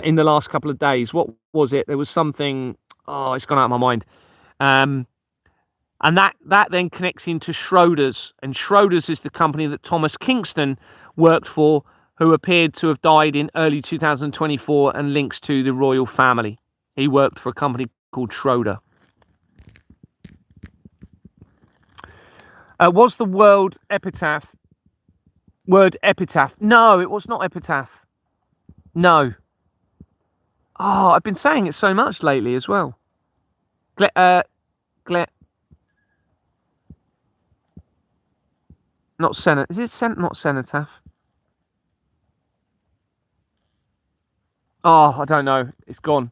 in the last couple of days. What was it? There was something, oh, it's gone out of my mind. And that then connects into Schroders. And Schroders is the company that Thomas Kingston worked for, who appeared to have died in early 2024 and links to the royal family. He worked for a company called Schroeder. Was the word epitaph? No, it was not epitaph. No. Oh, I've been saying it so much lately as well. Not Senate. Is it not cenotaph? Oh, I don't know. It's gone.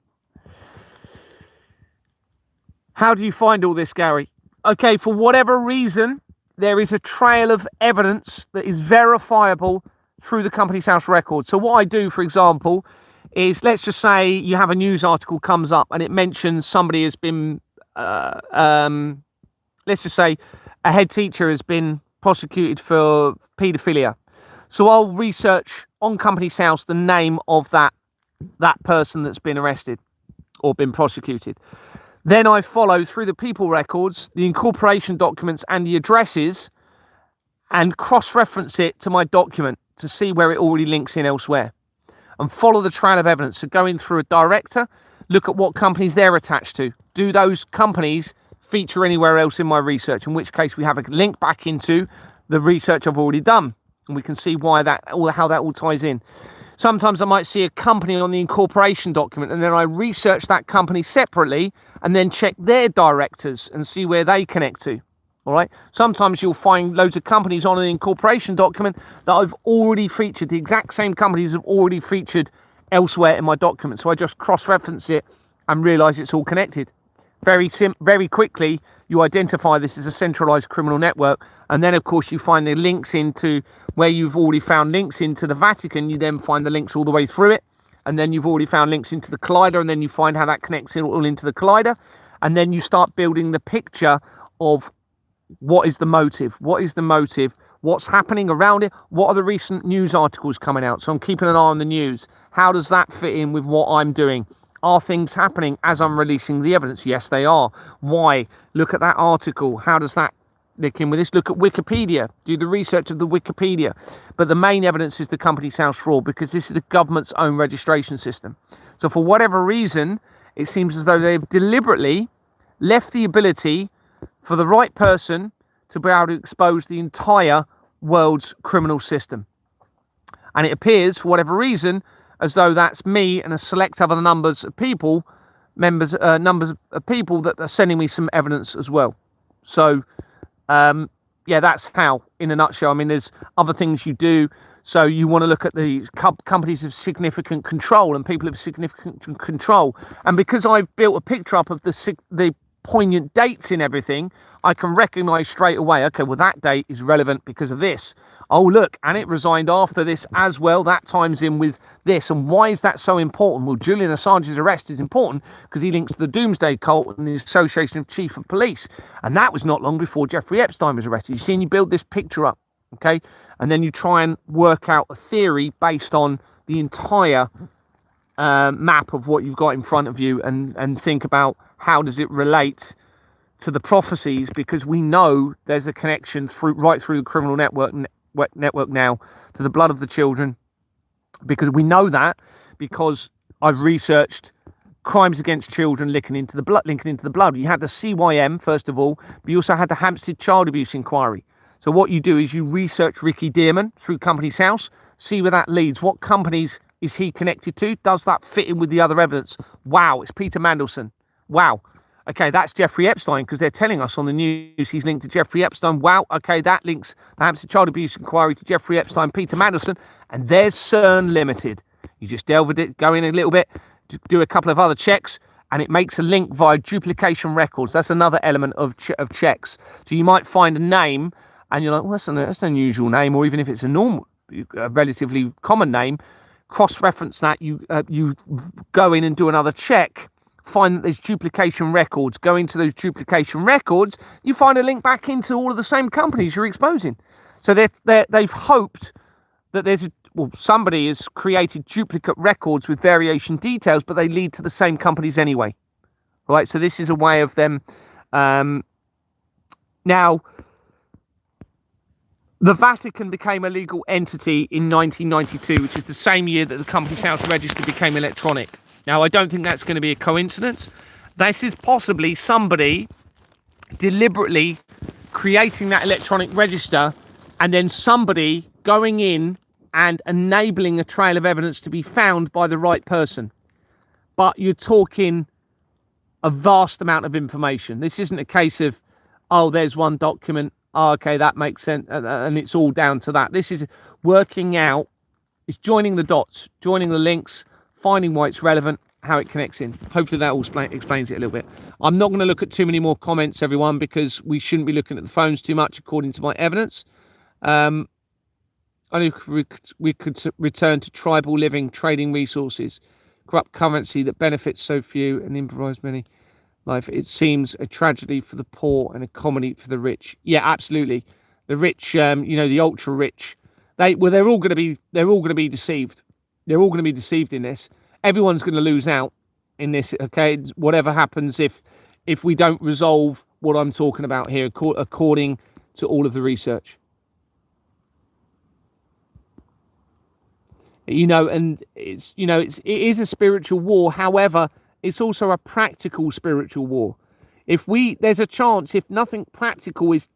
How do you find all this, Gary? Okay, for whatever reason, there is a trail of evidence that is verifiable through the Companies House record. So what I do, for example, is let's just say you have a news article comes up and it mentions somebody has been, let's just say a head teacher has been prosecuted for paedophilia. So I'll research on Companies House the name of that person that's been arrested or been prosecuted. Then I follow through the people records, the incorporation documents and the addresses, and cross-reference it to my document to see where it already links in elsewhere, and follow the trail of evidence. So going through a director, look at what companies they're attached to. Do those companies feature anywhere else in my research? In which case we have a link back into the research I've already done, and we can see why that, or how that all ties in. Sometimes I might see a company on the incorporation document, and then I research that company separately and then check their directors and see where they connect to. All right. Sometimes you'll find loads of companies on an incorporation document that I've already featured. The exact same companies have already featured elsewhere in my document. So I just cross-reference it and realize it's all connected. Very quickly, you identify this as a centralized criminal network. And then, of course, you find the links into where you've already found links into the Vatican. You then find the links all the way through it. And then you've already found links into the collider. And then you find how that connects all into the collider. And then you start building the picture of what is the motive? What is the motive? What's happening around it? What are the recent news articles coming out? So I'm keeping an eye on the news. How does that fit in with what I'm doing? Are things happening as I'm releasing the evidence? Yes, they are. Why? Look at that article. How does that link in with this? Look at Wikipedia. Do the research of the Wikipedia. But the main evidence is the Companies House fraud, because this is the government's own registration system. So for whatever reason, it seems as though they've deliberately left the ability for the right person to be able to expose the entire world's criminal system. And it appears, for whatever reason, as though that's me and a select other numbers of people that are sending me some evidence as well. So, yeah, that's how, in a nutshell. I mean, there's other things you do. So you want to look at the companies of significant control and people of significant control. And because I've built a picture up of the poignant dates in everything, I can recognize straight away, okay, well, that date is relevant because of this. Oh, look, and it resigned after this as well. That times in with this. And why is that so important? Well, Julian Assange's arrest is important because he links to the Doomsday Cult and the Association of Chief of Police. And that was not long before Jeffrey Epstein was arrested. You see, and you build this picture up, okay? And then you try and work out a theory based on the entire map of what you've got in front of you, and think about how does it relate to the prophecies, because we know there's a connection right through the criminal network now to the blood of the children, because we know that because I've researched crimes against children linking into the blood. You had the CYM first of all, but you also had the Hampstead Child Abuse Inquiry. So what you do is you research Ricky Dearman through Companies House, see where that leads. What companies is he connected to? Does that fit in with the other evidence? Wow, it's Peter Mandelson. Wow. Okay, that's Jeffrey Epstein, because they're telling us on the news he's linked to Jeffrey Epstein. Wow, okay, that links the Hampstead Child Abuse Inquiry to Jeffrey Epstein, Peter Mandelson, and there's CERN Limited. You just delve with it, go in a little bit, do a couple of other checks, and it makes a link via duplication records. That's another element of checks. So you might find a name, and you're like, well, that's an unusual name, or even if it's a relatively common name, cross-reference that. You go in and do another check, find that there's duplication records. Go into those duplication records, you find a link back into all of the same companies you're exposing. So they've hoped that somebody has created duplicate records with variation details, but they lead to the same companies anyway. Right? So this is a way of them. Now, the Vatican became a legal entity in 1992, which is the same year that the Companies House Register became electronic. Now, I don't think that's going to be a coincidence. This is possibly somebody deliberately creating that electronic register, and then somebody going in and enabling a trail of evidence to be found by the right person. But you're talking a vast amount of information. This isn't a case of, oh, there's one document, oh, okay, that makes sense, and it's all down to that. This is working out, it's joining the dots, joining the links, finding why it's relevant, how it connects in. Hopefully that all explains it a little bit. I'm not going to look at too many more comments, everyone, because we shouldn't be looking at the phones too much, according to my evidence. Only we could return to tribal living, trading resources, corrupt currency that benefits so few and improvised many life. It seems a tragedy for the poor and a comedy for the rich. Yeah, absolutely. The rich, the ultra rich, they're all going to be deceived. They're all going to be deceived in this. Everyone's going to lose out in this, okay? Whatever happens if we don't resolve what I'm talking about here, according to all of the research. And it is a spiritual war. However, it's also a practical spiritual war. There's a chance, if nothing practical is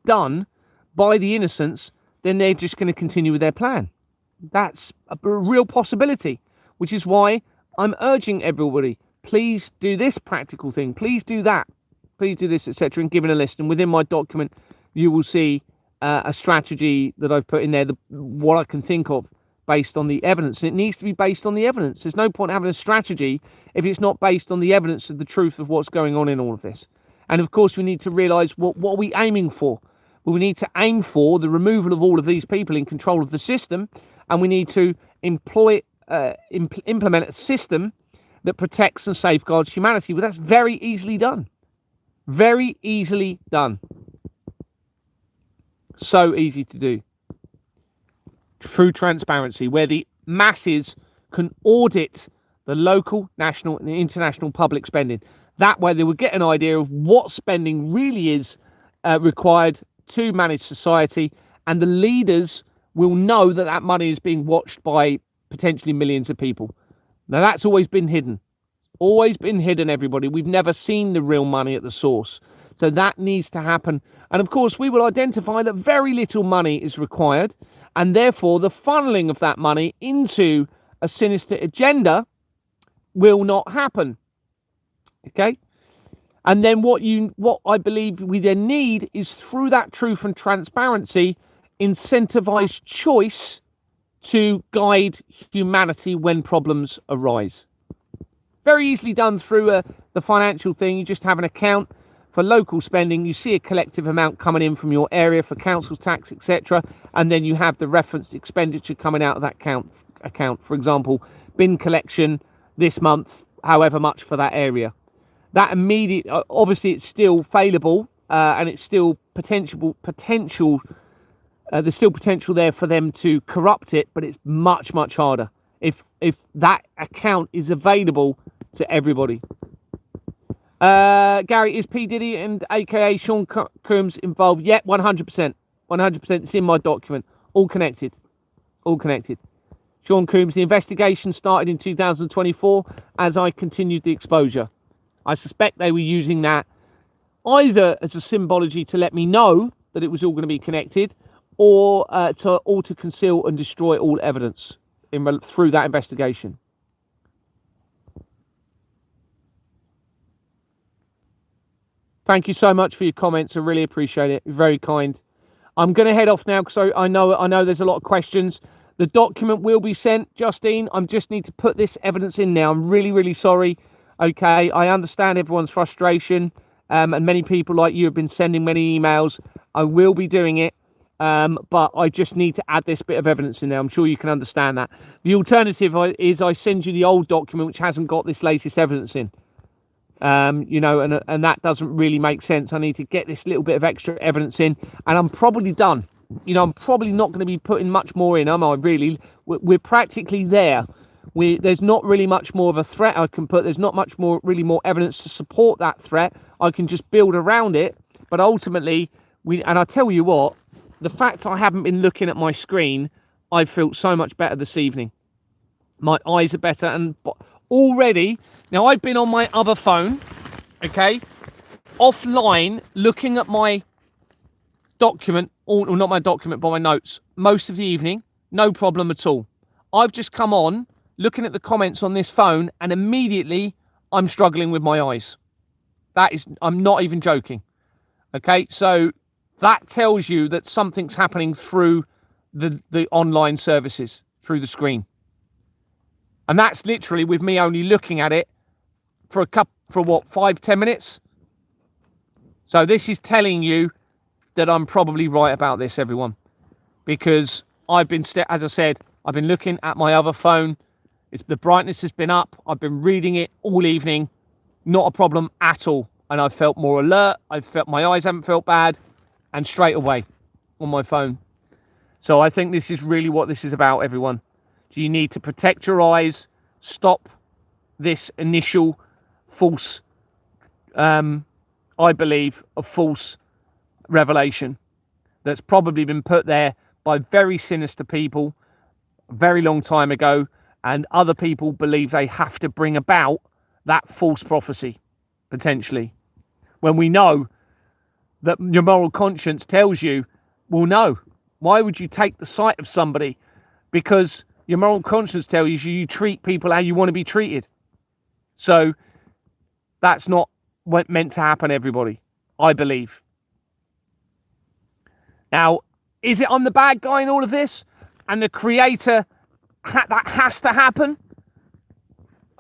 done by the innocents, then they're just going to continue with their plan. That's a real possibility, which is why I'm urging everybody, please do this practical thing, please do that, please do this, etc., and given a list. And within my document, you will see a strategy that I've put in there, what I can think of based on the evidence. And it needs to be based on the evidence. There's no point having a strategy if it's not based on the evidence of the truth of what's going on in all of this. And of course, we need to realise what are we aiming for? Well, we need to aim for the removal of all of these people in control of the system, and we need to implement a system that protects and safeguards humanity. Well, that's very easily done. Very easily done. So easy to do. Through transparency, where the masses can audit the local, national, and international public spending. That way they will get an idea of what spending really is required to manage society, and the leaders will know that that money is being watched by potentially millions of people. Now, that's always been hidden. Always been hidden, everybody. We've never seen the real money at the source. So that needs to happen. And of course, we will identify that very little money is required, and therefore the funneling of that money into a sinister agenda will not happen. Okay? And then what I believe we then need is, through that truth and transparency, incentivized choice to guide humanity when problems arise. Very easily done through the financial thing. You just have an account for local spending. You see a collective amount coming in from your area for council tax, etc., and then you have the referenced expenditure coming out of that account. For example, bin collection this month, however much for that area. That immediate, obviously, it's still failable, and it's still potential. There's still potential there for them to corrupt it, but it's much harder if that account is available to everybody. Gary, is P Diddy and AKA Sean Combs involved? Yep, 100%. 100%. It's in my document. All connected. Sean Combs, the investigation started in 2024 as I continued the exposure. I suspect they were using that either as a symbology to let me know that it was all going to be connected, or to conceal and destroy all evidence through that investigation. Thank you so much for your comments. I really appreciate it. You're very kind. I'm going to head off now because I know there's a lot of questions. The document will be sent, Justine. I just need to put this evidence in now. I'm really sorry. Okay, I understand everyone's frustration, and many people like you have been sending many emails. I will be doing it, but I just need to add this bit of evidence in there. I'm sure you can understand that. The alternative is I send you the old document, which hasn't got this latest evidence in. And that doesn't really make sense. I need to get this little bit of extra evidence in, and I'm probably done. I'm probably not going to be putting much more in, am I? Really, we're practically there. There's not really much more of a threat I can put. There's not much more evidence to support that threat. I can just build around it. But ultimately, and I tell you what, the fact I haven't been looking at my screen, I felt so much better this evening. My eyes are better, and already, now I've been on my other phone, okay, offline, looking at my document, or not my document, but my notes, most of the evening, no problem at all. I've just come on, looking at the comments on this phone, and immediately I'm struggling with my eyes. I'm not even joking. Okay, so that tells you that something's happening through the online services, through the screen. And that's literally with me only looking at it for 5-10 minutes. So this is telling you that I'm probably right about this, everyone, because I've been, as I said, I've been looking at my other phone. The brightness has been up. I've been reading it all evening. Not a problem at all. And I've felt more alert. I've felt my eyes haven't felt bad, and straight away on my phone. So I think this is really what this is about, everyone. Do you need to protect your eyes? Stop this initial false, I believe, a false revelation that's probably been put there by very sinister people a very long time ago, and other people believe they have to bring about that false prophecy, potentially, when we know that your moral conscience tells you, well, no, why would you take the sight of somebody? Because your moral conscience tells you treat people how you want to be treated. So that's not what meant to happen, everybody, I believe. Now, is it I'm the bad guy in all of this and the creator that has to happen?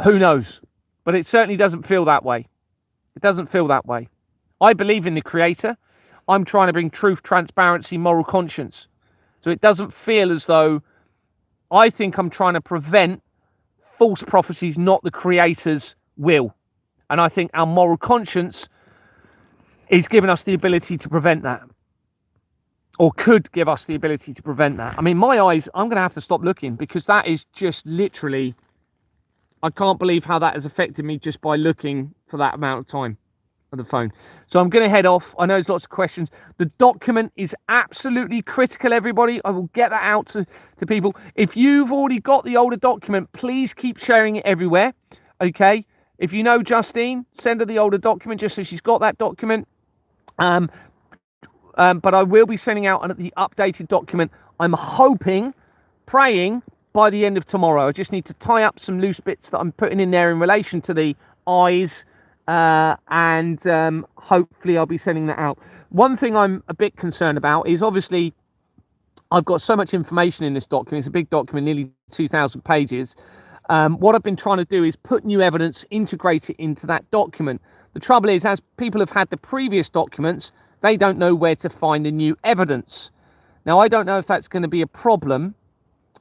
Who knows? But it certainly doesn't feel that way. It doesn't feel that way. I believe in the creator. I'm trying to bring truth, transparency, moral conscience. So it doesn't feel as though I think I'm trying to prevent false prophecies, not the creator's will. And I think our moral conscience is giving us the ability to prevent that. Or could give us the ability to prevent that. I mean, my eyes, I'm going to have to stop looking because that is just literally, I can't believe how that has affected me just by looking for that amount of time on the phone. So I'm going to head off. I know there's lots of questions. The document is absolutely critical, everybody. I will get that out to people. If you've already got the older document, please keep sharing it everywhere. Okay. If you know Justine, send her the older document just so she's got that document. But I will be sending out the updated document. I'm hoping, praying, by the end of tomorrow. I just need to tie up some loose bits that I'm putting in there in relation to the eyes, and hopefully I'll be sending that out. One thing I'm a bit concerned about is obviously I've got so much information in this document. It's a big document, nearly 2,000 pages. What I've been trying to do is put new evidence, integrate it into that document. The trouble is, as people have had the previous documents, they don't know where to find the new evidence. Now, I don't know if that's going to be a problem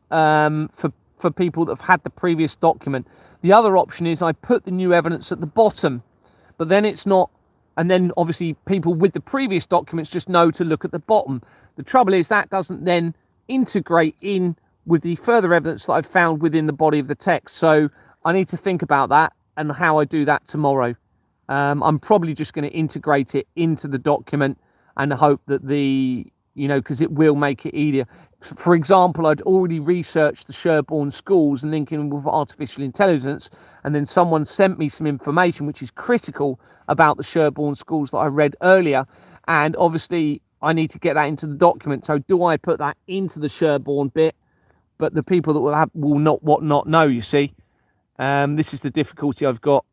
for people that have had the previous document. The other option is I put the new evidence at the bottom, but then it's not, and then obviously people with the previous documents just know to look at the bottom. The trouble is that doesn't then integrate in with the further evidence that I've found within the body of the text. So I need to think about that and how I do that tomorrow. I'm probably just going to integrate it into the document and hope that because it will make it easier. For example, I'd already researched the Sherborne schools and linking with artificial intelligence, and then someone sent me some information which is critical about the Sherborne schools that I read earlier, and obviously I need to get that into the document. So do I put that into the Sherborne bit? But the people that will not know, you see. This is the difficulty I've got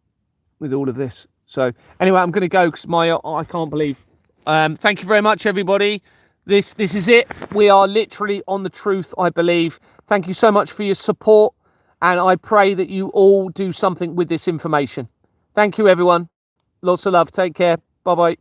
with all of this. So anyway, I'm going to go because I can't believe. Thank you very much, everybody. This is it. We are literally on the truth, I believe. Thank you so much for your support, and I pray that you all do something with this information. Thank you, everyone. Lots of love. Take care. Bye-bye.